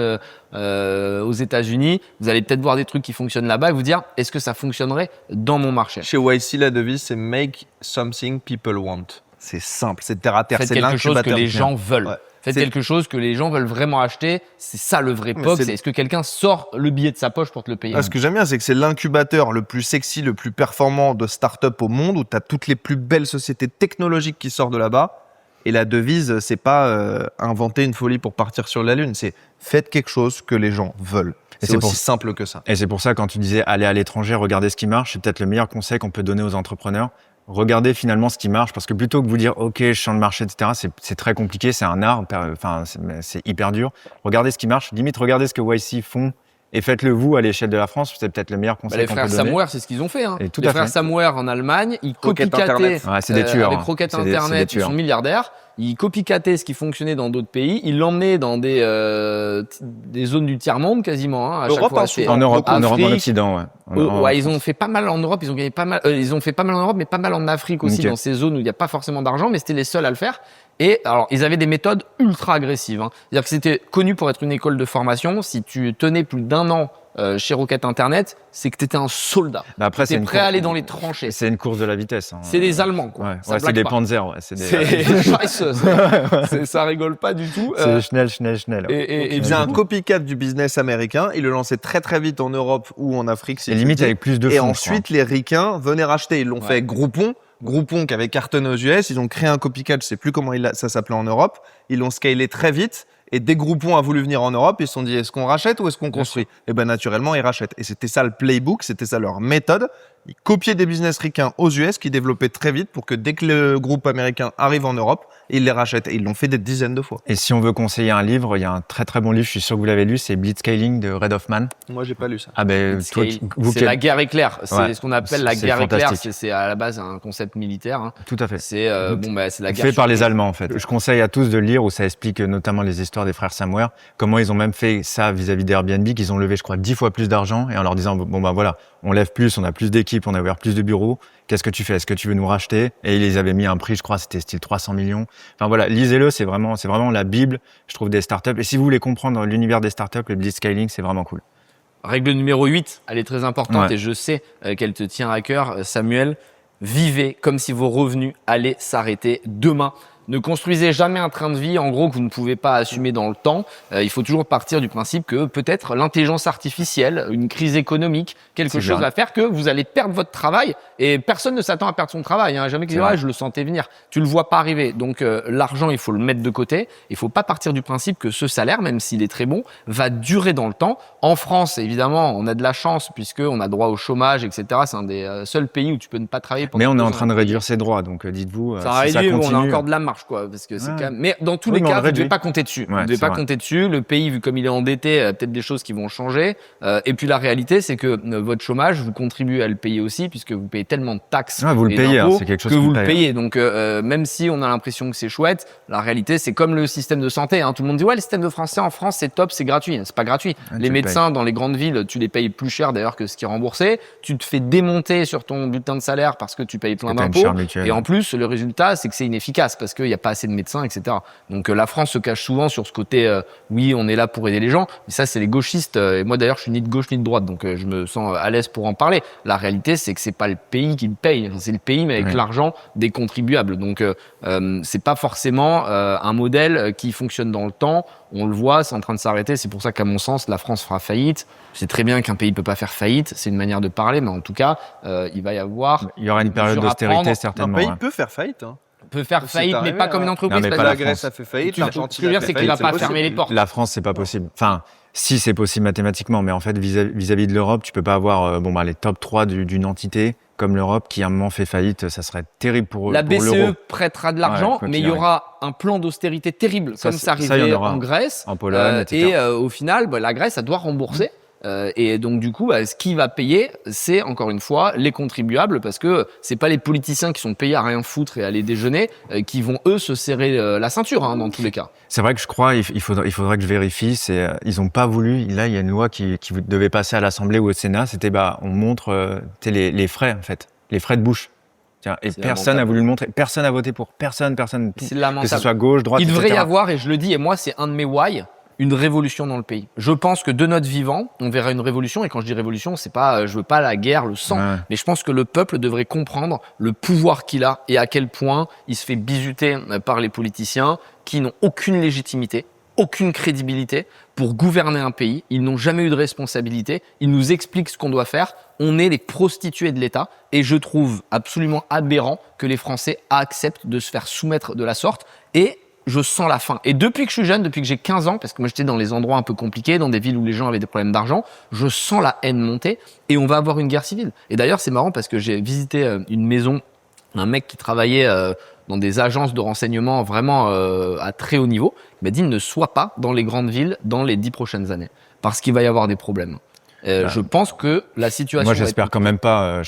aux États-Unis. Vous allez peut-être voir des trucs qui fonctionnent là-bas et vous dire est-ce que ça fonctionnerait dans mon marché. Chez YC, la devise, c'est Make something people want. C'est simple, c'est terre à terre, Faites c'est quelque chose que l'incubateur. les gens veulent. Ouais. Faites C'est- quelque chose que les gens veulent vraiment acheter. C'est ça le vrai Mais POC. c'est- C'est est-ce que quelqu'un sort le billet de sa poche pour te le payer? Ah, ce que j'aime bien, c'est que c'est l'incubateur le plus sexy, le plus performant de start-up au monde, où tu as toutes les plus belles sociétés technologiques qui sortent de là-bas. Et la devise, c'est pas inventer une folie pour partir sur la Lune, c'est faites quelque chose que les gens veulent. Et C'est c'est aussi pour- simple que ça. Et c'est pour ça, quand tu disais aller à l'étranger, regarder ce qui marche, c'est peut-être le meilleur conseil qu'on peut donner aux entrepreneurs. Regardez finalement ce qui marche, parce que plutôt que vous dire ok, je change de marché, etc., c'est très compliqué, c'est un art, enfin c'est hyper dur. Regardez ce qui marche, limite regardez ce que YC font et faites-le vous à l'échelle de la France, c'est peut-être le meilleur Bah, conseil les qu'on frères peut donner. Samware, c'est ce qu'ils ont fait. Hein. Et tout Les à frères fait. Samware en Allemagne, ils Rocket copycataient Internet. Ouais, c'est des tueurs. avec hein. Rocket C'est des Internet, ils tueurs. sont milliardaires. Ils copycataient ce qui fonctionnait dans d'autres pays. Ils l'emmenaient dans des zones du tiers-monde quasiment. Hein, à chaque Europe, fois, hein, c'est souvent. En Europe, en Afrique. Occident, ouais. Ouais, ils ont fait pas mal en Europe, ils ont gagné pas mal. Ils ont fait pas mal en Europe, mais pas mal en Afrique aussi, Ok. dans ces zones où il n'y a pas forcément d'argent, mais c'était les seuls à le faire. Et alors, ils avaient des méthodes ultra agressives. Hein. C'est-à-dire que c'était connu pour être une école de formation. Si tu tenais plus d'1 an chez Rocket Internet, c'est que t'étais un soldat. Bah après, T'es prêt à aller dans les tranchées. C'est une course de la vitesse. Hein. C'est des Allemands, quoi. Ouais, Ça ouais, c'est blague des pas. Panzer. Ouais, c'est Scheisse. Ça rigole pas du tout. c'est Schnell. Et Il du faisait un coup, copycat du business américain. Il le lançait très très vite en Europe ou en Afrique. Si Et tu limite veux. avec plus de fonds. Et je crois. ensuite, les ricains venaient racheter. Ils l'ont fait avec Groupon. Groupon qui avait cartonné aux US. Ils ont créé un copycat. Je sais plus comment ça s'appelait en Europe. Ils l'ont scalé très vite. Et dès que Groupon a voulu venir en Europe, ils se sont dit, est-ce qu'on rachète ou est-ce qu'on construit? Et ben naturellement, ils rachètent. Et c'était ça le playbook, c'était ça leur méthode. Ils copiaient des business ricains aux US qui développaient très vite pour que dès que le groupe américain arrive en Europe, ils les rachètent. Et ils l'ont fait des dizaines de fois. Et si on veut conseiller un livre, il y a un très très bon livre, je suis sûr que vous l'avez lu, c'est Blitzscaling de Red Hoffman. Moi, j'ai pas lu ça. Ah ben, toi, vous c'est qui- la guerre éclair. C'est Ouais. ce qu'on appelle la C'est guerre éclair. fantastique. C'est à la base un concept militaire. Hein. Tout à fait. C'est c'est la guerre. Fait par les Allemands en fait. Je conseille à tous de le lire où ça explique notamment les histoires des frères Samwer, comment ils ont même fait ça vis-à-vis d'Airbnb, qu'ils ont levé je crois 10 fois plus d'argent et en leur disant bon ben voilà, on lève plus, on a plus d'équipes, on a ouvert plus de bureaux, qu'est-ce que tu fais? Est-ce que tu veux nous racheter? Et ils avaient mis un prix, je crois, c'était style 300 millions. Enfin voilà, lisez-le, c'est vraiment la bible, je trouve, des startups. Et si vous voulez comprendre l'univers des startups, le blitzscaling, c'est vraiment cool. Règle numéro 8, elle est très importante Ouais. et je sais qu'elle te tient à cœur, Samuel. Vivez comme si vos revenus allaient s'arrêter demain. Ne construisez jamais un train de vie, en gros, que vous ne pouvez pas assumer dans le temps. Il faut toujours partir du principe que peut-être l'intelligence artificielle, une crise économique, quelque C'est chose vrai. va faire que vous allez perdre votre travail. Et personne ne s'attend à perdre son travail. Hein. Jamais que C'est vrai. je le sentais venir. Tu le vois pas arriver. Donc l'argent, il faut le mettre de côté. Il faut pas partir du principe que ce salaire, même s'il est très bon, va durer dans le temps. En France, évidemment, on a de la chance puisqu'on a droit au chômage, etc. C'est un des seuls pays où tu peux ne pas travailler pendant Mais on est 2 en ans. train de réduire ses droits, donc dites-vous, Ça a si ça réduit, continue, on a encore de la marge, quoi, parce que c'est Ouais. quand même. Mais dans tous Oui, les mais on cas, le vous ne devez réduit. pas compter dessus. Vous Ouais, ne devez c'est pas vrai. compter dessus. Le pays, vu comme il est endetté, peut-être des choses qui vont changer. Et puis la réalité, c'est que votre chômage, vous contribuez à le payer aussi, puisque vous payez tellement de taxes Ouais, vous le et payez, hein, d'impôts c'est quelque chose que que vous vous le payez. payez. Donc même si on a l'impression que c'est chouette, la réalité, c'est comme le système de santé. Hein. Tout le monde dit ouais, le système de français en France, c'est top, c'est gratuit. C'est pas gratuit. Ouais, tu Les le médecins dans les grandes villes, tu les payes plus cher d'ailleurs que ce qui est remboursé. Tu te fais démonter sur ton bulletin de salaire parce que tu payes plein Que t'as une d'impôts. charge mutuelle. Et en plus, le résultat, c'est que c'est inefficace parce qu'il n'y a pas assez de médecins, etc. Donc la France se cache souvent sur ce côté, oui, on est là pour aider les gens. Mais ça, c'est les gauchistes. Et moi, d'ailleurs, je suis ni de gauche ni de droite, donc je me sens à l'aise pour en parler. La réalité, c'est que c'est pas le pays qui le paye, c'est le pays, mais avec Oui. l'argent des contribuables. Donc c'est pas forcément un modèle qui fonctionne dans le temps. On le voit, c'est en train de s'arrêter. C'est pour ça qu'à mon sens, la France fera faillite. C'est très bien qu'un pays peut pas faire faillite. C'est une manière de parler, mais en tout cas, il va y avoir. Il y aura une période mesures à d'austérité prendre. Un certainement. pays ouais. peut faire faillite. Hein. On peut faire C'est faillite, mais arrivé, pas comme hein. une entreprise. Non, mais parce pas La que- la Grèce a fait faillite, Ce l'Argentine que je veux a dire, fait c'est qu'il va faillite, pas c'est fermer possible. les portes. La France, c'est pas possible. Enfin, si c'est possible mathématiquement, mais en fait, vis-à-vis de l'Europe, tu peux pas avoir les top 3 d'une entité comme l'Europe qui à un moment fait faillite. Ça serait terrible pour La pour BCE l'euro. prêtera de l'argent, Ouais, quoi mais qu'il il y aura un plan d'austérité terrible, Ça, comme ça, ça il y arrivait en aura. en Grèce. En Pologne, etc. Et au final, la Grèce, elle doit rembourser. Et donc du coup, ce qui va payer, c'est encore une fois les contribuables, parce que c'est pas les politiciens qui sont payés à rien foutre et à aller déjeuner qui vont eux se serrer la ceinture dans tous les cas. C'est vrai que je crois, il faudrait que je vérifie. Ils ont pas voulu. Là, il y a une loi qui devait passer à l'Assemblée ou au Sénat. C'était on montre les frais en fait, les frais de bouche. Tiens, et C'est personne n'a lamentable. voulu le montrer. Personne n'a voté pour. Personne. C'est Que lamentable. ce soit gauche, droite, Il devrait y etc. avoir, et je le dis, et moi c'est un de mes why, une révolution dans le pays. Je pense que de notre vivant, on verra une révolution. Et quand je dis révolution, c'est pas, je veux pas la guerre, le sang. Ouais. Mais je pense que le peuple devrait comprendre le pouvoir qu'il a et à quel point il se fait bisuter par les politiciens qui n'ont aucune légitimité, aucune crédibilité pour gouverner un pays. Ils n'ont jamais eu de responsabilité. Ils nous expliquent ce qu'on doit faire. On est les prostituées de l'État. Et je trouve absolument aberrant que les Français acceptent de se faire soumettre de la sorte. Et je sens la fin. Et depuis que je suis jeune, depuis que j'ai 15 ans, parce que moi j'étais dans les endroits un peu compliqués, dans des villes où les gens avaient des problèmes d'argent, je sens la haine monter et on va avoir une guerre civile. Et d'ailleurs, c'est marrant parce que j'ai visité une maison, un mec qui travaillait dans des agences de renseignement vraiment à très haut niveau. Il m'a dit ne sois pas dans les grandes villes dans les 10 prochaines années parce qu'il va y avoir des problèmes. Je pense que la situation. Moi, va être j'espère quand même pas.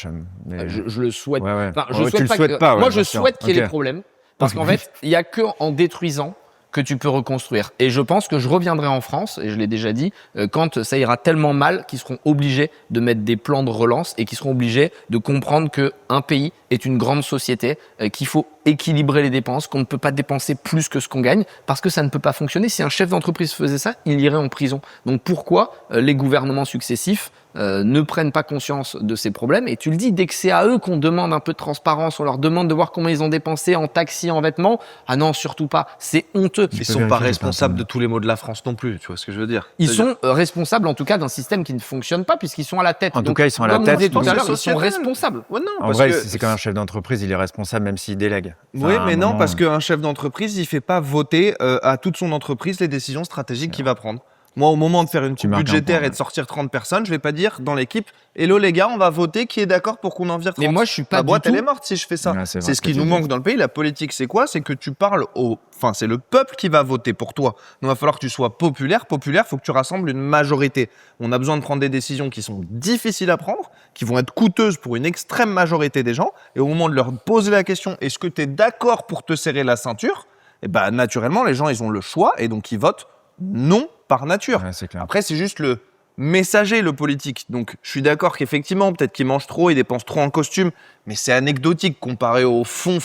Mais- je le souhaite. Ouais. Enfin, je Ouais, tu souhaite le pas souhaites que- pas, ouais, Moi, bien je sûr. souhaite qu'il y ait Ok. des problèmes. Parce qu'en fait, il y a que en détruisant que tu peux reconstruire. Et je pense que je reviendrai en France, et je l'ai déjà dit, quand ça ira tellement mal qu'ils seront obligés de mettre des plans de relance et qu'ils seront obligés de comprendre qu'un pays est une grande société, qu'il faut équilibrer les dépenses, qu'on ne peut pas dépenser plus que ce qu'on gagne, parce que ça ne peut pas fonctionner. Si un chef d'entreprise faisait ça, il irait en prison. Donc pourquoi les gouvernements successifs ne prennent pas conscience de ces problèmes? Et tu le dis, dès que c'est à eux qu'on demande un peu de transparence, on leur demande de voir comment ils ont dépensé en taxis, en vêtements, ah non, surtout pas, c'est honteux. Ils sont pas responsables de tous les maux de la France non plus, tu vois ce que je veux dire. Ils sont responsables en tout cas d'un système qui ne fonctionne pas puisqu'ils sont à la tête. En tout cas, ils sont à la tête. Tout à l'heure, ils sont sociétale. responsables. Ouais, non, En parce vrai, que c'est quand même un chef d'entreprise, il est responsable même s'il délègue. Oui, Enfin, à mais un non, moment, parce qu'un chef d'entreprise, il fait pas voter à toute son entreprise les décisions stratégiques qu'il va prendre. Moi, au moment de faire une coupe marques un budgétaire point, et de sortir 30 personnes, je vais pas dire dans l'équipe « Hello les gars, on va voter, qui est d'accord pour qu'on en vire 30 ?» Mais moi, je suis pas La boîte, du tout... elle est morte si je fais ça. Ouais, c'est vrai C'est ce qui nous manque dans le pays. La politique, c'est quoi? C'est que tu parles au... Enfin, c'est le peuple qui va voter pour toi. Donc, il va falloir que tu sois populaire. Populaire, il faut que tu rassembles une majorité. On a besoin de prendre des décisions qui sont difficiles à prendre, qui vont être coûteuses pour une extrême majorité des gens. Et au moment de leur poser la question « Est-ce que tu es d'accord pour te serrer la ceinture ?» Eh ben, naturellement, les gens, ils ont le choix et donc ils votent non par nature. Ouais, c'est clair. Après, c'est juste le messager, le politique. Donc, je suis d'accord qu'effectivement, peut-être qu'il mange trop, il dépense trop en costume, mais c'est anecdotique comparé au fond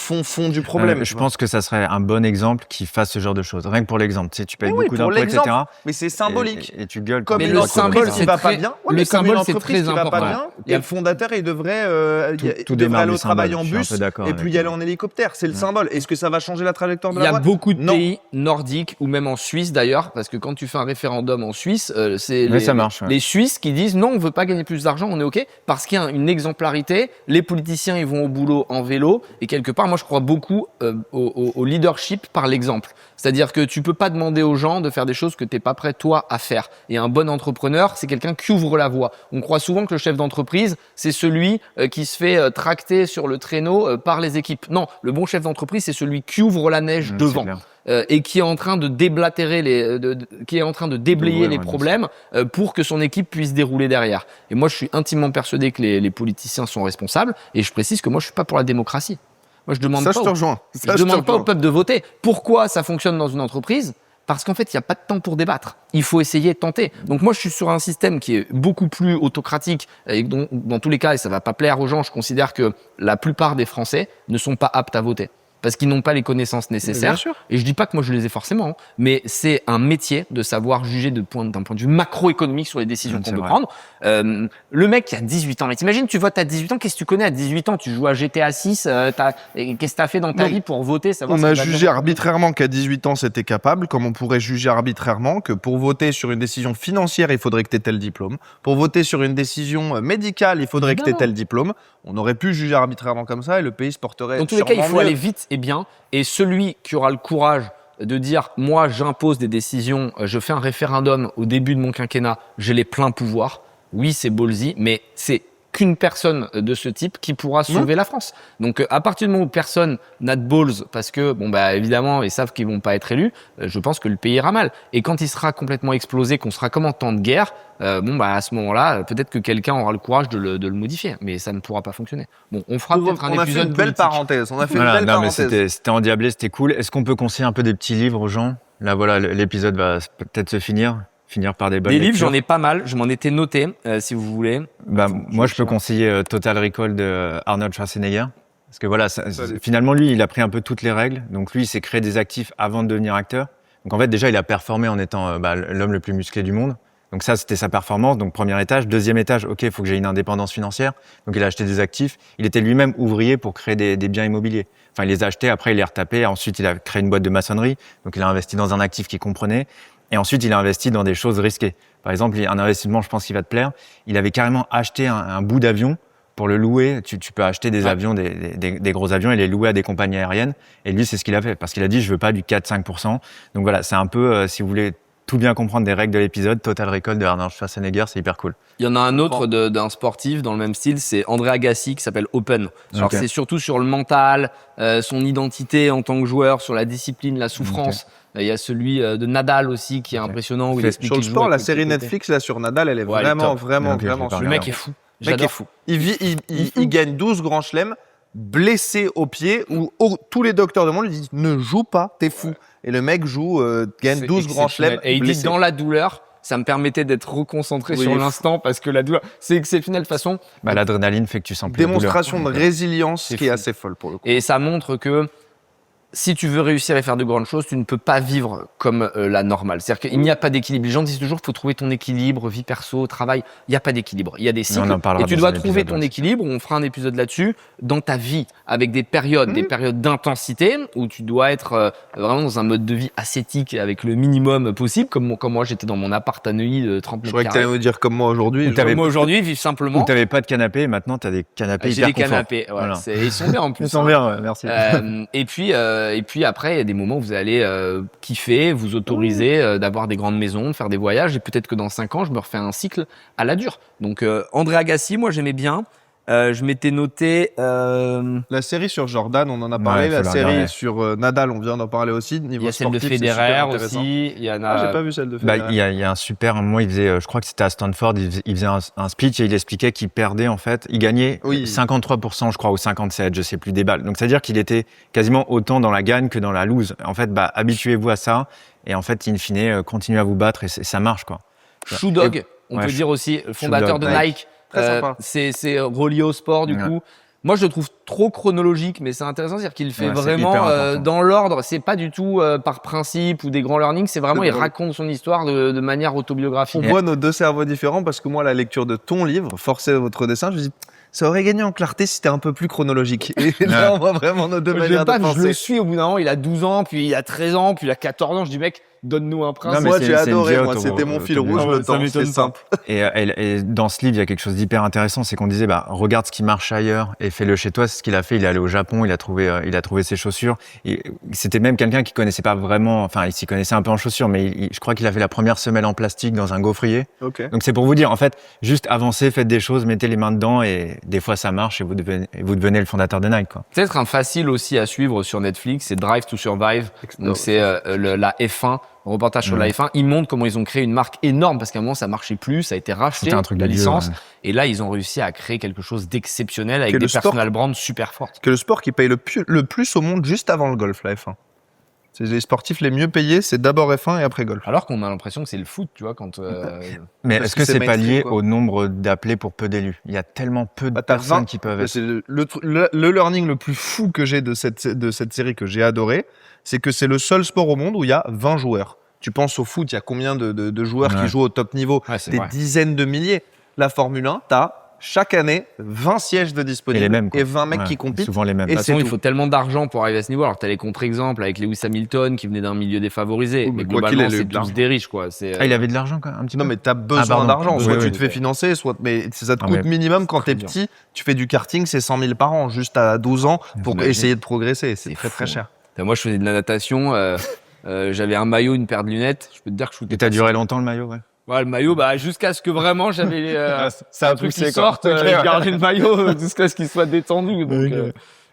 du problème. Je pense que ça serait un bon exemple qui fasse ce genre de choses. Rien que pour l'exemple. Tu sais, tu payes Mais oui, beaucoup pour d'impôts, etc. l'exemple. Mais c'est symbolique. Et tu gueules. Comme Mais une le entreprise symbole, qui c'est va très- pas bien. le mais comme une symbole, c'est entreprise très qui va pas important. bien. Ouais. Et le fondateur, il devrait, Tout il devrait démarre aller du au travail symbole. en Je suis un bus peu d'accord et avec puis y toi. aller en hélicoptère. C'est le symbole. Est-ce que ça va changer la trajectoire de Il y la a boîte? beaucoup de Non. pays nordiques ou même en Suisse d'ailleurs, parce que quand tu fais un référendum en Suisse, c'est Ouais, ça marche, ouais. les Suisses qui disent non, on veut pas gagner plus d'argent, on est ok, parce qu'il y a une exemplarité. Les politiciens, ils vont au boulot en vélo et quelque part, moi, je crois beaucoup au leadership par l'exemple. C'est-à-dire que tu peux pas demander aux gens de faire des choses que t'es pas prêt toi à faire. Et un bon entrepreneur, c'est quelqu'un qui ouvre la voie. On croit souvent que le chef d'entreprise, c'est celui qui se fait tracter sur le traîneau par les équipes. Non, le bon chef d'entreprise, c'est celui qui ouvre la neige devant. Et qui est en train de déblatérer qui est en train de déblayer Ouais, les ouais, problèmes pour que son équipe puisse dérouler derrière. Et moi, je suis intimement persuadé que les politiciens sont responsables. Et je précise que moi, je suis pas pour la démocratie. Moi, je demande Ça, pas. je te rejoins. Je demande pas au peuple de voter. Pourquoi ça fonctionne dans une entreprise? Parce qu'en fait, il n'y a pas de temps pour débattre. Il faut essayer de tenter. Donc moi, je suis sur un système qui est beaucoup plus autocratique et dont, dans tous les cas, et ça va pas plaire aux gens, je considère que la plupart des Français ne sont pas aptes à voter. Parce qu'ils n'ont pas les connaissances nécessaires. Bien sûr. Et je dis pas que moi je les ai forcément, hein, mais c'est un métier de savoir juger d'un point de vue macroéconomique sur les décisions qu'on C'est peut vrai. prendre. Le mec qui a 18 ans, mais t'imagines, tu votes à 18 ans, qu'est-ce que tu connais à 18 ans? Tu joues à GTA 6, qu'est-ce que t'as fait dans ta Donc, vie pour voter, savoir On ce a qui va jugé bien. arbitrairement qu'à 18 ans, c'était capable, comme on pourrait juger arbitrairement que pour voter sur une décision financière, il faudrait que tu aies tel diplôme. Pour voter sur une décision médicale, il faudrait que tu aies tel diplôme. On aurait pu juger arbitrairement comme ça et le pays se porterait Dans tous les cas, il sûrement faut mieux. aller vite et bien. Et celui qui aura le courage de dire, moi, j'impose des décisions, je fais un référendum au début de mon quinquennat, j'ai les pleins pouvoirs. Oui, c'est ballsy, mais c'est qu'une personne de ce type qui pourra sauver la France. Donc, à partir du moment où personne n'a de balls, parce que, bon, bah, évidemment, ils savent qu'ils vont pas être élus, je pense que le pays ira mal. Et quand il sera complètement explosé, qu'on sera comme en temps de guerre, bon, bah, à ce moment-là, peut-être que quelqu'un aura le courage de le modifier. Mais ça ne pourra pas fonctionner. Bon, on fera peut-être un On a fait épisode une belle politique. parenthèse. On a fait Voilà, une belle non, mais parenthèse. c'était endiablé, c'était cool. Est-ce qu'on peut conseiller un peu des petits livres aux gens? Là, voilà, l'épisode va peut-être se finir par des bonnes Des livres, lectures. j'en ai pas mal. Je m'en étais noté, si vous voulez. Bah, moi, je peux conseiller Total Recall de Arnold Schwarzenegger. Parce que voilà, finalement, lui, il a pris un peu toutes les règles. Donc, lui, il s'est créé des actifs avant de devenir acteur. Donc, en fait, déjà, il a performé en étant l'homme le plus musclé du monde. Donc, ça, c'était sa performance. Donc, premier étage. Deuxième étage, OK, il faut que j'ai une indépendance financière. Donc, il a acheté des actifs. Il était lui-même ouvrier pour créer des biens immobiliers. Enfin, il les a achetés. Après, il les retapés. Ensuite, il a créé une boîte de maçonnerie. Donc, il a investi dans un actif qu'il comprenait. Et ensuite, il a investi dans des choses risquées. Par exemple, un investissement, je pense qu'il va te plaire. Il avait carrément acheté un bout d'avion pour le louer. Tu peux acheter des avions, des gros avions et les louer à des compagnies aériennes. Et lui, c'est ce qu'il a fait. Parce qu'il a dit, je veux pas du 4-5%. Donc voilà, c'est un peu, si vous voulez tout bien comprendre des règles de l'épisode, Total Recall de Arnold Schwarzenegger, c'est hyper cool. Il y en a un autre d'un sportif dans le même style, c'est André Agassi qui s'appelle Open. Alors Ok. c'est surtout sur le mental, son identité en tant que joueur, sur la discipline, la souffrance. Il y a celui de Nadal aussi qui est impressionnant. Où il explique Sur le qu'il joue sport, avec la le série petit côté. Netflix là sur Nadal, elle est Ouais, elle est vraiment, top. vraiment, Ok, je vais vraiment pas super. Le mec regarder. est fou. Le mec est J'adore. fou. Il gagne 12 grands chelems, blessé au pied où tous les docteurs du monde lui disent ne joue pas, t'es fou. Et le mec joue, gagne C'est 12 grands chelems. Et il dit blessé. dans la douleur, ça me permettait d'être reconcentré Oui. sur l'instant parce que la douleur, c'est exceptionnel de toute façon. Bah, l'adrénaline fait que tu sens plus la Démonstration de douleur. résilience C'est qui est fou. assez folle pour le coup. Et ça montre que si tu veux réussir et faire de grandes choses, tu ne peux pas vivre comme la normale. C'est-à-dire qu'il n'y a pas d'équilibre. Les gens disent toujours qu'il faut trouver ton équilibre, vie perso, travail. Il n'y a pas d'équilibre. Il y a des cycles. on en parlera Et tu dans dois un trouver épisode, ton ouais. équilibre. On fera un épisode là-dessus dans ta vie, avec des périodes d'intensité où tu dois être vraiment dans un mode de vie ascétique avec le minimum possible. Comme moi, j'étais dans mon appart à Neuilly de 30 Je mètres croyais que tu allais carrés. me dire comme moi aujourd'hui. Ou t'avais- Moi aujourd'hui, vivre Ou simplement. t'avais pas de canapé, maintenant t'as des canapés J'ai hyper des confort. canapés. Ouais, Voilà. ils sont bien en plus. Ils sont bien, ouais, merci. Et puis après, il y a des moments où vous allez kiffer, vous autoriser d'avoir des grandes maisons, de faire des voyages, et peut-être que dans 5 ans, je me refais un cycle à la dure. Donc André Agassi, moi j'aimais bien. Je m'étais noté. La série sur Jordan, on en a parlé. Ouais, faut la la série regarder. sur Nadal, on vient d'en parler aussi. Il Niveau y a celle de sportif, c'est super Federer intéressant. aussi. Il y en Ah, a. j'ai pas vu celle de Bah, Federer. il y a un super, moi, il faisait, je crois que c'était à Stanford, il faisait un speech et il expliquait qu'il perdait, en fait, il gagnait Oui. 53%, je crois, ou 57, je sais plus, des balles. Donc, c'est-à-dire qu'il était quasiment autant dans la gagne que dans la lose. En fait, bah, habituez-vous à ça. Et en fait, in fine, continuez à vous battre et ça marche, quoi. Shoe Dog, on Ouais, peut dire aussi, le fondateur Dog, de Nike. Nike. Très sympa. C'est relié au sport, du Ouais. coup. Moi, je le trouve trop chronologique, mais c'est intéressant, c'est-à-dire qu'il fait Ouais, c'est vraiment hyper important. dans l'ordre. C'est pas du tout par principe ou des grands learnings. C'est vraiment, C'est il drôle. raconte son histoire de manière autobiographique. On voit nos deux cerveaux différents parce que moi, la lecture de ton livre, Forcer votre dessin, je me dis, ça aurait gagné en clarté si c'était un peu plus chronologique. Et là, on voit vraiment nos deux Je manières l'aime pas, de je le penser. suis au bout d'un moment, il a 12 ans, puis il a 13 ans, puis il a 14 ans. Je dis, mec, donne-nous un principe. Non, mais moi, c'est- j'ai c'est une adoré. vie Moi, c'était mon fil rouge, ouais, le ça temps. m'étonne C'est pas. simple. Et dans ce livre, il y a quelque chose d'hyper intéressant, c'est qu'on disait, bah, regarde ce qui marche ailleurs et fais-le chez toi. C'est ce qu'il a fait. Il est allé au Japon, il a trouvé ses chaussures. Et c'était même quelqu'un qui connaissait pas vraiment, enfin, il s'y connaissait un peu en chaussures, mais je crois qu'il a fait la première semelle en plastique dans un gaufrier. Ok. Donc c'est pour vous dire, en fait, juste avancez, faites des choses, mettez les mains dedans et des fois ça marche et vous devenez le fondateur de Nike, quoi. Peut-être un facile aussi à suivre sur Netflix, c'est Drive to Survive. Donc c'est la F1, un reportage sur la F1. Ils montrent comment ils ont créé une marque énorme parce qu'à un moment ça marchait plus, ça a été racheté, C'était un truc la de vieux, licence. ouais. Et là ils ont réussi à créer quelque chose d'exceptionnel avec Que des le sport- personal brands super fortes. Que le sport qui paye le plus au monde juste avant le golf, la F1. C'est les sportifs les mieux payés, c'est d'abord F1 et après golf. Alors qu'on a l'impression que c'est le foot, tu vois, quand Mais Parce est-ce que que c'est c'est pas mainstream, lié quoi. au nombre d'appelés pour peu d'élus? Il y a tellement peu de Bah, t'as personnes 20, qui peuvent être. C'est le learning le plus fou que j'ai de cette série que j'ai adoré, c'est que c'est le seul sport au monde où il y a 20 joueurs. Tu penses au foot, il y a combien de joueurs Ouais. qui jouent au top niveau? Ouais, c'est Des vrai. dizaines de milliers. La Formule 1, t'as chaque année 20 sièges de disponibles Et les mêmes, quoi. 20 mecs Ouais, qui compitent. Souvent les mêmes. Et De toute façon, c'est il tout. faut tellement d'argent pour arriver à ce niveau. Alors, tu as les contre-exemples avec Lewis Hamilton qui venait d'un milieu défavorisé. Oui, mais mais quoi qu'il globalement, ait, il a eu c'est de tous l'argent. des riches, quoi. C'est, Ah, il avait de l'argent, quand même, un petit peu. Non, mais t'as besoin pardon. d'argent. Oui, Soit oui, tu oui. te fais financer, soit. Mais ça te Ah, coûte mais- minimum quand t'es bien. petit. Tu fais du karting, c'est 100 000 par an, juste à 12 ans, pour J'imagine. essayer de progresser. C'est C'est très, très fou. cher. Moi, je faisais de la natation. J'avais un maillot, une paire de lunettes. Je peux te dire que je shootais Et t'as pas duré longtemps le maillot, ouais. Ouais, le maillot, jusqu'à ce que vraiment j'avais ça un truc qui sorte, je gardais le maillot jusqu'à ce qu'il soit détendu. Donc,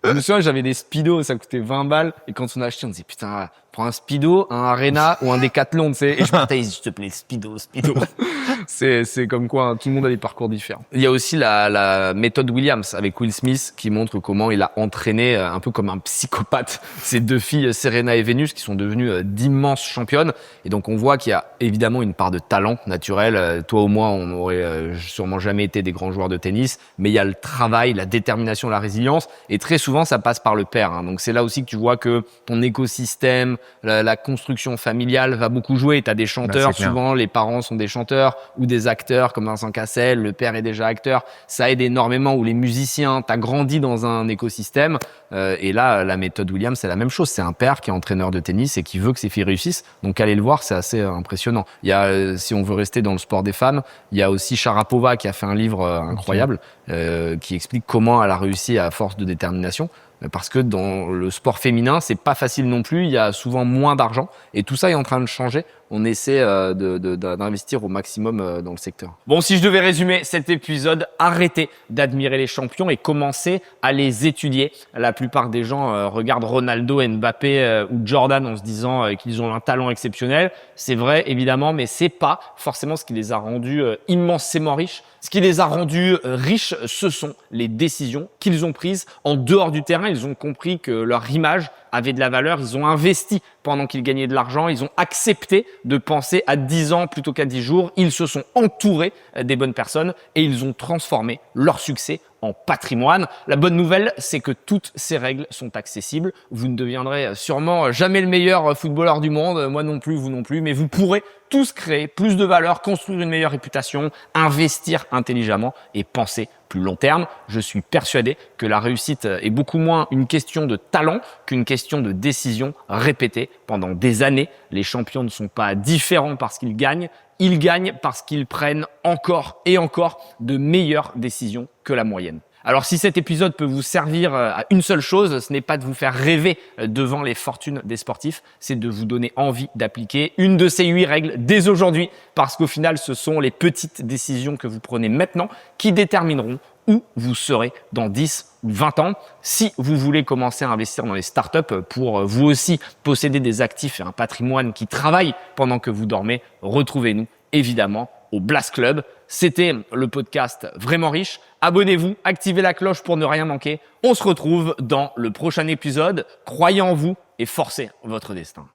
je me souviens, j'avais des speedos, ça coûtait 20 balles. Et quand on a acheté, on disait, putain, prends un speedo, un Arena ou un Decathlon, tu sais. Et je partais, s'il te plaît, speedo. C'est comme quoi, hein, tout le monde a des parcours différents. Il y a aussi la méthode Williams avec Will Smith qui montre comment il a entraîné un peu comme un psychopathe ces deux filles, Serena et Venus, qui sont devenues d'immenses championnes. Et donc, on voit qu'il y a évidemment une part de talent naturel. Toi ou moi, on aurait sûrement jamais été des grands joueurs de tennis, mais il y a le travail, la détermination, la résilience. Et très souvent, ça passe par le père, hein. Donc, c'est là aussi que tu vois que ton écosystème, la construction familiale va beaucoup jouer. Tu as des chanteurs, c'est clair. souvent les parents sont des chanteurs ou des acteurs comme Vincent Cassel, le père est déjà acteur. Ça aide énormément. Ou les musiciens, tu as grandi dans un écosystème. Et là, la méthode Williams, c'est la même chose. C'est un père qui est entraîneur de tennis et qui veut que ses filles réussissent. Donc, allez le voir, c'est assez impressionnant. Il y a, si on veut rester dans le sport des femmes, il y a aussi Sharapova qui a fait un livre incroyable qui explique comment elle a réussi à force de détermination. parce que dans le sport féminin, c'est pas facile non plus. Il y a souvent moins d'argent et tout ça est en train de changer. On essaie d'investir au maximum dans le secteur. Bon, si je devais résumer cet épisode, arrêtez d'admirer les champions et commencez à les étudier. La plupart des gens regardent Ronaldo, Mbappé ou Jordan en se disant qu'ils ont un talent exceptionnel. C'est vrai, évidemment, mais c'est pas forcément ce qui les a rendus immensément riches. Ce qui les a rendus riches, ce sont les décisions qu'ils ont prises en dehors du terrain. Ils ont compris que leur image avait de la valeur. Ils ont investi pendant qu'ils gagnaient de l'argent. Ils ont accepté de penser à 10 ans plutôt qu'à 10 jours. Ils se sont entourés des bonnes personnes et ils ont transformé leur succès en patrimoine. La bonne nouvelle, c'est que toutes ces règles sont accessibles. Vous ne deviendrez sûrement jamais le meilleur footballeur du monde, moi non plus, vous non plus, mais vous pourrez tous créer plus de valeur, construire une meilleure réputation, investir intelligemment et penser plus long terme. Je suis persuadé que la réussite est beaucoup moins une question de talent qu'une question de décision répétée pendant des années. Les champions ne sont pas différents parce qu'ils gagnent. Ils gagnent parce qu'ils prennent encore et encore de meilleures décisions que la moyenne. Alors si cet épisode peut vous servir à une seule chose, ce n'est pas de vous faire rêver devant les fortunes des sportifs, c'est de vous donner envie d'appliquer une de ces 8 règles dès aujourd'hui, parce qu'au final, ce sont les petites décisions que vous prenez maintenant qui détermineront où vous serez dans 10 ou 20 ans. Si vous voulez commencer à investir dans les startups pour vous aussi posséder des actifs et un patrimoine qui travaille pendant que vous dormez, retrouvez-nous évidemment au Blast Club. C'était le podcast Vraiment Riche. Abonnez-vous, activez la cloche pour ne rien manquer. On se retrouve dans le prochain épisode. Croyez en vous et forcez votre destin.